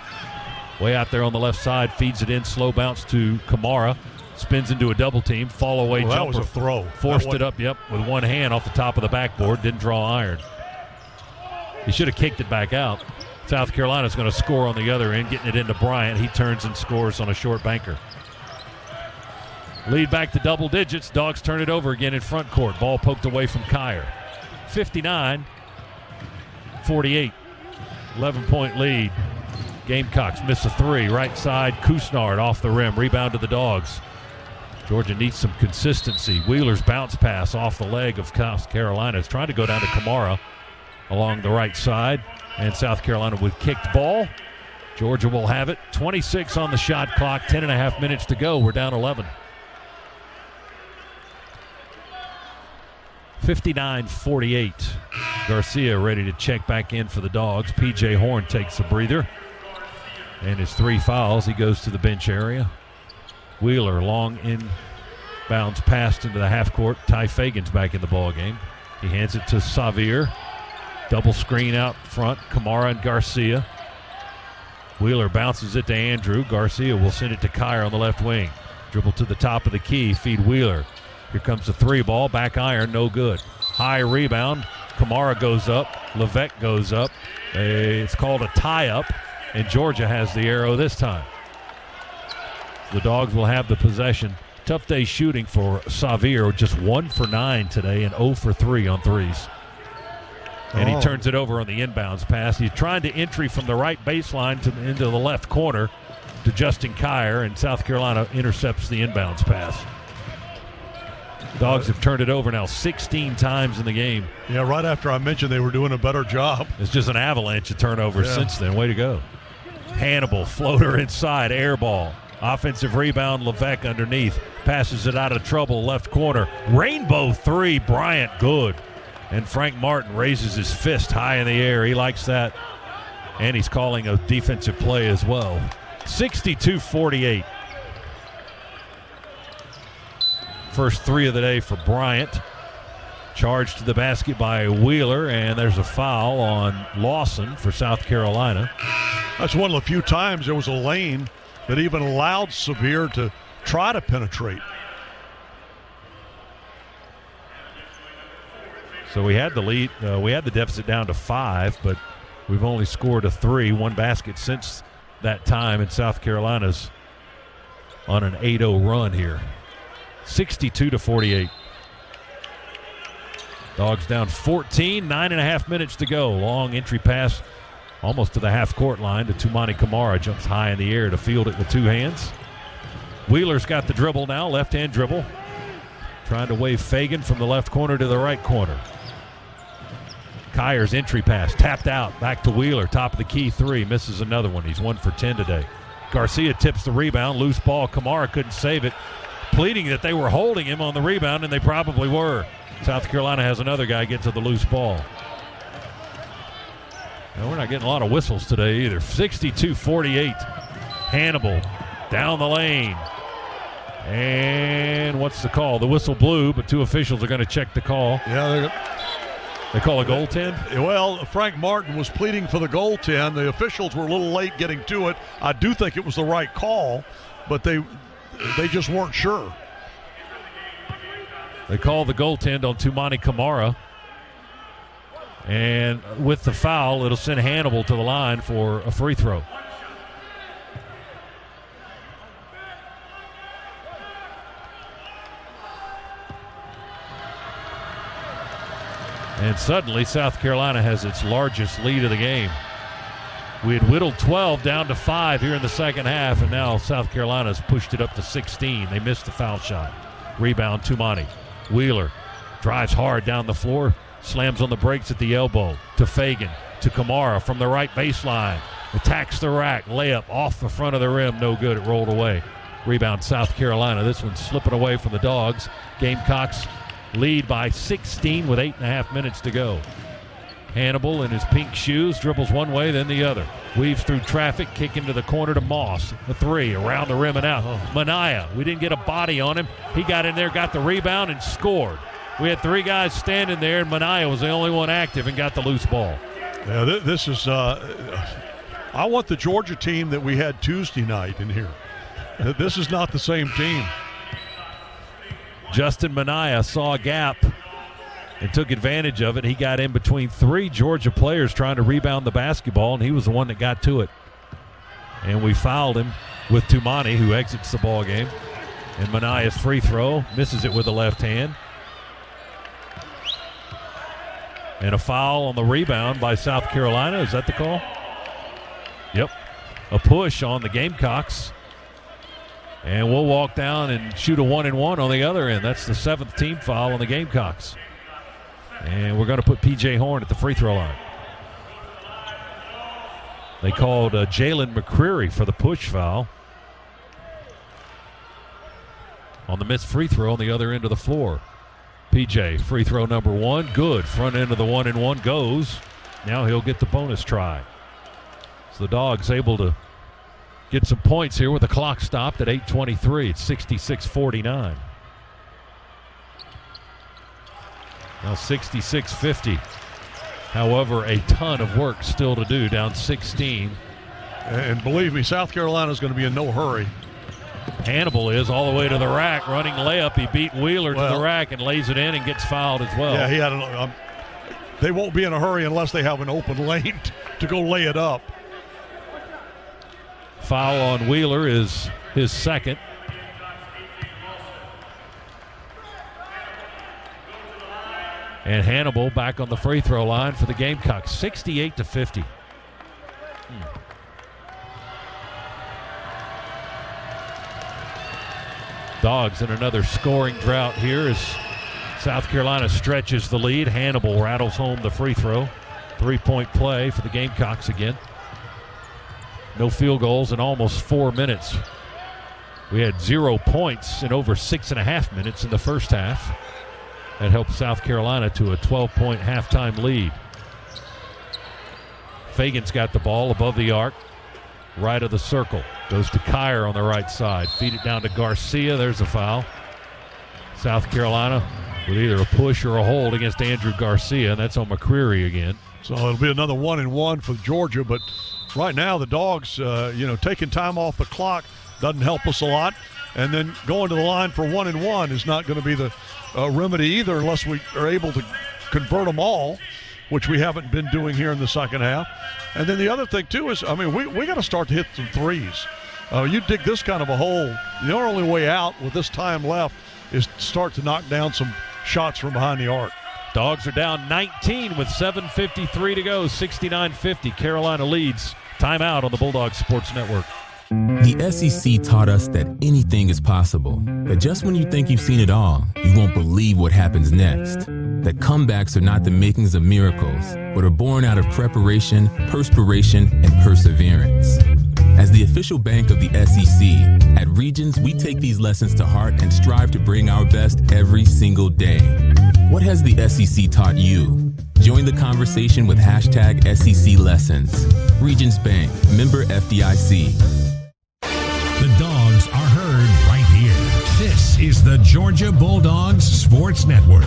Speaker 7: way out there on the left side, feeds it in, slow bounce to Kamara. Spins into a double team, fall away jumper.
Speaker 9: That was a throw.
Speaker 7: Forced it up, with one hand off the top of the backboard. Didn't draw iron. He should have kicked it back out. South Carolina's going to score on the other end, getting it into Bryant. He turns and scores on a short banker. Lead back to double digits. Dogs turn it over again in front court. Ball poked away from Kyer. 59-48. 11-point lead. Gamecocks miss a 3. Right side, Kusnard off the rim. Rebound to the Dogs. Georgia needs some consistency. Wheeler's bounce pass off the leg of South Carolina. It's trying to go down to Kamara along the right side. And South Carolina with kicked ball. Georgia will have it. 26 on the shot clock. 10.5 minutes to go. We're down 11. 59-48. Garcia ready to check back in for the Dogs. P.J. Horn takes a breather. And his 3 fouls. He goes to the bench area. Wheeler, long inbounds passed into the half court. Ty Fagan's back in the ball game. He hands it to Xavier. Double screen out front. Kamara and Garcia. Wheeler bounces it to Andrew. Garcia will send it to Kyer on the left wing. Dribble to the top of the key. Feed Wheeler. Here comes the 3 ball. Back iron. No good. High rebound. Kamara goes up. Levesque goes up. It's called a tie-up. And Georgia has the arrow this time. The Dogs will have the possession. Tough day shooting for Xavier. Just 1 for 9 today and 0 for 3 on threes. And he turns it over on the inbounds pass. He's trying to entry from the right baseline into the left corner to Justin Kyer, and South Carolina intercepts the inbounds pass. Dogs have turned it over now 16 times in the game.
Speaker 9: Yeah, right after I mentioned they were doing a better job.
Speaker 7: It's just an avalanche of turnovers since then. Way to go. Hannibal, floater inside, air ball. Offensive rebound, Levesque underneath. Passes it out of trouble, left corner. Rainbow 3, Bryant, good. And Frank Martin raises his fist high in the air. He likes that. And he's calling a defensive play as well. 62-48. First 3 of the day for Bryant. Charged to the basket by Wheeler, and there's a foul on Lawson for South Carolina.
Speaker 9: That's one of the few times there was a lane that even allowed Sevier to try to penetrate.
Speaker 7: So we had the lead. We had the deficit down to 5, but we've only scored a 3, 1 basket since that time, and South Carolina's on an 8-0 run here. 62-48. Dogs down 14, 9.5 minutes to go. Long entry pass almost to the half-court line to Tumani Kamara. Jumps high in the air to field it with 2 hands. Wheeler's got the dribble now, left-hand dribble. Trying to wave Fagan from the left corner to the right corner. Kyer's entry pass, tapped out, back to Wheeler, top of the key 3, misses another one. He's 1 for 10 today. Garcia tips the rebound, loose ball. Kamara couldn't save it, pleading that they were holding him on the rebound, and they probably were. South Carolina has another guy get to the loose ball. Now, we're not getting a lot of whistles today either. 62-48. Hannibal down the lane. And what's the call? The whistle blew, but two officials are going to check the call.
Speaker 9: Yeah,
Speaker 7: they call a goaltend?
Speaker 9: Well, Frank Martin was pleading for the goaltend. The officials were a little late getting to it. I do think it was the right call, but they just weren't sure.
Speaker 7: They call the goaltend on Tumani Kamara. And with the foul, it'll send Hannibal to the line for a free throw. And suddenly, South Carolina has its largest lead of the game. We had whittled 12 down to 5 here in the second half, and now South Carolina's pushed it up to 16. They missed the foul shot. Rebound, Tumani. Wheeler drives hard down the floor, slams on the brakes at the elbow to Fagan, to Kamara from the right baseline. Attacks the rack, layup off the front of the rim, no good, it rolled away. Rebound, South Carolina. This one's slipping away from the Dogs. Gamecocks lead by 16 with 8.5 minutes to go. Hannibal in his pink shoes dribbles one way, then the other. Weaves through traffic, kick into the corner to Moss. A three, around the rim and out. Minaya, we didn't get a body on him. He got in there, got the rebound, and scored. We had three guys standing there, and Minaya was the only one active and got the loose ball.
Speaker 9: Yeah, this is I want the Georgia team that we had Tuesday night in here. This is not the same team.
Speaker 7: Justin Minaya saw a gap and took advantage of it. He got in between three Georgia players trying to rebound the basketball, and he was the one that got to it. And we fouled him with Tumani, who exits the ball game. And Manaya's free throw, misses it with the left hand. And a foul on the rebound by South Carolina. Is that the call? Yep. A push on the Gamecocks. And we'll walk down and shoot a 1-and-1 on the other end. That's the 7th team foul on the Gamecocks. And we're going to put P.J. Horn at the free throw line. They called Jalen McCreary for the push foul. On the missed free throw on the other end of the floor. P.J. free throw number 1. Good. Front end of the 1-and-1 goes. Now he'll get the bonus try. So the Dogs able to get some points here with the clock stopped at 8:23. It's 66-49. Now 66-50. However, a ton of work still to do, down 16.
Speaker 9: And believe me, South Carolina's going to be in no hurry.
Speaker 7: Hannibal is all the way to the rack, running layup. He beat Wheeler to the rack and lays it in and gets fouled as well.
Speaker 9: Yeah, he had they won't be in a hurry unless they have an open lane to go lay it up.
Speaker 7: Foul on Wheeler is his second. And Hannibal back on the free throw line for the Gamecocks, 68-50. Dogs in another scoring drought here as South Carolina stretches the lead. Hannibal rattles home the free throw. 3-point play for the Gamecocks again. No field goals in almost 4 minutes. We had 0 points in over 6.5 minutes in the first half. That helped South Carolina to a 12-point halftime lead. Fagan's got the ball above the arc, right of the circle. Goes to Kyer on the right side. Feed it down to Garcia. There's a foul. South Carolina with either a push or a hold against Andrew Garcia, and that's on McCreary again.
Speaker 9: So it'll be another 1-and-1 for Georgia, but right now the Dogs, taking time off the clock doesn't help us a lot. And then going to the line for 1-and-1 is not going to be the remedy either unless we are able to convert them all, which we haven't been doing here in the second half. And then the other thing, too, is, we got to start to hit some threes. You dig this kind of a hole, the only way out with this time left is to start to knock down some shots from behind the arc.
Speaker 7: Dogs are down 19 with 7:53 to go, 69-50. Carolina leads. Timeout on the Bulldogs Sports Network.
Speaker 3: The SEC taught us that anything is possible, that just when you think you've seen it all, you won't believe what happens next, that comebacks are not the makings of miracles, but are born out of preparation, perspiration, and perseverance. As the official bank of the SEC, at Regions, we take these lessons to heart and strive to bring our best every single day. What has the SEC taught you? Join the conversation with #SEC Lessons. Regions Bank, member FDIC.
Speaker 2: This is the Georgia Bulldogs Sports Network.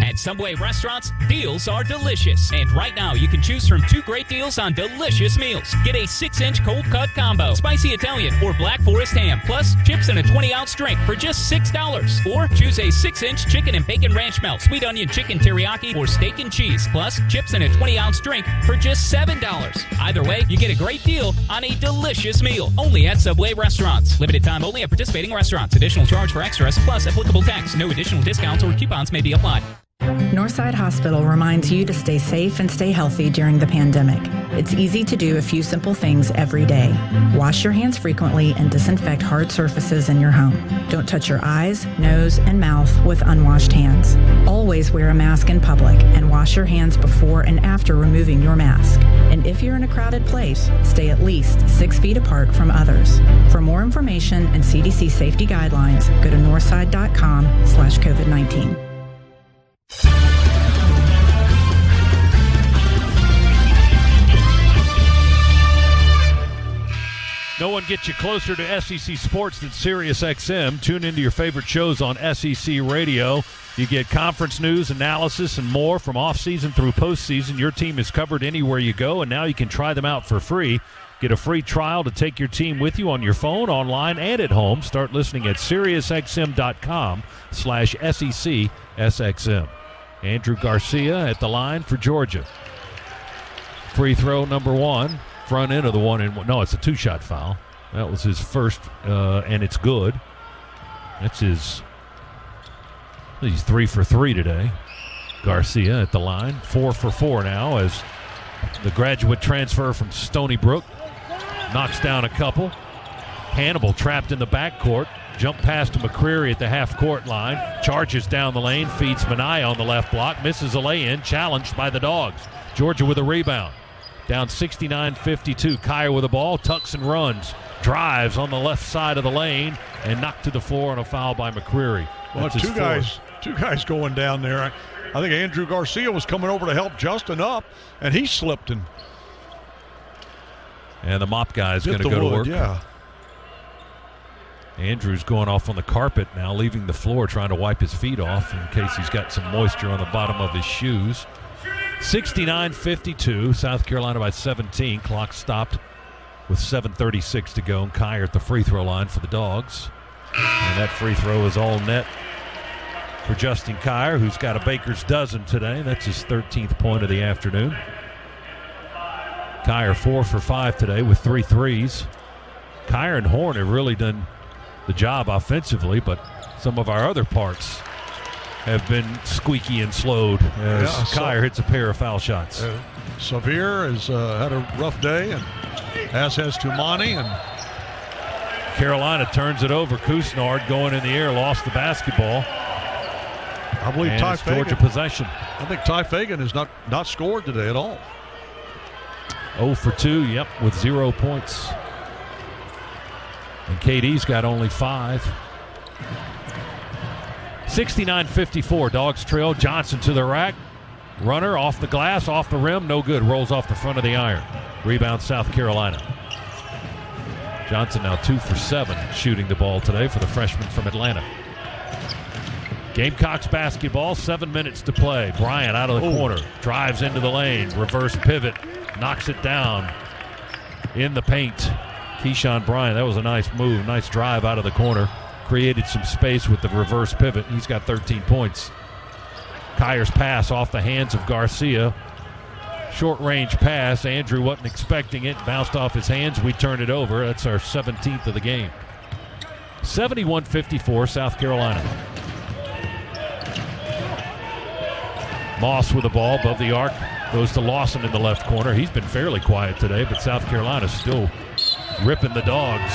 Speaker 1: At Subway restaurants, deals are delicious. And right now, you can choose from 2 great deals on delicious meals. Get a 6-inch cold cut combo, spicy Italian or Black Forest ham, plus chips in a 20-ounce drink for just $6. Or choose a 6-inch chicken and bacon ranch melt, sweet onion chicken teriyaki, or steak and cheese, plus chips in a 20-ounce drink for just $7. Either way, you get a great deal on a delicious meal. Only at Subway restaurants. Limited time only at participating restaurants. Additional charge for extras, plus applicable tax. No additional discounts or coupons may be applied.
Speaker 4: Northside Hospital reminds you to stay safe and stay healthy during the pandemic. It's easy to do a few simple things every day. Wash your hands frequently and disinfect hard surfaces in your home. Don't touch your eyes, nose, and mouth with unwashed hands. Always wear a mask in public and wash your hands before and after removing your mask. And if you're in a crowded place, stay at least 6 feet apart from others. For more information and CDC safety guidelines, go to northside.com/COVID-19.
Speaker 7: No one gets you closer to SEC sports than SiriusXM. Tune into your favorite shows on SEC Radio. You get conference news, analysis, and more from off-season through postseason. Your team is covered anywhere you go, and now you can try them out for free. Get a free trial to take your team with you on your phone, online, and at home. Start listening at SiriusXM.com/SECSXM. Andrew Garcia at the line for Georgia. Free throw number 1. Front end of the 1-and-1. No, it's a 2-shot foul. That was his first, and it's good. That's he's 3 for 3 today. Garcia at the line. 4 for 4 now as the graduate transfer from Stony Brook knocks down a couple. Hannibal trapped in the backcourt. Jump pass to McCreary at the half-court line. Charges down the lane. Feeds Minaya on the left block. Misses a lay-in. Challenged by the Dogs. Georgia with a rebound. Down 69-52. Kyer with the ball. Tucks and runs. Drives on the left side of the lane. And knocked to the floor on a foul by McCreary.
Speaker 9: Well, two guys going down there. I think Andrew Garcia was coming over to help Justin up, and he slipped and
Speaker 7: the mop guy is going to go to work.
Speaker 9: Yeah.
Speaker 7: Andrew's going off on the carpet now, leaving the floor, trying to wipe his feet off in case he's got some moisture on the bottom of his shoes. 69-52, South Carolina by 17. Clock stopped with 7:36 to go. And Kyer at the free throw line for the Dogs. And that free throw is all net for Justin Kyer, who's got a baker's dozen today. That's his 13th point of the afternoon. Kyer 4 for 5 today with 3 threes. Kyer and Horn have really done the job offensively, but some of our other parts have been squeaky and slowed as Kyer hits a pair of foul shots.
Speaker 9: Xavier has had a rough day, and as has Tumani. And
Speaker 7: Carolina turns it over. Kusnard going in the air, lost the basketball.
Speaker 9: I believe
Speaker 7: and
Speaker 9: Ty
Speaker 7: it's
Speaker 9: Fagan.
Speaker 7: Georgia possession.
Speaker 9: I think Ty Fagan has not scored today at all.
Speaker 7: 0 for 2, yep, with 0 points. And KD's got only 5. 69-54, Dogs trail. Johnson to the rack. Runner off the glass, off the rim, no good. Rolls off the front of the iron. Rebound South Carolina. Johnson now 2 for 7 shooting the ball today for the freshman from Atlanta. Gamecocks basketball, 7 minutes to play. Bryant out of the corner, drives into the lane, reverse pivot, knocks it down in the paint. Keyshawn Bryant, that was a nice move, nice drive out of the corner. Created some space with the reverse pivot. He's got 13 points. Kyer's pass off the hands of Garcia. Short range pass. Andrew wasn't expecting it. Bounced off his hands. We turn it over. That's our 17th of the game. 71-54, South Carolina. Moss with the ball above the arc. Goes to Lawson in the left corner. He's been fairly quiet today, but South Carolina's still ripping the Dogs.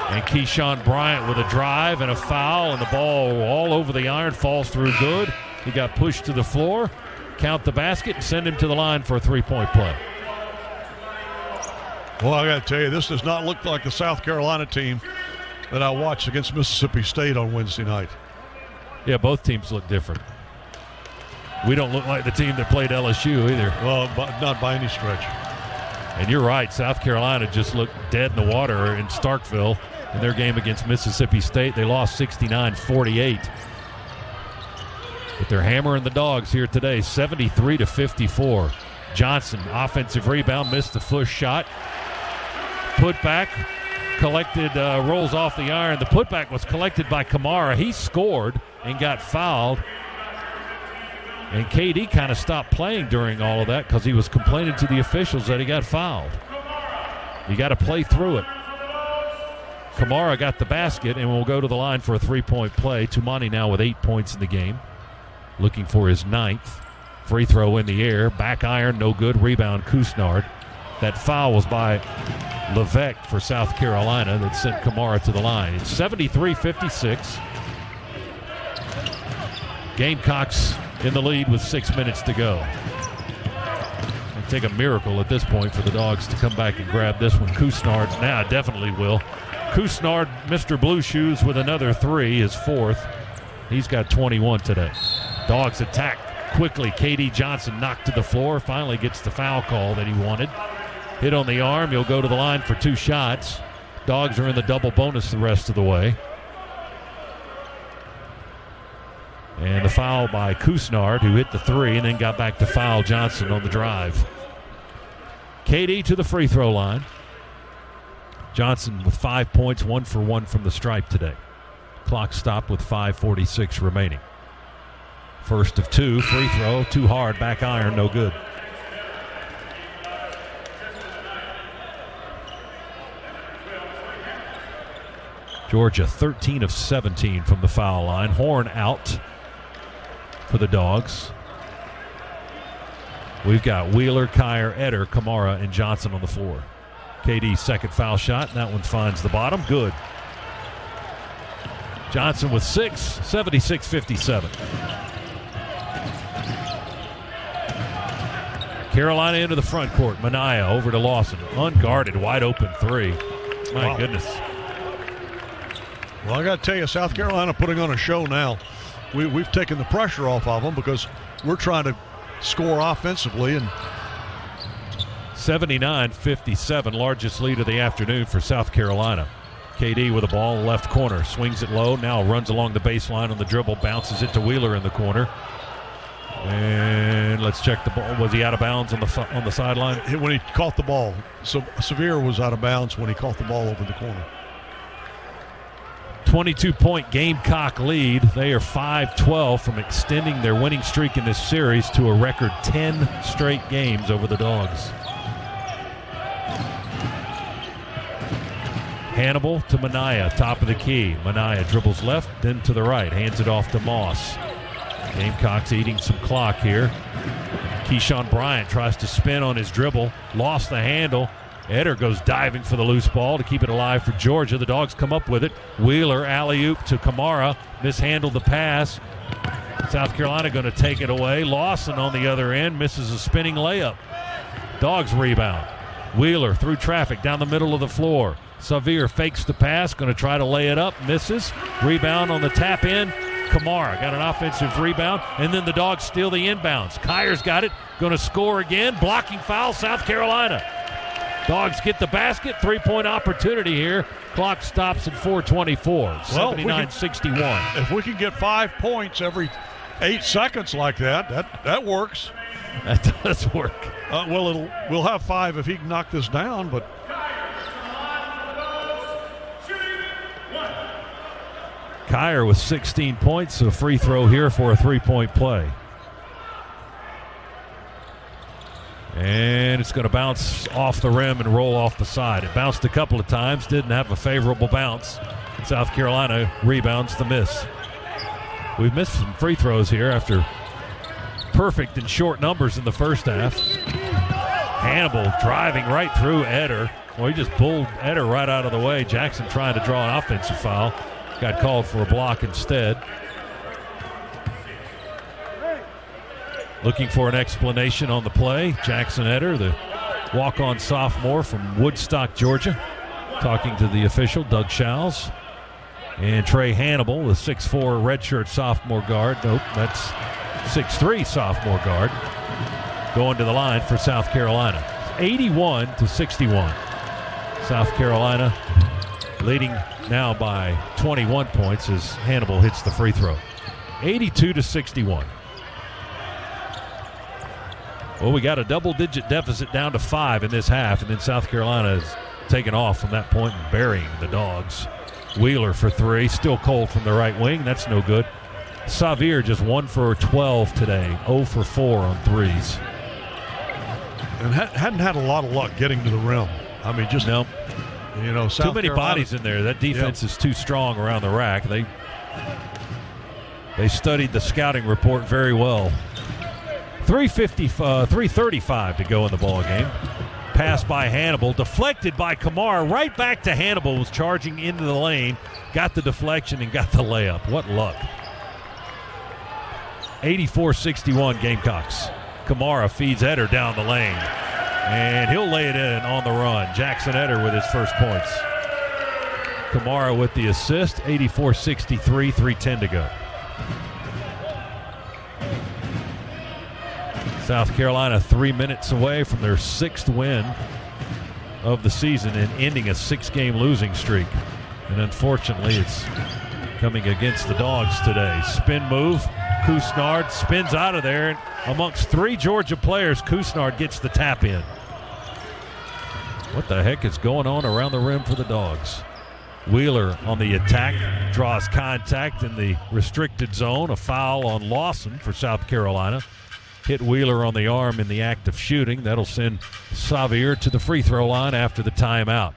Speaker 7: And Keyshawn Bryant with a drive and a foul, and the ball all over the iron, falls through good. He got pushed to the floor. Count the basket and send him to the line for a 3-point play.
Speaker 9: Well, I got to tell you, this does not look like the South Carolina team that I watched against Mississippi State on Wednesday night.
Speaker 7: Yeah, both teams look different. We don't look like the team that played LSU either.
Speaker 9: Well, not by any stretch.
Speaker 7: And you're right, South Carolina just looked dead in the water in Starkville in their game against Mississippi State. They lost 69-48. But they're hammering the Dogs here today, 73-54. Johnson, offensive rebound, missed the first shot. Put back, collected, rolls off the iron. The putback was collected by Kamara. He scored and got fouled. And KD kind of stopped playing during all of that because he was complaining to the officials that he got fouled. You got to play through it. Kamara got the basket and will go to the line for a three-point play. Tumani now with 8 points in the game, looking for his 9th. Free throw in the air, back iron, no good. Rebound, Kusnard. That foul was by Levesque for South Carolina that sent Kamara to the line. It's 73-56. Gamecocks in the lead with 6 minutes to go. It'll take a miracle at this point for the Dogs to come back and grab this one. Kusnard now definitely will. Kusnard, Mr. Blue Shoes, with another 3, his 4th. He's got 21 today. Dogs attack quickly. KD Johnson knocked to the floor, finally gets the foul call that he wanted. Hit on the arm, he'll go to the line for 2 shots. Dogs are in the double bonus the rest of the way. And the foul by Kusnard, who hit the 3 and then got back to foul Johnson on the drive. KD to the free throw line. Johnson with 5 points, 1 for 1 from the stripe today. Clock stopped with 5:46 remaining. First of 2, free throw, too hard, back iron, no good. Georgia 13 of 17 from the foul line. Horn out for the Dogs. We've got Wheeler, Kyer, Eder, Kamara, and Johnson on the floor. KD's second foul shot, and that one finds the bottom. Good. Johnson with 6, 76-57. Carolina into the front court. Minaya over to Lawson. Unguarded, wide open 3. My goodness.
Speaker 9: Well, I got to tell you, South Carolina putting on a show now. We've taken the pressure off of them because we're trying to score offensively. And
Speaker 7: 79-57, largest lead of the afternoon for South Carolina. KD with the ball, left corner, swings it low, now runs along the baseline on the dribble, bounces it to Wheeler in the corner. And let's check the ball. Was he out of bounds on the sideline?
Speaker 9: When he caught the ball. So Sevier was out of bounds when he caught the ball over the corner.
Speaker 7: 22-point Gamecock lead. They are 5-12 from extending their winning streak in this series to a record 10 straight games over the Dogs. Hannibal to Minaya, top of the key. Minaya dribbles left, then to the right, hands it off to Moss. Gamecocks eating some clock here. Keyshawn Bryant tries to spin on his dribble, lost the handle. Eder goes diving for the loose ball to keep it alive for Georgia. The Dogs come up with it. Wheeler, alley-oop to Kamara, mishandled the pass. South Carolina going to take it away. Lawson on the other end misses a spinning layup. Dogs rebound. Wheeler through traffic down the middle of the floor. Sevier fakes the pass, going to try to lay it up, misses. Rebound on the tap in. Kamara got an offensive rebound, and then the Dogs steal the inbounds. Kyer's got it, going to score again. Blocking foul, South Carolina. Dogs get the basket, three-point opportunity here. Clock stops at 4:24, 79-61.
Speaker 9: If we can get 5 points every 8 seconds like that works.
Speaker 7: That does work.
Speaker 9: We'll have 5 if he can knock this down, but
Speaker 7: Kyer with 16 points, a free throw here for a three-point play. And it's going to bounce off the rim and roll off the side. It bounced a couple of times, didn't have a favorable bounce. South Carolina rebounds the miss. We've missed some free throws here after perfect and short numbers in the first half. Hannibal driving right through Eder. Well, he just pulled Eder right out of the way. Jackson trying to draw an offensive foul. Got called for a block instead. Looking for an explanation on the play. Jackson Eder, the walk-on sophomore from Woodstock, Georgia, talking to the official, Doug Schals. And Trey Hannibal, the 6'4 redshirt sophomore guard. Nope, that's 6'3 sophomore guard, going to the line for South Carolina. 81-61. South Carolina leading now by 21 points as Hannibal hits the free throw. 82-61. Well, we got a double-digit deficit down to 5 in this half, and then South Carolina is taking off from that point and burying the Dogs. Wheeler for 3, still cold from the right wing. That's no good. Xavier just 1 for 12 today, 0 for 4 on threes.
Speaker 9: And hadn't had a lot of luck getting to the rim. I mean, just
Speaker 7: no.
Speaker 9: You know,
Speaker 7: South too many Carolina, bodies in there. That defense is too strong around the rack. They studied the scouting report very well. 3:35 to go in the ball game. Pass by Hannibal, deflected by Kamara. Right back to Hannibal, was charging into the lane, got the deflection and got the layup. What luck! 84-61 Gamecocks. Kamara feeds Eder down the lane, and he'll lay it in on the run. Jackson Eder with his first points. Kamara with the assist. 84-63, 3:10 to go. South Carolina 3 minutes away from their 6th win of the season and ending a 6-game losing streak. And unfortunately, it's coming against the Dogs today. Spin move. Couisnard spins out of there. Amongst 3 Georgia players, Couisnard gets the tap in. What the heck is going on around the rim for the Dogs? Wheeler on the attack, draws contact in the restricted zone. A foul on Lawson for South Carolina. Hit Wheeler on the arm in the act of shooting. That'll send Xavier to the free throw line after the timeout.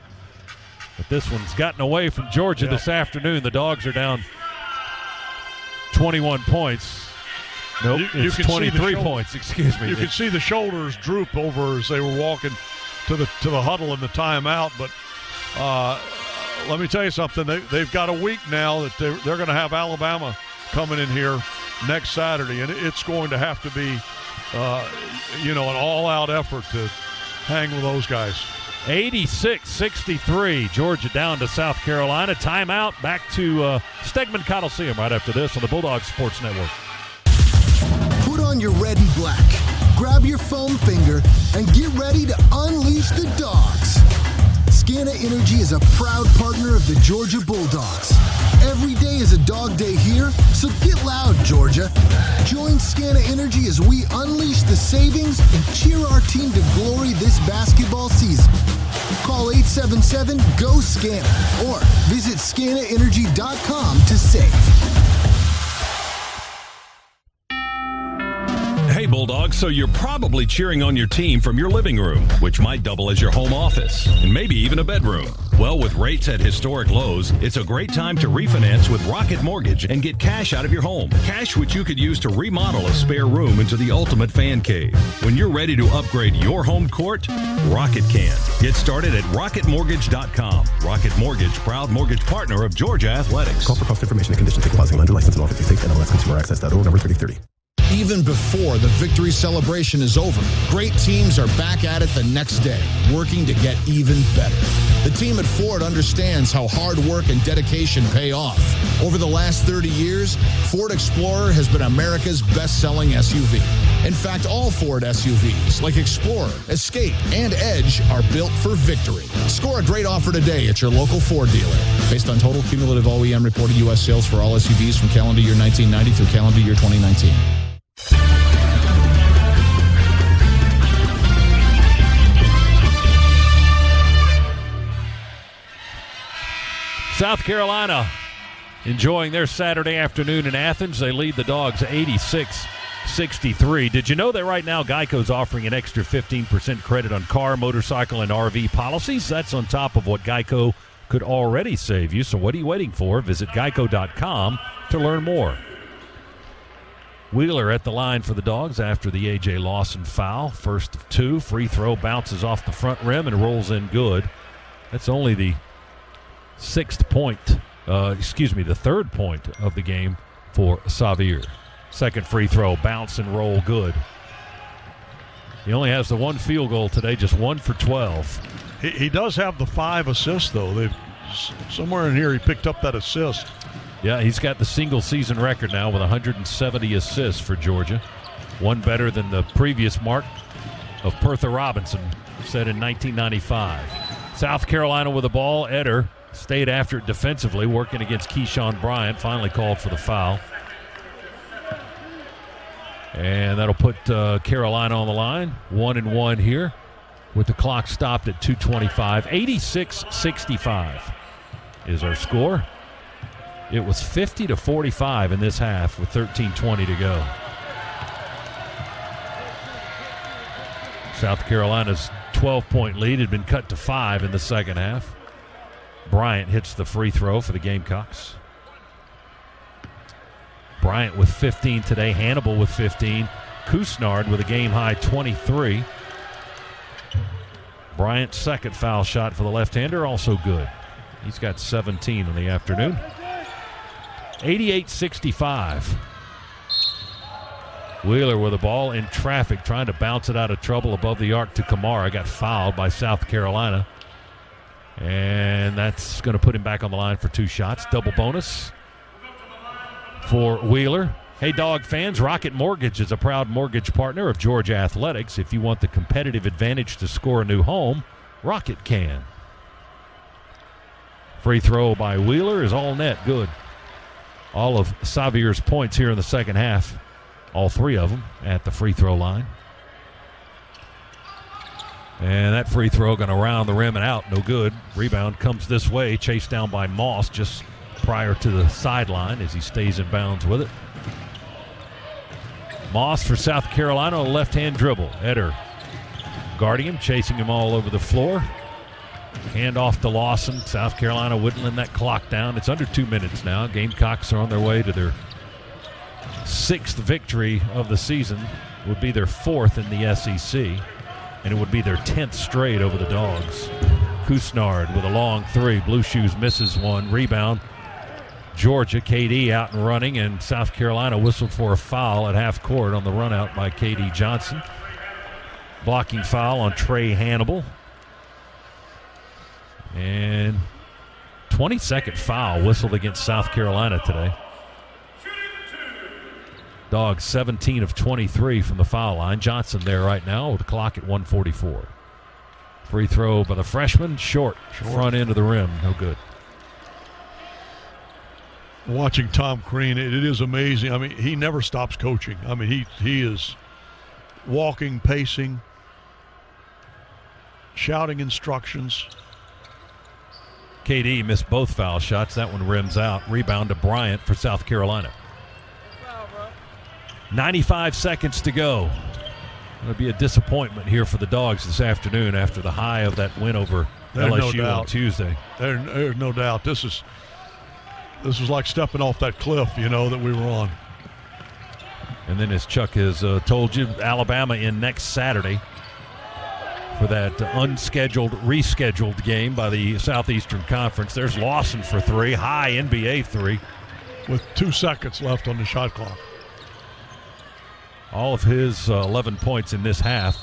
Speaker 7: But this one's gotten away from Georgia this afternoon. The Dogs are down 21 points. Nope, it's 23 points. Excuse me.
Speaker 9: You could see the shoulders droop over as they were walking to the huddle in the timeout. But let me tell you something. They've got a week now that they're going to have Alabama coming in here next Saturday, and it's going to have to be an all-out effort to hang with those guys.
Speaker 7: 86-63, Georgia down to South Carolina. Timeout, back to Stegman Coliseum right after this on the Bulldogs Sports Network.
Speaker 11: Put on your red and black, grab your foam finger, and get ready to unleash the dogs. Scana Energy is a proud partner of the Georgia Bulldogs. Every day is a dog day here, so get loud, Georgia. Join Scana Energy as we unleash the savings and cheer our team to glory this basketball season. Call 877-GO-SCANA or visit scanaenergy.com to save.
Speaker 10: Hey, Bulldogs, so you're probably cheering on your team from your living room, which might double as your home office, and maybe even a bedroom. Well, with rates at historic lows, it's a great time to refinance with Rocket Mortgage and get cash out of your home. Cash which you could use to remodel a spare room into the ultimate fan cave. When you're ready to upgrade your home court, Rocket can. Get started at rocketmortgage.com. Rocket Mortgage, proud mortgage partner of Georgia Athletics.
Speaker 21: Call for cost information and conditions. Take deposit lender license in all 50 states. NMLSconsumeraccess.org, number 3030.
Speaker 5: Even before the victory celebration is over, great teams are back at it the next day, working to get even better. The team at Ford understands how hard work and dedication pay off. Over the last 30 years, Ford Explorer has been America's best-selling SUV. In fact, all Ford SUVs, like Explorer, Escape, and Edge, are built for victory. Score a great offer today at your local Ford dealer. Based on total cumulative OEM reported U.S. sales for all SUVs from calendar year 1990 through calendar year 2019.
Speaker 7: South Carolina enjoying their Saturday afternoon in Athens. They lead the Dogs 86-63. Did you know that right now Geico's offering an extra 15% credit on car, motorcycle, and RV policies? That's on top of what Geico could already save you. So what are you waiting for? Visit geico.com to learn more. Wheeler at the line for the Dogs after the A.J. Lawson foul. First of 2. Free throw bounces off the front rim and rolls in good. That's only the the third point of the game for Xavier. Second free throw, bounce and roll good. He only has the 1 field goal today, just 1 for 12.
Speaker 9: He does have the 5 assists, though. Somewhere in here he picked up that assist.
Speaker 7: Yeah, he's got the single-season record now with 170 assists for Georgia. One better than the previous mark of Pertha Robinson set in 1995. South Carolina with the ball. Eder stayed after it defensively, working against Keyshawn Bryant. Finally called for the foul. And that'll put Carolina on the line. 1-1 here with the clock stopped at 2:25. 86-65 is our score. It was 50-45 in this half with 13:20 to go. South Carolina's 12-point lead had been cut to 5 in the second half. Bryant hits the free throw for the Gamecocks. Bryant with 15 today. Hannibal with 15. Kusnard with a game-high 23. Bryant's second foul shot for the left-hander, also good. He's got 17 in the afternoon. 88-65. Wheeler with the ball in traffic, trying to bounce it out of trouble above the arc to Kamara. Got fouled by South Carolina. And that's going to put him back on the line for 2 shots. Double bonus for Wheeler. Hey, Dog fans, Rocket Mortgage is a proud mortgage partner of Georgia Athletics. If you want the competitive advantage to score a new home, Rocket can. Free throw by Wheeler is all net, good. All of Savier's points here in the second half, all 3 of them at the free throw line. And that free throw going to round the rim and out, no good. Rebound comes this way, chased down by Moss just prior to the sideline as he stays in bounds with it. Moss for South Carolina, a left-hand dribble. Eder guarding him, chasing him all over the floor. Hand off to Lawson. South Carolina whittling that clock down. It's under 2 minutes now. Gamecocks are on their way to their 6th victory of the season. Would be their 4th in the SEC, and it would be their 10th straight over the Dogs. Kusnard with a long 3. Blue Shoes misses one. Rebound. Georgia, KD out and running, and South Carolina whistled for a foul at half court on the run out by KD Johnson. Blocking foul on Trey Hannibal. And 22nd foul whistled against South Carolina today. Dogs 17 of 23 from the foul line. Johnson there right now with the clock at 1:44. Free throw by the freshman, short. Front end of the rim, no good.
Speaker 9: Watching Tom Crean, it is amazing. I mean, he never stops coaching. I mean, he is walking, pacing, shouting instructions.
Speaker 7: KD missed both foul shots. That one rims out. Rebound to Bryant for South Carolina. 95 seconds to go. It'll be a disappointment here for the Dogs this afternoon after the high of that win over LSU on Tuesday.
Speaker 9: There's no doubt. This was like stepping off that cliff, that we were on.
Speaker 7: And then, as Chuck has told you, Alabama in next Saturday for that rescheduled game by the Southeastern Conference. There's Lawson for 3, high NBA 3.
Speaker 9: With 2 seconds left on the shot clock.
Speaker 7: All of his 11 points in this half.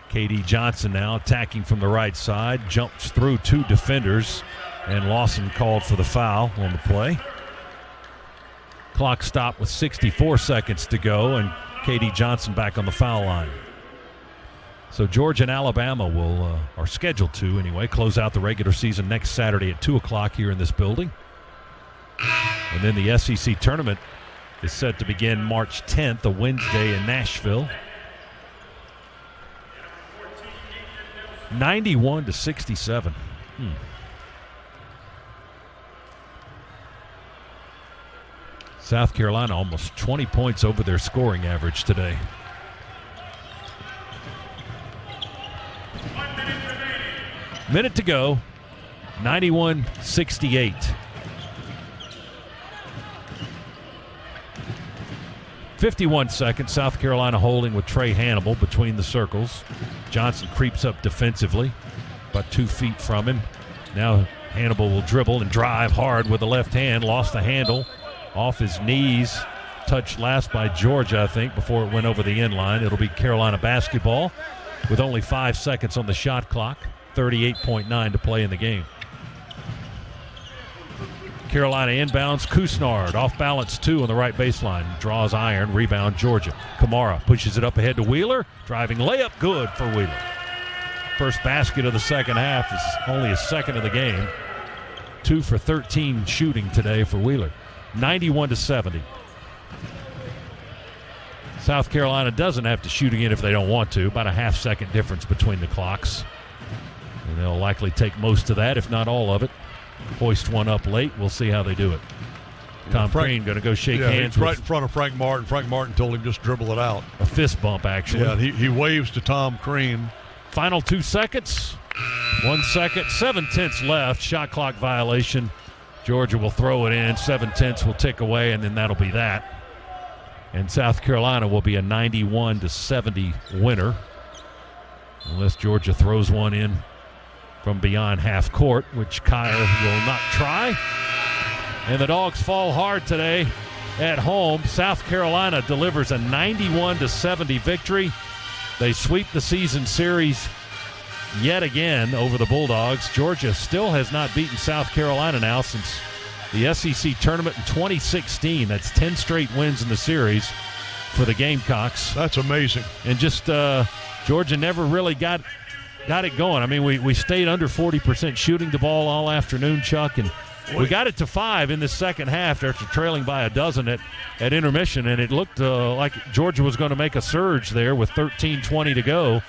Speaker 7: KD Johnson now attacking from the right side, jumps through 2 defenders, and Lawson called for the foul on the play. Clock stopped with 64 seconds to go, and KD Johnson back on the foul line. So Georgia and Alabama are scheduled to, anyway, close out the regular season next Saturday at 2 o'clock here in this building. And then the SEC tournament is set to begin March 10th, a Wednesday in Nashville. 91-67. South Carolina almost 20 points over their scoring average today. Minute to go. 91-68. .51 seconds. South Carolina holding with Trey Hannibal between the circles. Johnson creeps up defensively, about 2 feet from him. Now Hannibal will dribble and drive hard with the left hand. Lost the handle off his knees. Touched last by Georgia, I think, before it went over the end line. It'll be Carolina basketball with only 5 seconds on the shot clock. 38.9 to play in the game. Carolina inbounds. Kusnard off balance 2 on the right baseline. Draws iron. Rebound Georgia. Kamara pushes it up ahead to Wheeler. Driving layup good for Wheeler. First basket of the second half is only his second of the game. 2 for 13 shooting today for Wheeler. 91-70. South Carolina doesn't have to shoot again if they don't want to. About a half-second difference between the clocks. And they'll likely take most of that, if not all of it. Hoist one up late. We'll see how they do it. Tom Crean going to go shake hands
Speaker 9: right in front of Frank Martin. Frank Martin told him just dribble it out.
Speaker 7: A fist bump, actually.
Speaker 9: Yeah, he waves to Tom Crean.
Speaker 7: Final 2 seconds. 1 second. 7/10 left. Shot clock violation. Georgia will throw it in. 7/10 will tick away, and then that'll be that. And South Carolina will be a 91-70 winner, unless Georgia throws one in from beyond half court, which Kyer will not try. And the Dogs fall hard today at home. South Carolina delivers a 91-70 victory. They sweep the season series yet again over the Bulldogs. Georgia still has not beaten South Carolina now since the SEC tournament in 2016. That's 10 straight wins in the series for the Gamecocks.
Speaker 9: That's amazing.
Speaker 7: And just Georgia never really got it going. I mean, we stayed under 40% shooting the ball all afternoon, Chuck, and we got it to 5 in the second half after trailing by a dozen at intermission, and it looked like Georgia was going to make a surge there with 13:20 to go.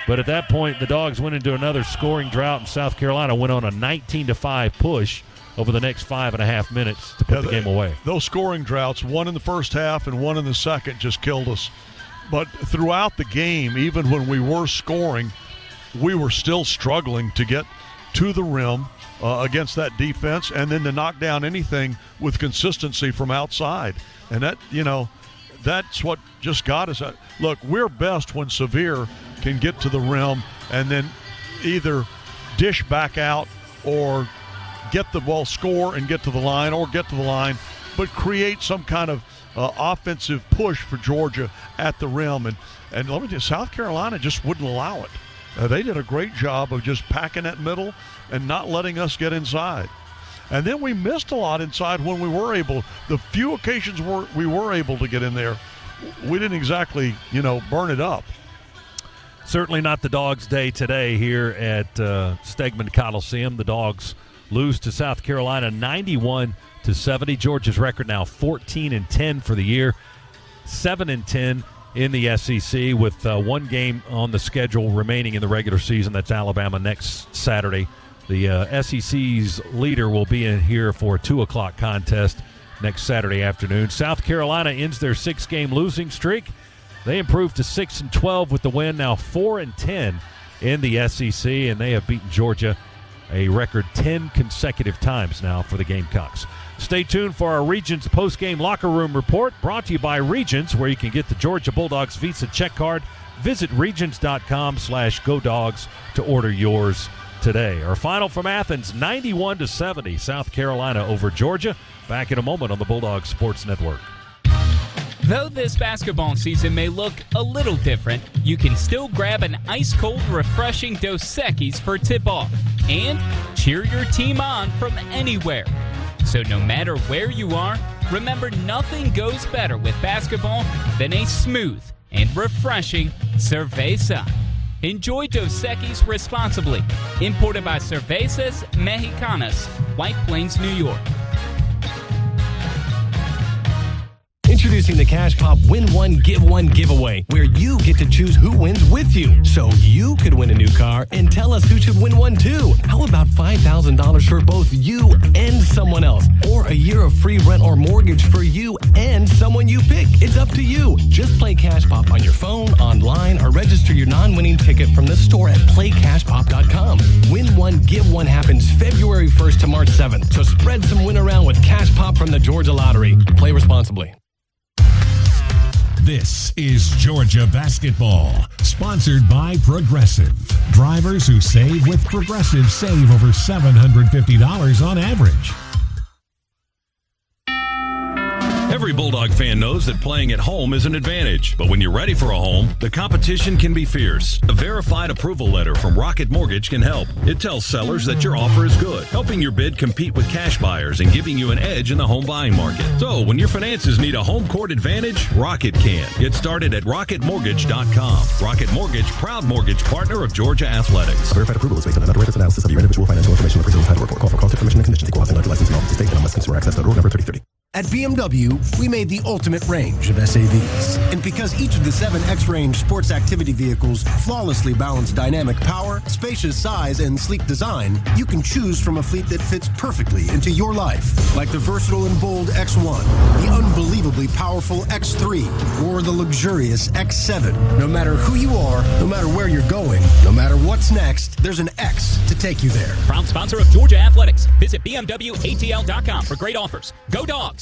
Speaker 7: But at that point, the Dogs went into another scoring drought, and South Carolina went on a 19-5 push over the next 5.5 minutes to put the game away.
Speaker 9: Those scoring droughts, one in the first half and one in the second, just killed us. But throughout the game, even when we were scoring, we were still struggling to get to the rim against that defense, and then to knock down anything with consistency from outside. And that, that's what just got us. Look, we're best when Sevier can get to the rim and then either dish back out or get the ball, score and get to the line, or get to the line, but create some kind of offensive push for Georgia at the rim. And let me tell you, South Carolina just wouldn't allow it. They did a great job of just packing that middle and not letting us get inside. And then we missed a lot inside when we were able. The few occasions we were able to get in there, we didn't exactly, burn it up.
Speaker 7: Certainly not the Dogs' day today here at Stegman Coliseum. The Dogs lose to South Carolina 91-70. Georgia's record now 14-10 for the year, 7-10 in the SEC, with one game on the schedule remaining in the regular season. That's Alabama next Saturday. The SEC's leader will be in here for a 2 o'clock contest next Saturday afternoon. South Carolina ends their 6-game losing streak. They improved to 6-12 with the win, now 4-10 in the SEC, and they have beaten Georgia a record 10 consecutive times now for the Gamecocks. Stay tuned for our Regions post-game locker room report, brought to you by Regions, where you can get the Georgia Bulldogs Visa check card. Visit regions.com/GoDogs to order yours today. Our final from Athens, 91-70, South Carolina over Georgia. Back in a moment on the Bulldogs Sports Network.
Speaker 1: Though this basketball season may look a little different, you can still grab an ice-cold, refreshing Dos Equis for tip-off and cheer your team on from anywhere. So no matter where you are, remember nothing goes better with basketball than a smooth and refreshing cerveza. Enjoy Dos Equis responsibly. Imported by Cervezas Mexicanas, White Plains, New York.
Speaker 24: Introducing the Cash Pop Win One, Give One giveaway, where you get to choose who wins with you. So you could win a new car and tell us who should win one too. How about $5,000 for both you and someone else? Or a year of free rent or mortgage for you and someone you pick? It's up to you. Just play Cash Pop on your phone, online, or register your non-winning ticket from the store at playcashpop.com. Win One, Give One happens February 1st to March 7th. So spread some win around with Cash Pop from the Georgia Lottery. Play responsibly.
Speaker 2: This is Georgia Basketball, sponsored by Progressive. Drivers who save with Progressive save over $750 on average.
Speaker 10: Every Bulldog fan knows that playing at home is an advantage. But when you're ready for a home, the competition can be fierce. A verified approval letter from Rocket Mortgage can help. It tells sellers that your offer is good, helping your bid compete with cash buyers and giving you an edge in the home buying market. So when your finances need a home court advantage, Rocket can. Get started at rocketmortgage.com. Rocket Mortgage, proud mortgage partner of Georgia Athletics.
Speaker 21: Verified approval is based on an underwriter's analysis of your individual financial information and appraisal title report. Call for cost information and conditions. Equal housing lender license in all 50 states and MSConsumerAccess.org number 3030.
Speaker 14: At BMW, we made the ultimate range of SAVs. And because each of the 7 X-Range sports activity vehicles flawlessly balance dynamic power, spacious size, and sleek design, you can choose from a fleet that fits perfectly into your life. Like the versatile and bold X1, the unbelievably powerful X3, or the luxurious X7. No matter who you are, no matter where you're going, no matter what's next, there's an X to take you there.
Speaker 1: Proud sponsor of Georgia Athletics. Visit BMWATL.com for great offers. Go Dogs!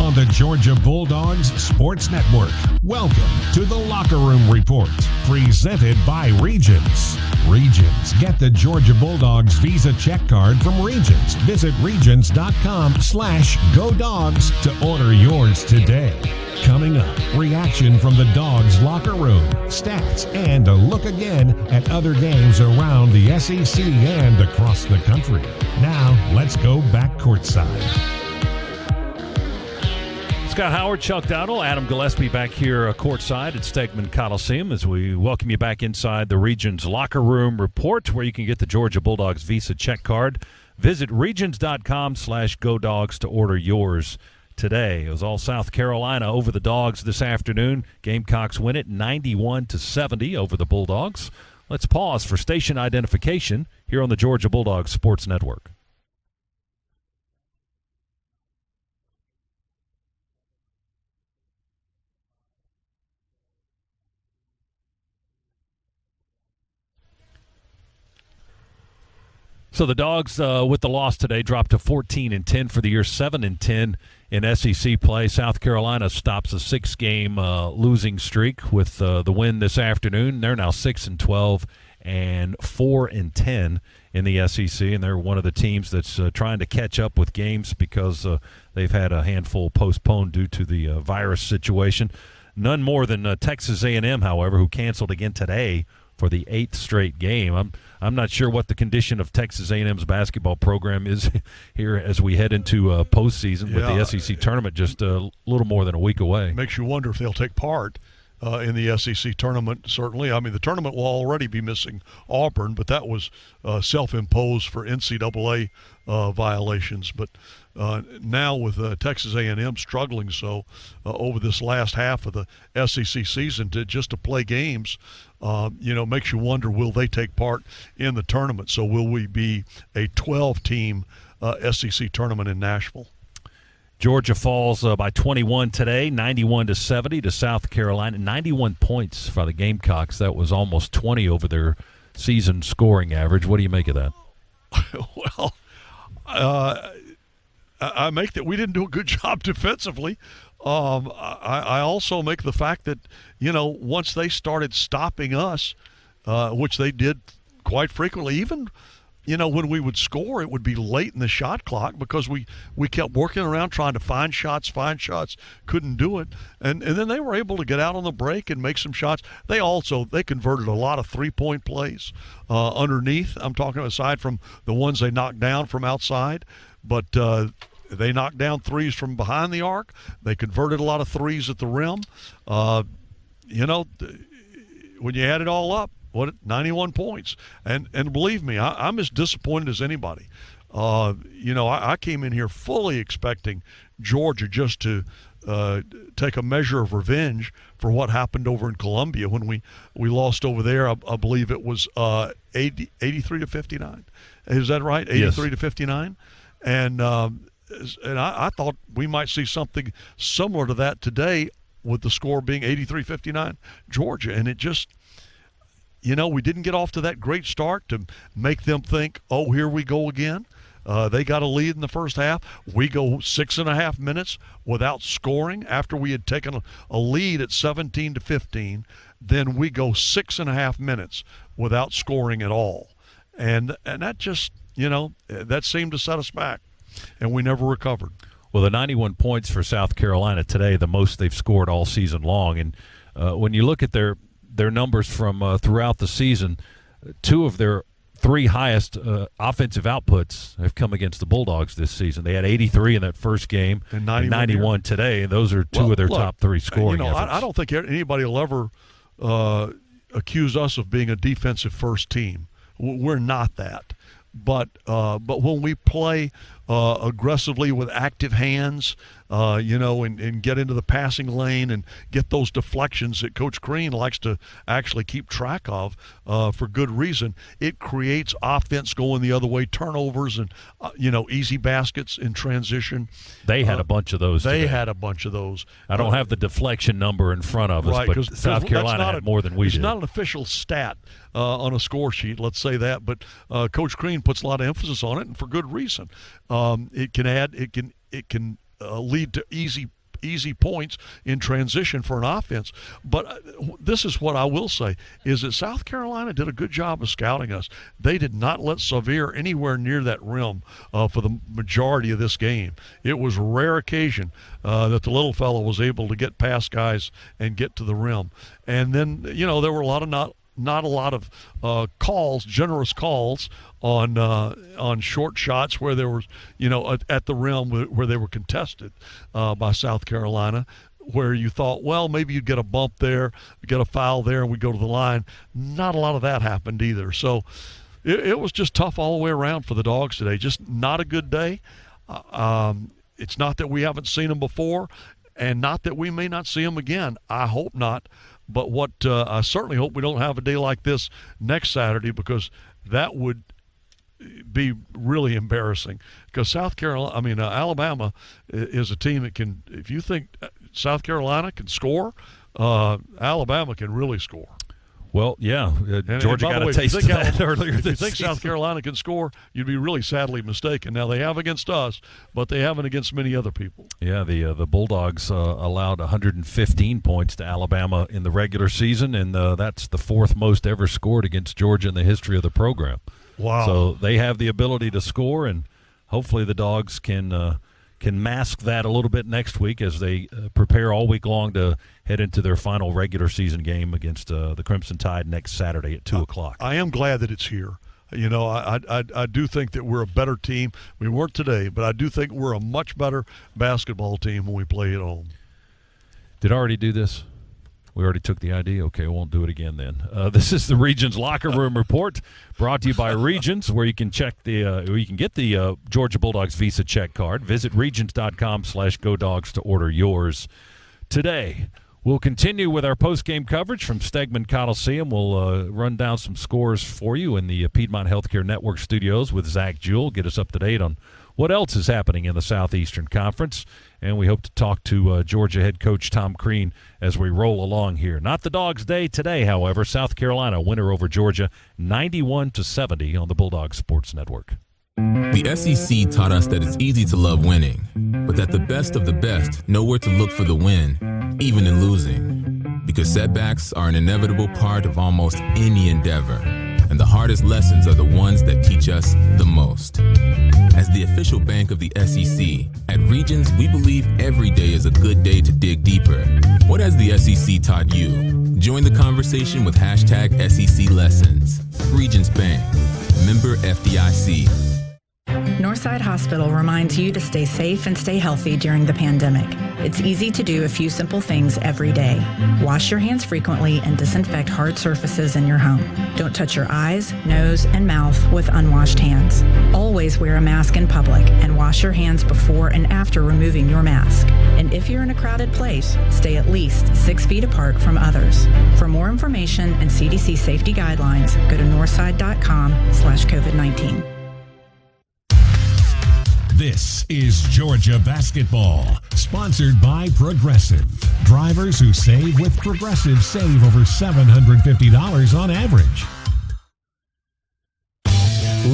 Speaker 2: On the Georgia Bulldogs Sports Network, welcome to the Locker Room Report, presented by Regions. Regions. Get the Georgia Bulldogs Visa check card from Regions. Visit regions.com/GoDogs to order yours today. Coming up, reaction from the Dogs locker room, stats, and a look again at other games around the SEC and across the country. Now, let's go back courtside.
Speaker 7: Scott Howard, Chuck Dowdle, Adam Gillespie back here courtside at Stegman Coliseum as we welcome you back inside the Regions Locker Room Report, where you can get the Georgia Bulldogs Visa check card. Visit regions.com/GoDogs to order yours today. It was all South Carolina over the Dogs this afternoon. Gamecocks win it 91-70 over the Bulldogs. Let's pause for station identification here on the Georgia Bulldogs Sports Network. So the Dogs, with the loss today, dropped to 14-10 for the year, 7-10 in SEC play. South Carolina stops a 6-game losing streak with the win this afternoon. They're now 6-12 and 4-10 in the SEC, and they're one of the teams that's trying to catch up with games because they've had a handful postponed due to the virus situation. None more than Texas A&M, however, who canceled again today for the 8th straight game. I'm not sure what the condition of Texas A&M's basketball program is here as we head into postseason with the SEC tournament just a little more than a week away.
Speaker 9: Makes you wonder if they'll take part in the SEC tournament, certainly. I mean, the tournament will already be missing Auburn, but that was self-imposed for NCAA violations. But now with Texas A&M struggling so over this last half of the SEC season to play games, makes you wonder, will they take part in the tournament? So will we be a 12-team SEC tournament in Nashville?
Speaker 7: Georgia falls by 21 today, 91-70 to South Carolina. 91 points for the Gamecocks. That was almost 20 over their season scoring average. What do you make of that?
Speaker 9: Well, I make that we didn't do a good job defensively. I also make the fact that, once they started stopping us, which they did quite frequently, even when we would score, it would be late in the shot clock because we kept working around trying to find shots, couldn't do it. And then they were able to get out on the break and make some shots. They converted a lot of three-point plays underneath. I'm talking aside from the ones they knocked down from outside. But they knocked down threes from behind the arc. They converted a lot of threes at the rim. When you add it all up, 91 points. And believe me, I'm as disappointed as anybody. I came in here fully expecting Georgia just to take a measure of revenge for what happened over in Columbia when we lost over there. I believe it was 83-59. Is that right? 83-59? And I thought we might see something similar to that today with the score being 83-59 Georgia. And it just – we didn't get off to that great start to make them think, oh, here we go again. They got a lead in the first half. We go 6.5 minutes without scoring after we had taken a lead at 17-15. Then we go 6.5 minutes without scoring at all. And that just, that seemed to set us back, and we never recovered.
Speaker 7: Well, the 91 points for South Carolina today, the most they've scored all season long. And when you look at their numbers from throughout the season, 2 of their 3 highest offensive outputs have come against the Bulldogs this season. They had 83 in that first game and 91 today, and those are 2 of their top 3 scoring efforts.
Speaker 9: I don't think anybody will ever accuse us of being a defensive first team. We're not that. But when we play aggressively with active hands, and get into the passing lane and get those deflections that Coach Crean likes to actually keep track of for good reason, it creates offense going the other way, turnovers and, easy baskets in transition.
Speaker 7: They had a bunch of those today.
Speaker 9: had a bunch of those.
Speaker 7: I don't have the deflection number in front of us,
Speaker 9: right,
Speaker 7: but South Carolina had more than we did.
Speaker 9: It's not an official stat on a score sheet, let's say that, but Coach Crean puts a lot of emphasis on it, and for good reason. It can lead to easy points in transition for an offense. But this is what I will say, is that South Carolina did a good job of scouting us. They did not let Sevier anywhere near that rim for the majority of this game. It was a rare occasion that the little fellow was able to get past guys and get to the rim. And then, there were not a lot of generous calls on short shots where there was, at the rim where they were contested by South Carolina, where you thought, well, maybe you'd get a bump there, get a foul there, and we go to the line. Not a lot of that happened either. So it was just tough all the way around for the Dogs today. Just not a good day. It's not that we haven't seen them before, and not that we may not see them again. I hope not. But what I certainly hope we don't have a day like this next Saturday, because that would be really embarrassing. Because Alabama is a team that can, if you think South Carolina can score, Alabama can really score.
Speaker 7: Well, yeah, Georgia got a taste of that earlier this season.
Speaker 9: If you think South Carolina can score, you'd be really sadly mistaken. Now, they have against us, but they haven't against many other people.
Speaker 7: Yeah, the Bulldogs allowed 115 points to Alabama in the regular season, and that's the 4th most ever scored against Georgia in the history of the program.
Speaker 9: Wow.
Speaker 7: So they have the ability to score, and hopefully the Dogs can mask that a little bit next week as they prepare all week long to head into their final regular season game against the Crimson Tide next Saturday at 2 o'clock.
Speaker 9: I am glad that it's here. I do think that we're a better team. We weren't today, but I do think we're a much better basketball team when we play at home.
Speaker 7: Did I already do this? We already took the ID? Okay, we won't do it again then. This is the Regions Locker Room Report, brought to you by Regions, where you can get the Georgia Bulldogs Visa check card. Visit regions.com/GoDogs to order yours today. We'll continue with our post-game coverage from Stegman Coliseum. We'll run down some scores for you in the Piedmont Healthcare Network studios with Zach Jewell. Get us up to date on what else is happening in the Southeastern Conference. And we hope to talk to Georgia head coach Tom Crean as we roll along here. Not the Dogs' day today, however. South Carolina winner over Georgia 91-70 on the Bulldogs Sports Network.
Speaker 3: The SEC taught us that it's easy to love winning, but that the best of the best know where to look for the win, even in losing. Because setbacks are an inevitable part of almost any endeavor, and the hardest lessons are the ones that teach us the most. As the official bank of the SEC, at Regions, we believe every day is a good day to dig deeper. What has the SEC taught you? Join the conversation with #SEC Lessons. Regions Bank. Member FDIC.
Speaker 4: Northside Hospital reminds you to stay safe and stay healthy during the pandemic. It's easy to do a few simple things every day. Wash your hands frequently and disinfect hard surfaces in your home. Don't touch your eyes, nose, and mouth with unwashed hands. Always wear a mask in public and wash your hands before and after removing your mask. And if you're in a crowded place, stay at least 6 feet apart from others. For more information and CDC safety guidelines, go to northside.com/COVID-19.
Speaker 2: This is Georgia Basketball, sponsored by Progressive. Drivers who save with Progressive save over $750 on average.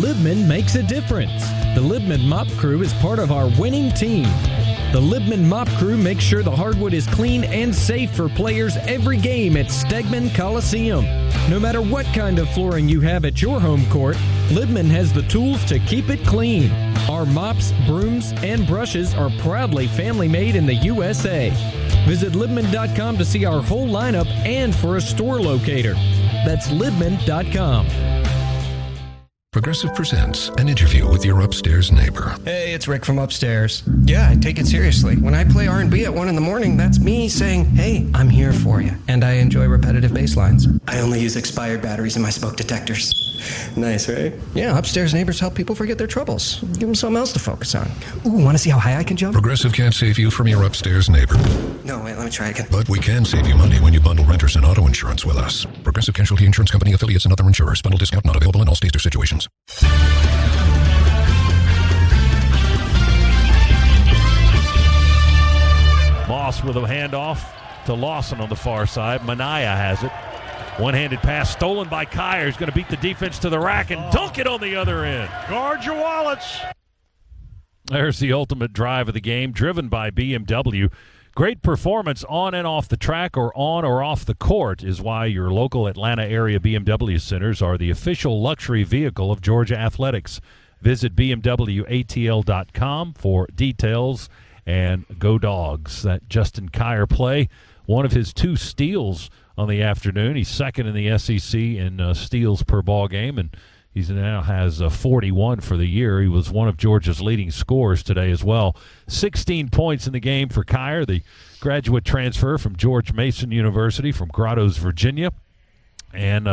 Speaker 13: Libman makes a difference. The Libman Mop Crew is part of our winning team. The Libman Mop Crew makes sure the hardwood is clean and safe for players every game at Stegman Coliseum. No matter what kind of flooring you have at your home court, Libman has the tools to keep it clean. Our mops, brooms, and brushes are proudly family-made in the USA. Visit Libman.com to see our whole lineup and for a store locator. That's Libman.com.
Speaker 16: Progressive presents an interview with your upstairs neighbor.
Speaker 17: Hey, it's Rick from upstairs. Yeah, I take it seriously. When I play R&B at 1 in the morning, that's me saying, hey, I'm here for you. And I enjoy repetitive bass lines. I only use expired batteries in my smoke detectors. Nice, right? Yeah, upstairs neighbors help people forget their troubles. Give them something else to focus on. Ooh, want to see how high I can jump?
Speaker 16: Progressive can't save you from your upstairs neighbor.
Speaker 17: No, wait, let me try again.
Speaker 16: But we can save you money when you bundle renters and auto insurance with us. Progressive Casualty Insurance Company affiliates and other insurers. Bundle discount not available in all states or situations.
Speaker 7: Moss with a handoff to Lawson on the far side. Manaya has it. One-handed pass stolen by Kyer. He's going to beat the defense to the rack and dunk it on the other end.
Speaker 9: Guard your wallets.
Speaker 7: There's the ultimate drive of the game, driven by BMW. Great performance on and off the track or on or off the court is why your local Atlanta area BMW centers are the official luxury vehicle of Georgia Athletics. Visit BMWATL.com for details, and go Dogs. That Justin Kyer play, one of his 2 steals on the afternoon. He's second in the SEC in steals per ball game, and he now has 41 for the year. He was one of Georgia's leading scorers today as well. 16 points in the game for Kyer, the graduate transfer from George Mason University from Grottoes, Virginia, and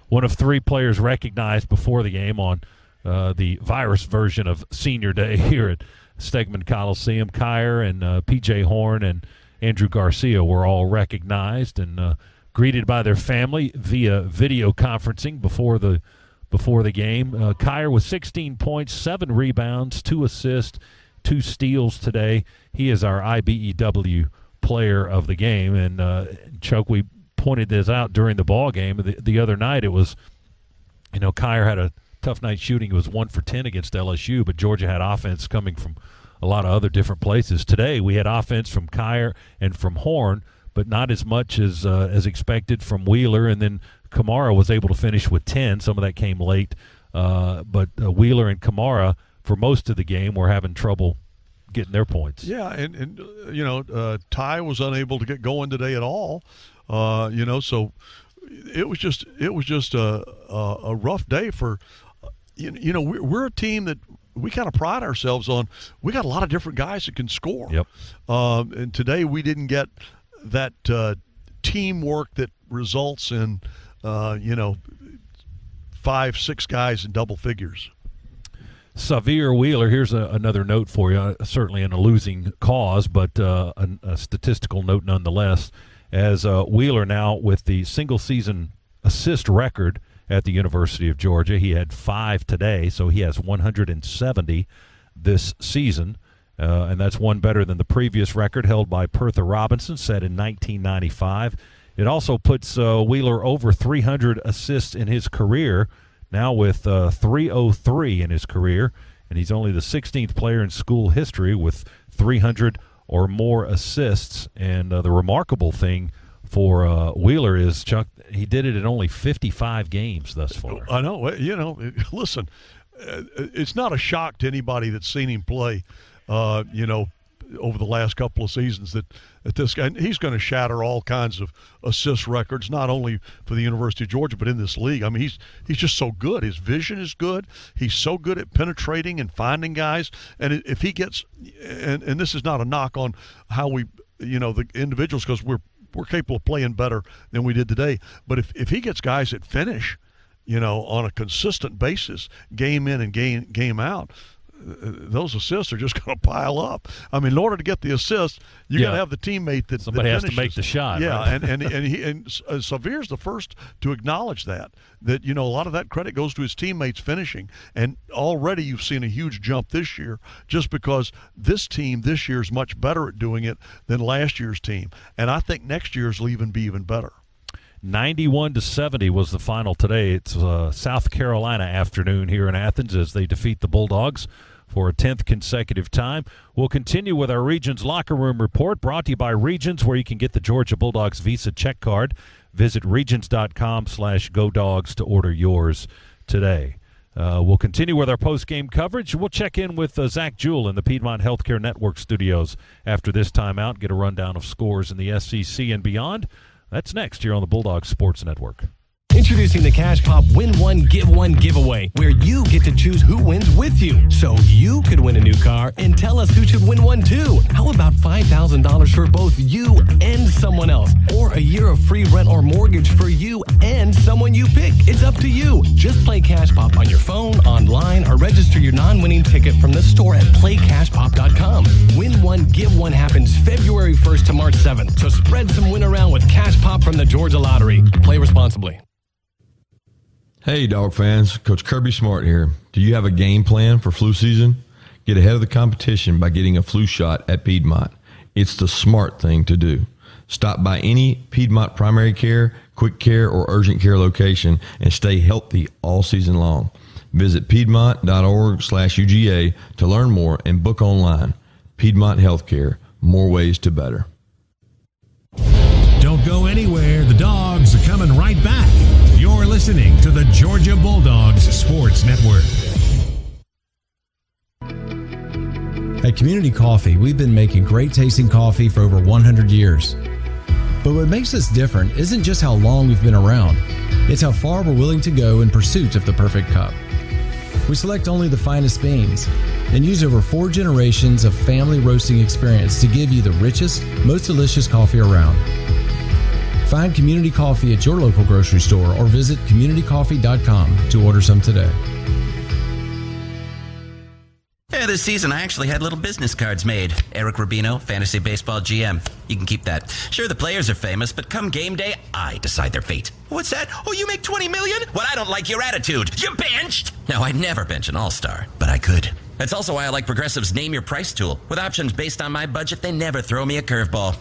Speaker 7: one of 3 players recognized before the game on the virus version of Senior Day here at Stegman Coliseum. Kyer and P.J. Horn and Andrew Garcia were all recognized and greeted by their family via video conferencing before the game. Kyer with 16 points, 7 rebounds, 2 assists, 2 steals today. He is our IBEW player of the game. And, Chuck, we pointed this out during the ball game. The other night it was, Kyer had a tough night shooting. It was 1 for 10 against LSU, but Georgia had offense coming from a lot of other different places. Today we had offense from Kyer and from Horn, but not as much as expected from Wheeler, and then Kamara was able to finish with 10. Some of that came late, but Wheeler and Kamara, for most of the game, were having trouble getting their points.
Speaker 9: Yeah, and Ty was unable to get going today at all. So it was just a rough day for. We're a team that we kind of pride ourselves on. We got a lot of different guys that can score.
Speaker 7: Yep.
Speaker 9: And today we didn't get that teamwork that results in 5-6 guys in double figures.
Speaker 7: Xavier Wheeler, here's another note for you, certainly in a losing cause, but a statistical note nonetheless, as Wheeler now with the single-season assist record at the University of Georgia. He had 5 today, so he has 170 this season. And that's one better than the previous record held by Pertha Robinson, set in 1995. It also puts Wheeler over 300 assists in his career, now with 303 in his career, and he's only the 16th player in school history with 300 or more assists. And the remarkable thing for Wheeler is, Chuck, he did it in only 55 games thus far.
Speaker 9: I know. Listen, it's not a shock to anybody that's seen him play over the last couple of seasons that this guy, he's going to shatter all kinds of assist records, not only for the University of Georgia, but in this league. I mean, he's just so good. His vision is good. He's so good at penetrating and finding guys. And if he gets, and this is not a knock on how we, the individuals, because we're capable of playing better than we did today. But if he gets guys that finish, on a consistent basis, game in and game out, those assists are just going to pile up. I mean, in order to get the assist, you got to have the teammate that
Speaker 7: somebody
Speaker 9: that
Speaker 7: has to make the shot.
Speaker 9: Yeah,
Speaker 7: right?
Speaker 9: and Xavier's the first to acknowledge that a lot of that credit goes to his teammates finishing. And already you've seen a huge jump this year, just because this team this year is much better at doing it than last year's team. And I think next year's will even be even better.
Speaker 7: 91-70 was the final today. It's South Carolina afternoon here in Athens as they defeat the Bulldogs for a 10th consecutive time. We'll continue with our Regions Locker Room Report, brought to you by Regions, where you can get the Georgia Bulldogs Visa check card. Visit regions.com/GoDogs to order yours today. We'll continue with our post-game coverage. We'll check in with Zach Jewell in the Piedmont Healthcare Network studios after this timeout, get a rundown of scores in the SEC and beyond. That's next here on the Bulldogs Sports Network.
Speaker 24: Introducing the Cash Pop Win One, Give One giveaway, where you get to choose who wins with you. So you could win a new car and tell us who should win one too. How about $5,000 for both you and someone else? Or a year of free rent or mortgage for you and someone you pick? It's up to you. Just play Cash Pop on your phone, online, or register your non-winning ticket from the store at playcashpop.com. Win One, Give One happens February 1st to March 7th. So spread some win around with Cash Pop from the Georgia Lottery. Play responsibly.
Speaker 15: Hey, Dog fans. Coach Kirby Smart here. Do you have a game plan for flu season? Get ahead of the competition by getting a flu shot at Piedmont. It's the smart thing to do. Stop by any Piedmont primary care, quick care, or urgent care location and stay healthy all season long. Visit piedmont.org/UGA to learn more and book online. Piedmont Healthcare. More ways to better.
Speaker 2: Don't go anywhere. The Dogs are coming right back. You're listening to the Georgia Bulldogs Sports Network.
Speaker 12: At Community Coffee, we've been making great tasting coffee for over 100 years. But what makes us different isn't just how long we've been around. It's how far we're willing to go in pursuit of the perfect cup. We select only the finest beans and use over 4 generations of family roasting experience to give you the richest, most delicious coffee around. Find Community Coffee at your local grocery store or visit communitycoffee.com to order some today.
Speaker 19: Yeah, this season I actually had little business cards made. Eric Rubino, Fantasy Baseball GM. You can keep that. Sure, the players are famous, but come game day, I decide their fate. What's that? Oh, you make $20 million? Well, I don't like your attitude. You're benched! No, I'd never bench an all-star, but I could. That's also why I like Progressive's Name Your Price tool. With options based on my budget, they never throw me a curveball.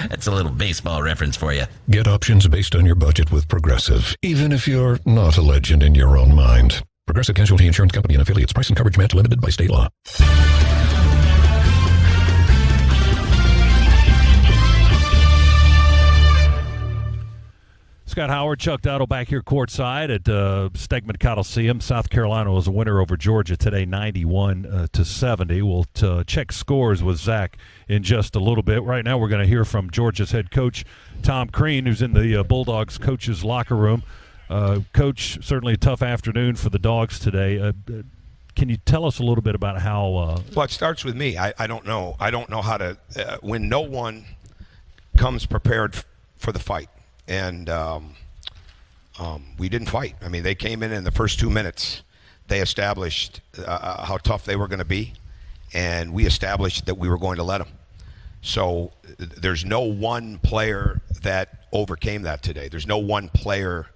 Speaker 19: That's a little baseball reference for you.
Speaker 16: Get options based on your budget with Progressive, even if you're not a legend in your own mind. Progressive Casualty Insurance Company and affiliates. Price and coverage match limited by state law.
Speaker 7: Scott Howard, Chuck Dowdle back here courtside at Stegman Coliseum. South Carolina was a winner over Georgia today, 91-70. We'll check scores with Zach in just a little bit. Right now we're going to hear from Georgia's head coach, Tom Crean, who's in the Bulldogs coaches locker room. Coach, certainly a tough afternoon for the Dogs today. Can you tell us a little bit about how...
Speaker 20: Well, it starts with me. I don't know. I don't know how to... when no one comes prepared for the fight. And we didn't fight. I mean, they came in the first 2 minutes. They established how tough they were going to be, and we established that we were going to let them. So there's no one player that overcame that today. There's no one player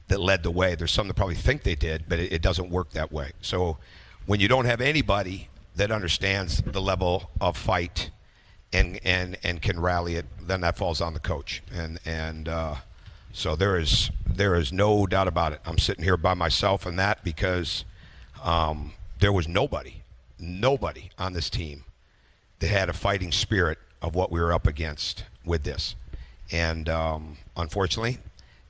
Speaker 20: that led the way. There's some that probably think they did, but it doesn't work that way. So when you don't have anybody that understands the level of fight and can rally it, then that falls on the coach. And so there is no doubt about it. I'm sitting here by myself in that because there was nobody on this team that had a fighting spirit of what we were up against with this. And unfortunately,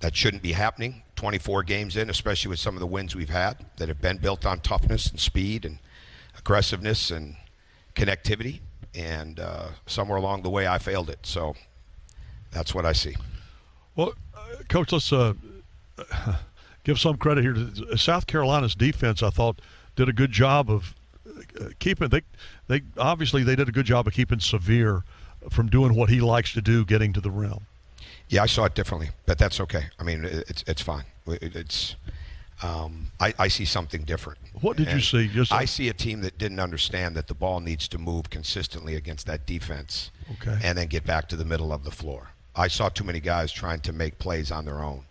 Speaker 20: that shouldn't be happening 24 games in, especially with some of the wins we've had that have been built on toughness and speed and aggressiveness and connectivity. And somewhere along the way, I failed it. So that's what I see.
Speaker 9: Well, Coach, let's give some credit here to South Carolina's defense. I thought did a good job of keeping. They obviously they did a good job of keeping Severe from doing what he likes to do, getting to the rim.
Speaker 20: Yeah, I saw it differently, but that's okay. I mean, it's fine. It's I see something different.
Speaker 9: What did you see?
Speaker 20: I see a team that didn't understand that the ball needs to move consistently against that defense, and then get back to the middle of the floor. I saw too many guys trying to make plays on their own.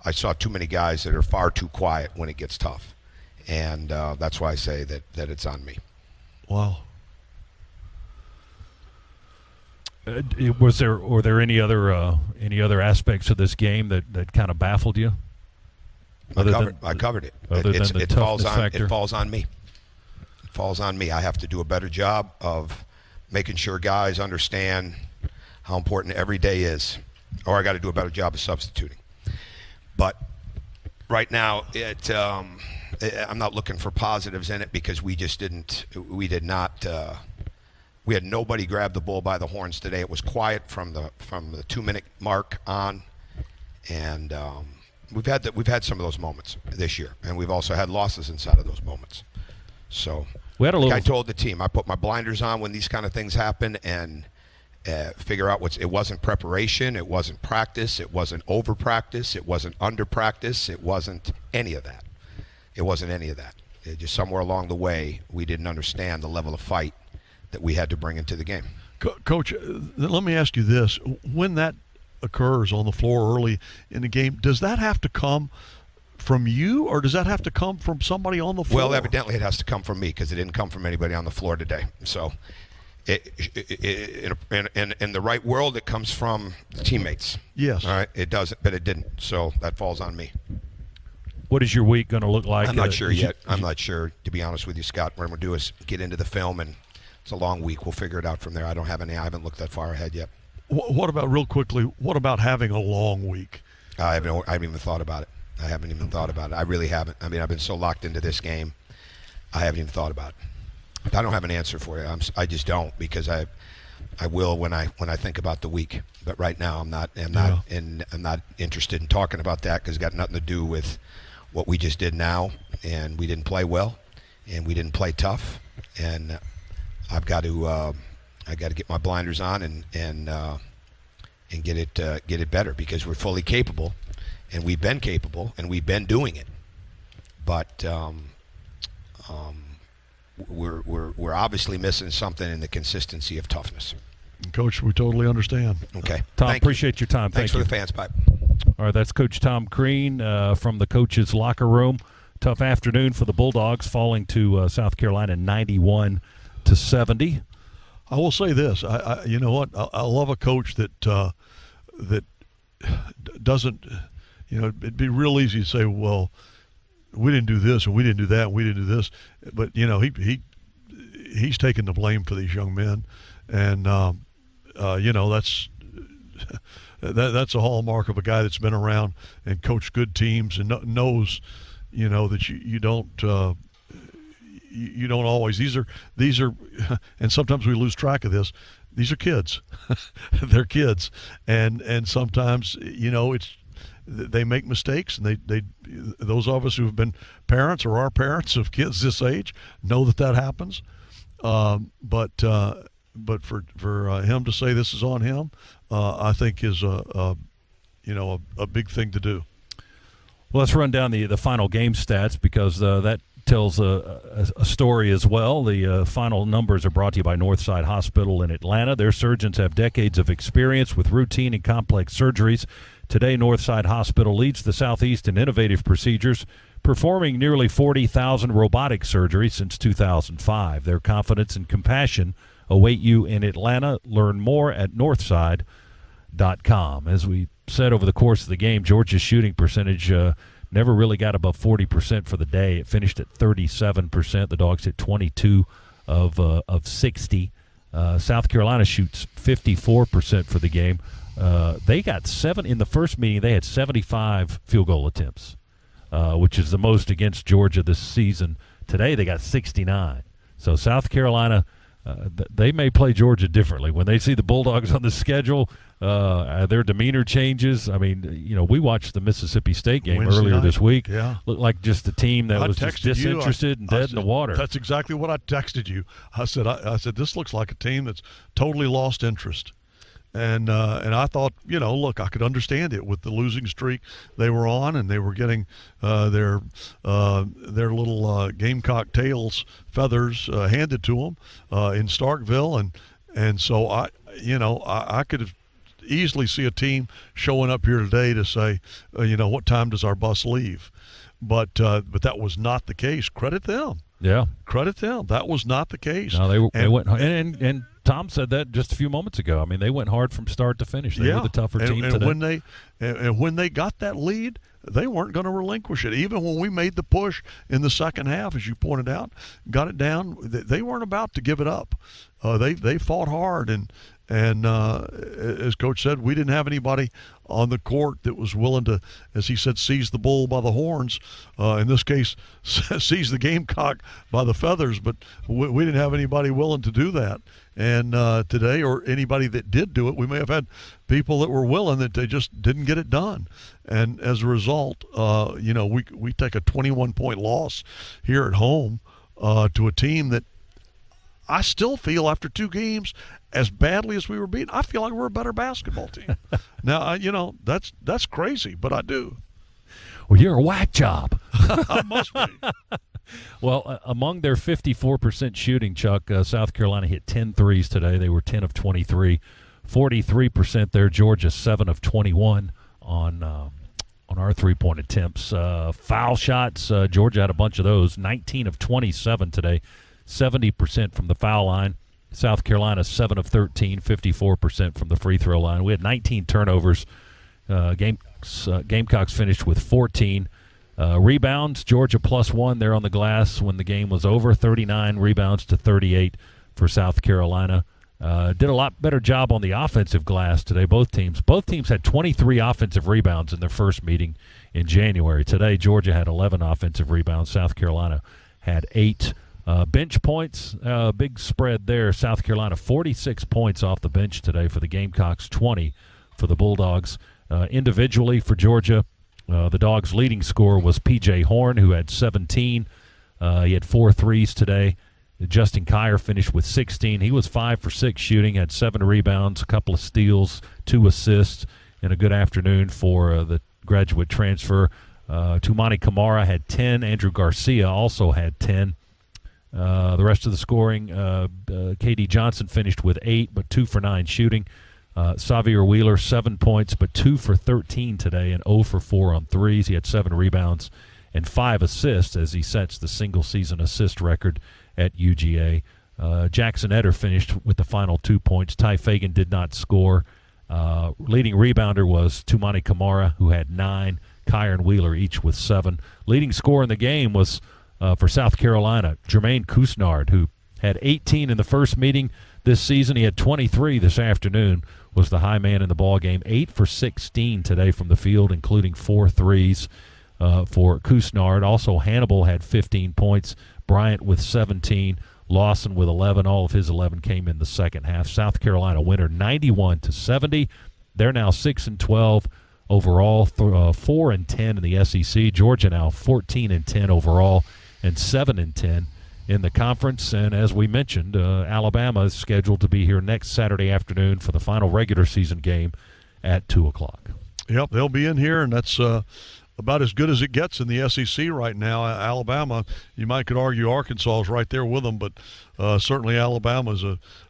Speaker 20: I saw too many guys that are far too quiet when it gets tough, and that's why I say that it's on me.
Speaker 9: Wow.
Speaker 7: Were there any other aspects of this game that kind of baffled you?
Speaker 20: I covered it.
Speaker 7: Other than the
Speaker 20: it falls
Speaker 7: toughness factor?
Speaker 20: It falls on me. falls on me. I have to do a better job of making sure guys understand how important every day is, or I got to do a better job of substituting. But right now, I'm not looking for positives in it because we had nobody grab the bull by the horns today. It was quiet from the 2-minute mark on, and we've had some of those moments this year, and we've also had losses inside of those moments. So I told the team, I put my blinders on when these kind of things happen and figure out it wasn't preparation, it wasn't practice, it wasn't over practice, it wasn't under practice, it wasn't any of that. It wasn't any of that. Just somewhere along the way, we didn't understand the level of fight that we had to bring into the game.
Speaker 9: Coach, let me ask you this. When that occurs on the floor early in the game, does that have to come from you, or does that have to come from somebody on the floor?
Speaker 20: Well, evidently it has to come from me because it didn't come from anybody on the floor today. So in the right world, it comes from the teammates.
Speaker 9: Yes.
Speaker 20: All right. It doesn't, but it didn't. So that falls on me.
Speaker 7: What is your week going to look like?
Speaker 20: I'm not sure yet. I'm not sure, to be honest with you, Scott. What I'm going to do is get into the film, and it's a long week. We'll figure it out from there. I haven't looked that far ahead yet.
Speaker 9: What about, real quickly, what about having a long week?
Speaker 20: I haven't even thought about it. I really haven't. I mean, I've been so locked into this game, I haven't even thought about it. I don't have an answer for you. I just don't, because I will when I think about the week. But right now, I'm not interested in talking about that because it's got nothing to do with what we just did now, and we didn't play well, and we didn't play tough, and I've got to get my blinders on and get it better, because we're fully capable, and we've been capable, and we've been doing it, but we're obviously missing something in the consistency of toughness.
Speaker 9: Coach, we totally understand.
Speaker 20: Okay,
Speaker 7: Tom, appreciate your time.
Speaker 20: Thanks for the fans. Bye.
Speaker 7: All right, that's Coach Tom Crean from the coach's locker room. Tough afternoon for the Bulldogs, falling to South Carolina 91-70.
Speaker 9: I will say this: you know what? I love a coach that doesn't. You know, it'd be real easy to say, "Well, we didn't do this, and we didn't do that, and we didn't do this," but you know, he's taking the blame for these young men, and you know, that's a hallmark of a guy that's been around and coached good teams and knows, you know, that you don't always. These are, and sometimes we lose track of this. These are kids. They're kids, and sometimes, you know, they make mistakes, and they those of us who have been parents or are parents of kids this age know that happens. But for him to say this is on him, I think is a big thing to do.
Speaker 7: Well, let's run down the final game stats, because that tells a story as well. The final numbers are brought to you by Northside Hospital in Atlanta. Their surgeons have decades of experience with routine and complex surgeries. Today, Northside Hospital leads the Southeast in innovative procedures, performing nearly 40,000 robotic surgeries since 2005. Their confidence and compassion await you in Atlanta. Learn more at northside.com. As we said over the course of the game, Georgia's shooting percentage never really got above 40% for the day. It finished at 37%. The Dogs hit 22 of 60. South Carolina shoots 54% for the game. They got 7 in the first meeting. They had 75 field goal attempts, which is the most against Georgia this season. Today they got 69. So South Carolina, they may play Georgia differently when they see the Bulldogs on the schedule. Their demeanor changes. I mean, you know, we watched the Mississippi State game
Speaker 9: Wednesday
Speaker 7: earlier
Speaker 9: night.
Speaker 7: this week.
Speaker 9: Yeah.
Speaker 7: Looked like just a team that was just disinterested and dead in the water.
Speaker 9: That's exactly what I texted you. I said this looks like a team that's totally lost interest. And I thought, you know, look, I could understand it with the losing streak they were on, and they were getting their little Gamecock tails feathers handed to them in Starkville, and so I could have easily see a team showing up here today to say, you know, what time does our bus leave? But that was not the case. Credit them.
Speaker 7: Yeah,
Speaker 9: credit them. That was not the case.
Speaker 7: No, they went and Tom said that just a few moments ago. I mean, they went hard from start to finish. They were the tougher team today.
Speaker 9: When they got that lead, they weren't going to relinquish it. Even when we made the push in the second half, as you pointed out, got it down, they weren't about to give it up. They fought hard, and as Coach said, we didn't have anybody on the court that was willing to, as he said, seize the bull by the horns. In this case, seize the gamecock by the feathers. But we didn't have anybody willing to do that. And today, or anybody that did do it, we may have had people that were willing that they just didn't get it done. And as a result, we take a 21-point loss here at home to a team that I still feel after 2 games, as badly as we were beaten, I feel like we're a better basketball team. Now, that's crazy, but I do.
Speaker 7: Well, you're a whack job.
Speaker 9: I must be.
Speaker 7: Well, among their 54% shooting, Chuck, South Carolina hit 10 threes today. They were 10 of 23. 43% there. Georgia 7 of 21 on our three-point attempts. Foul shots, Georgia had a bunch of those. 19 of 27 today. 70% from the foul line. South Carolina 7 of 13, 54% from the free throw line. We had 19 turnovers. Gamecocks finished with 14. Rebounds, Georgia +1 there on the glass when the game was over. 39 rebounds to 38 for South Carolina. Did a lot better job on the offensive glass today, both teams. Both teams had 23 offensive rebounds in their first meeting in January. Today, Georgia had 11 offensive rebounds. South Carolina had 8. Bench points, big spread there. South Carolina 46 points off the bench today for the Gamecocks, 20 for the Bulldogs. Individually for Georgia, the Dogs' leading scorer was P.J. Horn, who had 17. He had 4 threes today. Justin Kier finished with 16. He was 5 for 6 shooting, had 7 rebounds, a couple of steals, 2 assists, and a good afternoon for the graduate transfer. Tumani Kamara had 10. Andrew Garcia also had 10. The rest of the scoring, K.D. Johnson finished with 8, but 2 for 9 shooting. Xavier Wheeler, 7 points, but 2 for 13 today and 0 for 4 on threes. He had 7 rebounds and 5 assists as he sets the single-season assist record at UGA. Jackson Etter finished with the final 2 points. Ty Fagan did not score. Leading rebounder was Tumani Kamara, who had 9. Kier and Wheeler each with 7. Leading scorer in the game was for South Carolina, Jermaine Couisnard, who had 18 in the first meeting this season. He had 23 this afternoon, was the high man in the ball game. 8 for 16 today from the field, including 4 threes for Couisnard. Also, Hannibal had 15 points, Bryant with 17, Lawson with 11. All of his 11 came in the second half. South Carolina winner 91-70. They're now 6-12 overall, 4-10 in the SEC. Georgia now 14-10 overall and 7-10 in the conference. And as we mentioned, Alabama is scheduled to be here next Saturday afternoon for the final regular season game at 2 o'clock.
Speaker 9: Yep, they'll be in here, and that's about as good as it gets in the SEC right now. Alabama, you could argue Arkansas is right there with them, but certainly Alabama is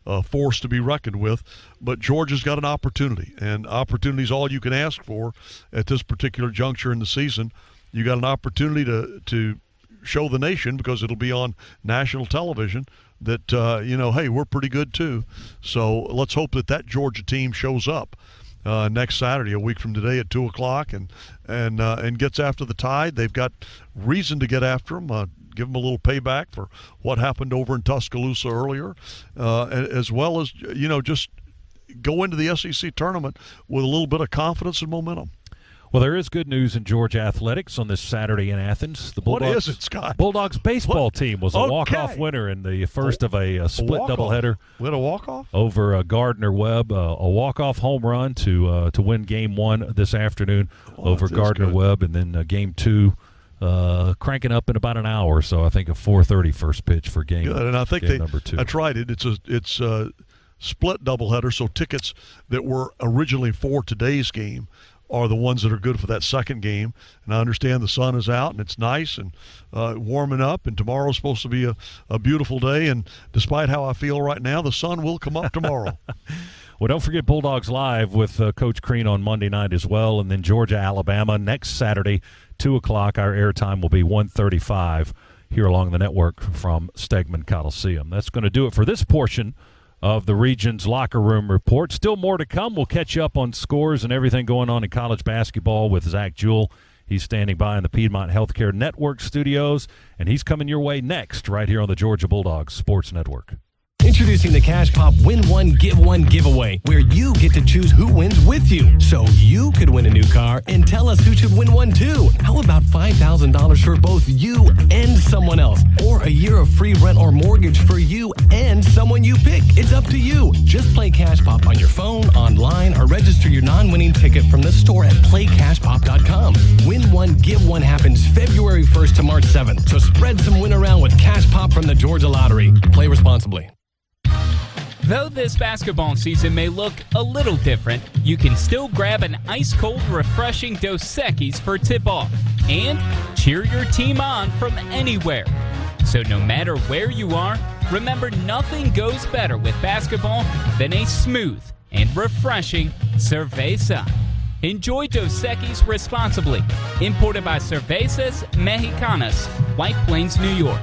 Speaker 9: a force to be reckoned with. But Georgia's got an opportunity, and opportunity is all you can ask for at this particular juncture in the season. You got an opportunity to show the nation, because it'll be on national television, that hey, we're pretty good too. So let's hope that Georgia team shows up next Saturday, a week from today at 2 o'clock, and gets after the Tide. They've got reason to get after them. Give them a little payback for what happened over in Tuscaloosa earlier, as well as just go into the SEC tournament with a little bit of confidence and momentum.
Speaker 7: Well, there is good news in Georgia athletics on this Saturday in Athens. The Bulldogs,
Speaker 9: what is it, Scott?
Speaker 7: Bulldogs baseball team was a walk-off winner in the first of a split doubleheader.
Speaker 9: With a walk-off?
Speaker 7: Over Gardner Webb. A walk-off home run to win Game 1 this afternoon over Gardner Webb, and then Game 2 cranking up in about an hour. So I think a 4:30 first pitch for Game.
Speaker 9: Good, and I think
Speaker 7: number 2.
Speaker 9: That's right. It's a split doubleheader, so tickets that were originally for today's game are the ones that are good for that second game. And I understand the sun is out and it's nice and warming up, and tomorrow's supposed to be a beautiful day, and despite how I feel right now, the sun will come up tomorrow.
Speaker 7: Well, don't forget Bulldogs Live with Coach Crean on Monday night as well, and then Georgia, Alabama next Saturday, 2 o'clock. Our airtime will be 1:35 here along the network from Stegman Coliseum. That's going to do it for this portion of the region's locker room report. Still more to come. We'll catch you up on scores and everything going on in college basketball with Zach Jewell. He's standing by in the Piedmont Healthcare Network studios, and he's coming your way next right here on the Georgia Bulldogs Sports Network.
Speaker 24: Introducing the Cash Pop Win One, Give One giveaway, where you get to choose who wins with you. So you could win a new car and tell us who should win one too. How about $5,000 for both you and someone else? Or a year of free rent or mortgage for you and someone you pick? It's up to you. Just play Cash Pop on your phone, online, or register your non-winning ticket from the store at playcashpop.com. Win One, Give One happens February 1st to March 7th. So spread some win around with Cash Pop from the Georgia Lottery. Play responsibly.
Speaker 1: Though this basketball season may look a little different, you can still grab an ice-cold, refreshing Dos Equis for tip-off and cheer your team on from anywhere. So no matter where you are, remember nothing goes better with basketball than a smooth and refreshing cerveza. Enjoy Dos Equis responsibly. Imported by Cervezas Mexicanas, White Plains, New York.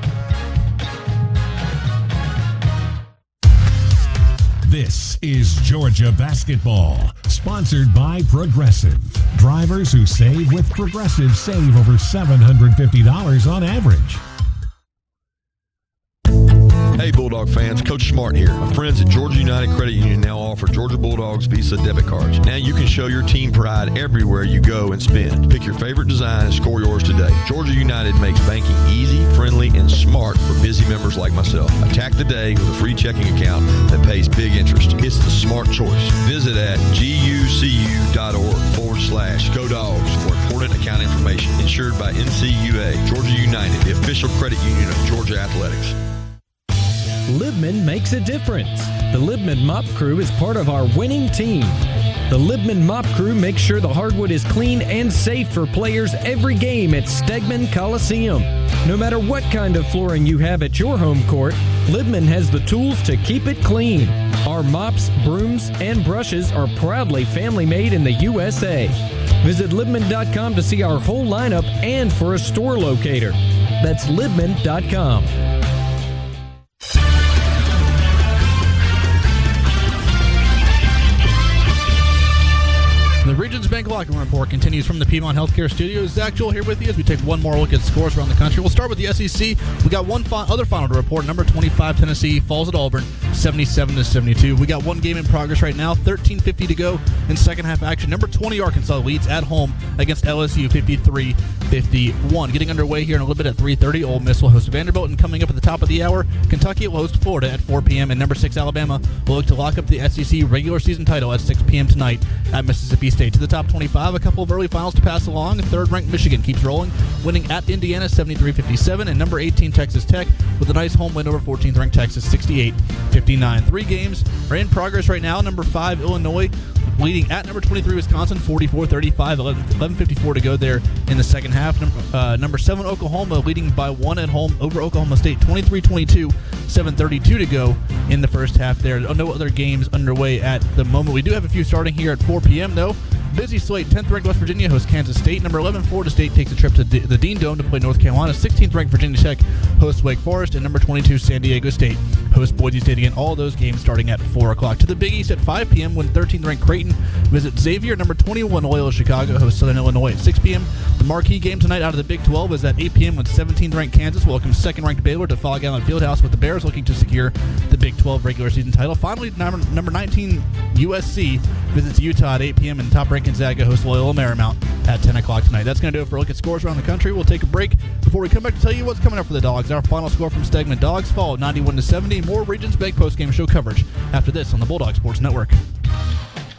Speaker 2: This is Georgia Basketball, sponsored by Progressive. Drivers who save with Progressive save over $750 on average.
Speaker 15: Hey Bulldog fans, Coach Smart here. My friends at Georgia United Credit Union now offer Georgia Bulldogs Visa debit cards. Now you can show your team pride everywhere you go and spend. Pick your favorite design and score yours today. Georgia United makes banking easy, friendly, and smart for busy members like myself. Attack the day with a free checking account that pays big interest. It's the smart choice. Visit at gucu.org/Go Dogs for important account information. Insured by NCUA. Georgia United, the official credit union of Georgia Athletics.
Speaker 13: Libman makes a difference. The Libman Mop Crew is part of our winning team. The Libman Mop Crew makes sure the hardwood is clean and safe for players every game at Stegman Coliseum. No matter what kind of flooring you have at your home court, Libman has the tools to keep it clean. Our mops, brooms, and brushes are proudly family-made in the USA. Visit Libman.com to see our whole lineup and for a store locator. That's Libman.com.
Speaker 6: The Regions Bank Locker Room Report continues from the Piedmont Healthcare Studios. Zach Jewell here with you as we take one more look at scores around the country. We'll start with the SEC. We got one other final to report. Number 25, Tennessee falls at Auburn, 77-72. We got one game in progress right now, 13:50 to go in second half action. Number 20, Arkansas leads at home against LSU, 53-51. Getting underway here in a little bit at 3:30. Ole Miss will host Vanderbilt, and coming up at the top of the hour, Kentucky will host Florida at 4 p.m. and number 6, Alabama will look to lock up the SEC regular season title at 6 p.m. tonight at Mississippi State. To the top 25, a couple of early finals to pass along. Third-ranked Michigan keeps rolling, winning at Indiana 73-57, and number 18, Texas Tech, with a nice home win over 14th-ranked Texas 68-59. 3 games are in progress right now. Number 5, Illinois, leading at number 23, Wisconsin, 44-35, 11:54 to go there in the second half. Number 7, Oklahoma, leading by 1 at home over Oklahoma State, 23-22, 7:32 to go in the first half there. No other games underway at the moment. We do have a few starting here at 4 p.m., though. Busy slate. 10th ranked West Virginia hosts Kansas State. Number 11, Florida State takes a trip to the Dean Dome to play North Carolina. 16th ranked Virginia Tech hosts Wake Forest. And number 22, San Diego State hosts Boise State again. All those games starting at 4 o'clock. To the Big East at 5 p.m. when 13th ranked Creighton visits Xavier. Number 21, Loyola Chicago hosts Southern Illinois at 6 p.m. The marquee game tonight out of the Big 12 is at 8 p.m. when 17th ranked Kansas welcomes 2nd ranked Baylor to Fog Island Fieldhouse, with the Bears looking to secure the Big 12 regular season title. Finally, number 19, USC visits Utah at 8 p.m. and top ranked Gonzaga hosts Loyola Marymount at 10 o'clock tonight. That's going to do it for a look at scores around the country. We'll take a break before we come back to tell you what's coming up for the Dogs. Our final score from Stegman: Dogs fall 91-70. More Regions Bank postgame show coverage after this on the Bulldog Sports Network.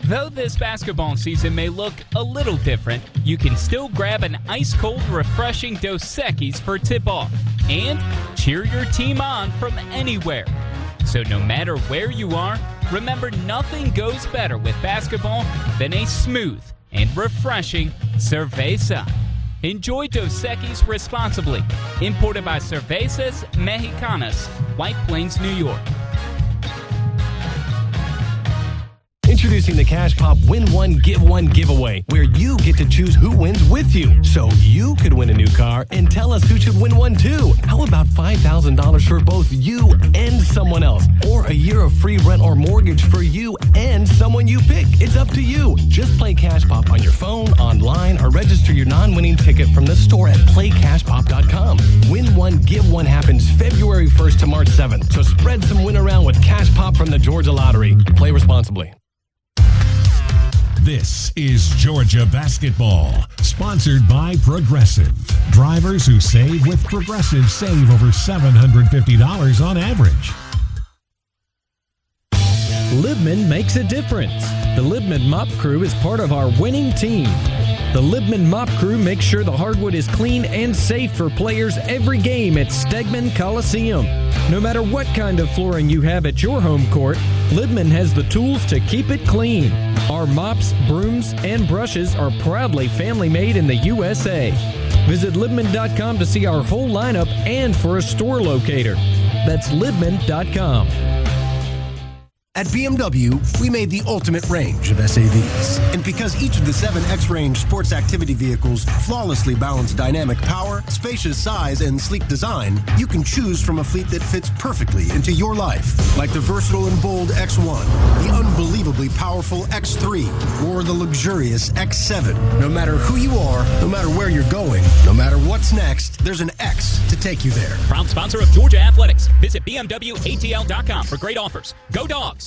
Speaker 1: Though this basketball season may look a little different, you can still grab an ice-cold, refreshing Dos Equis for tip-off and cheer your team on from anywhere. So no matter where you are, remember nothing goes better with basketball than a smooth and refreshing cerveza. Enjoy Dos Equis responsibly. Imported by Cervezas Mexicanas, White Plains, New York.
Speaker 24: Introducing the Cash Pop Win One, Give One giveaway, where you get to choose who wins with you. So you could win a new car and tell us who should win one too. How about $5,000 for both you and someone else? Or a year of free rent or mortgage for you and someone you pick? It's up to you. Just play Cash Pop on your phone, online, or register your non-winning ticket from the store at playcashpop.com. Win One, Give One happens February 1st to March 7th. So spread some win around with Cash Pop from the Georgia Lottery. Play responsibly.
Speaker 2: This is Georgia Basketball, sponsored by Progressive. Drivers who save with Progressive save over $750 on average.
Speaker 13: Libman makes a difference. The Libman Mop Crew is part of our winning team. The Libman Mop Crew makes sure the hardwood is clean and safe for players every game at Stegman Coliseum. No matter what kind of flooring you have at your home court, Libman has the tools to keep it clean. Our mops, brooms, and brushes are proudly family-made in the USA. Visit Libman.com to see our whole lineup and for a store locator. That's Libman.com.
Speaker 14: At BMW, we made the ultimate range of SAVs. And because each of the 7 X-Range sports activity vehicles flawlessly balance dynamic power, spacious size, and sleek design, you can choose from a fleet that fits perfectly into your life. Like the versatile and bold X1, the unbelievably powerful X3, or the luxurious X7. No matter who you are, no matter where you're going, no matter what's next, there's an X to take you there.
Speaker 1: Proud sponsor of Georgia Athletics. Visit BMWATL.com for great offers. Go Dogs!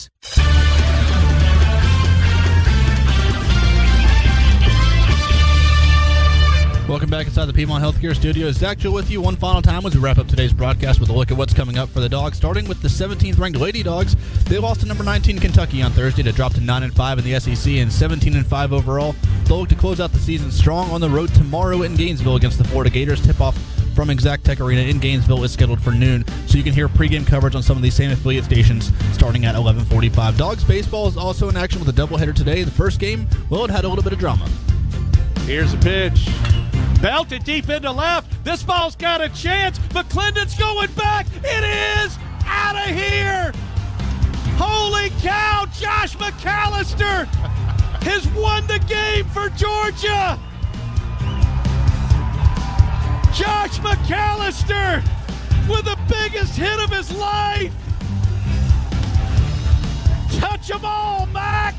Speaker 6: Welcome back inside the Piedmont Healthcare Studios. Zach Joe with you one final time as we wrap up today's broadcast with a look at what's coming up for the Dogs, starting with the 17th ranked Lady Dogs. They lost to number 19 Kentucky on Thursday to drop to 9-5 in the SEC and 17-5 overall. They'll look to close out the season strong on the road tomorrow in Gainesville against the Florida Gators. Tip-off from Exact Tech Arena in Gainesville is scheduled for noon, so you can hear pregame coverage on some of these same affiliate stations starting at 11:45. Dogs baseball is also in action with a doubleheader today. The first game, well, it had a little bit of drama.
Speaker 8: Here's a pitch. Belted deep into left. This ball's got a chance. McClendon's going back. It is out of here. Holy cow, Josh McAllister has won the game for Georgia. Josh McAllister with the biggest hit of his life. Touch them all, Mac.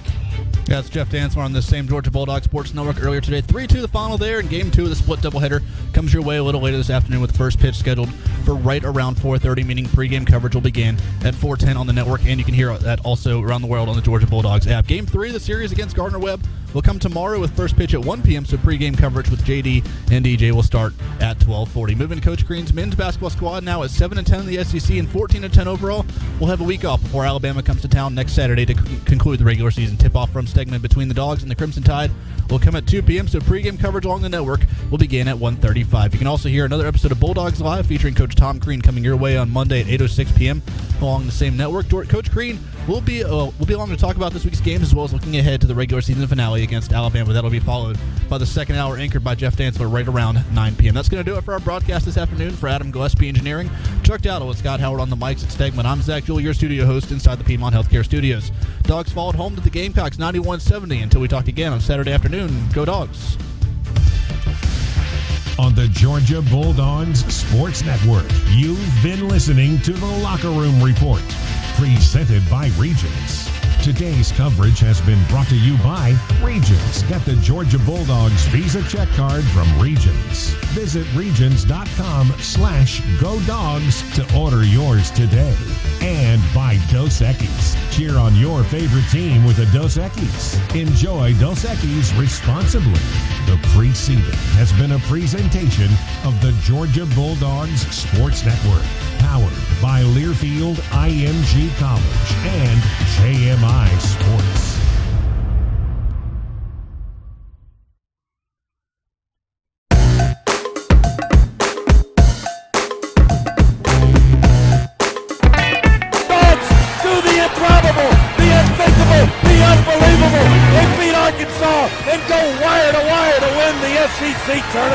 Speaker 6: That's Jeff Dansmore on this same Georgia Bulldog Sports Network earlier today. 3-2 the final there, and Game 2 of the split doubleheader comes your way a little later this afternoon with the first pitch scheduled for right around 4:30, meaning pregame coverage will begin at 4:10 on the network, and you can hear that also around the world on the Georgia Bulldogs app. Game 3 of the series against Gardner-Webb will come tomorrow with first pitch at 1 p.m., so pregame coverage with JD and DJ will start at 12:40. Moving to Coach Green's men's basketball squad now at 7-10 in the SEC and 14-10 overall. We'll have a week off before Alabama comes to town next Saturday to conclude the regular season. Tip-off from Stegman between the Dogs and the Crimson Tide will come at 2 p.m., so pregame coverage along the network will begin at 1:35. You can also hear another episode of Bulldogs Live featuring Coach Tom Green coming your way on Monday at 8:06 p.m. along the same network. Coach Green will be along to talk about this week's games as well as looking ahead to the regular season finale against Alabama. That'll be followed by the second hour anchored by Jeff Dansler right around 9 p.m. That's going to do it for our broadcast this afternoon. For Adam Gillespie Engineering, Chuck Dowdle and Scott Howard on the mics at Stegman. I'm Zach Jewell, your studio host inside the Piedmont Healthcare Studios. Dogs followed home to the Gamecocks 91-70 until we talk again on Saturday afternoon. Go Dogs.
Speaker 2: On the Georgia Bulldogs Sports Network, you've been listening to the Locker Room Report, presented by Regions. Today's coverage has been brought to you by Regions. Get the Georgia Bulldogs Visa check card from Regions. Visit regions.com/GoDogs to order yours today. And by Dos Equis. Cheer on your favorite team with a Dos Equis. Enjoy Dos Equis responsibly. The preceding has been a presentation of the Georgia Bulldogs Sports Network, powered by Learfield IMG College and JMI Sports.
Speaker 8: Unbelievable. They beat Arkansas and go wire to win the SEC tournament.